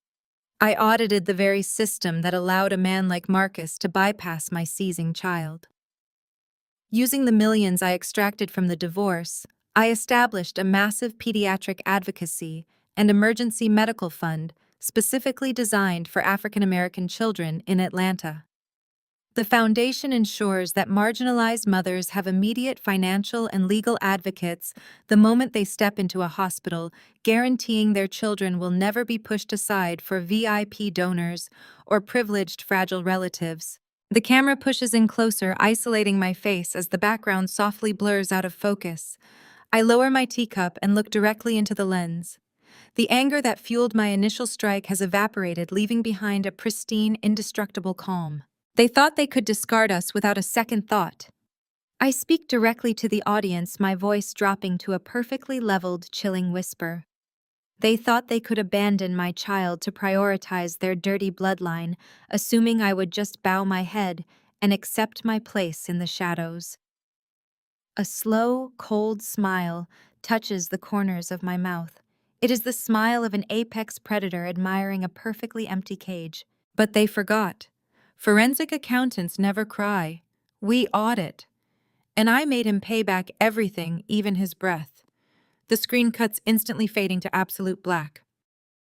I audited the very system that allowed a man like Marcus to bypass my seizing child. Using the millions I extracted from the divorce, I established a massive pediatric advocacy and emergency medical fund specifically designed for African American children in Atlanta. The foundation ensures that marginalized mothers have immediate financial and legal advocates the moment they step into a hospital, guaranteeing their children will never be pushed aside for VIP donors or privileged fragile relatives. The camera pushes in closer, isolating my face as the background softly blurs out of focus. I lower my teacup and look directly into the lens. The anger that fueled my initial strike has evaporated, leaving behind a pristine, indestructible calm. They thought they could discard us without a second thought. I speak directly to the audience, my voice dropping to a perfectly leveled, chilling whisper. They thought they could abandon my child to prioritize their dirty bloodline, assuming I would just bow my head and accept my place in the shadows. A slow, cold smile touches the corners of my mouth. It is the smile of an apex predator admiring a perfectly empty cage. But they forgot. Forensic accountants never cry. We audit. And I made him pay back everything, even his breath. The screen cuts, instantly fading to absolute black.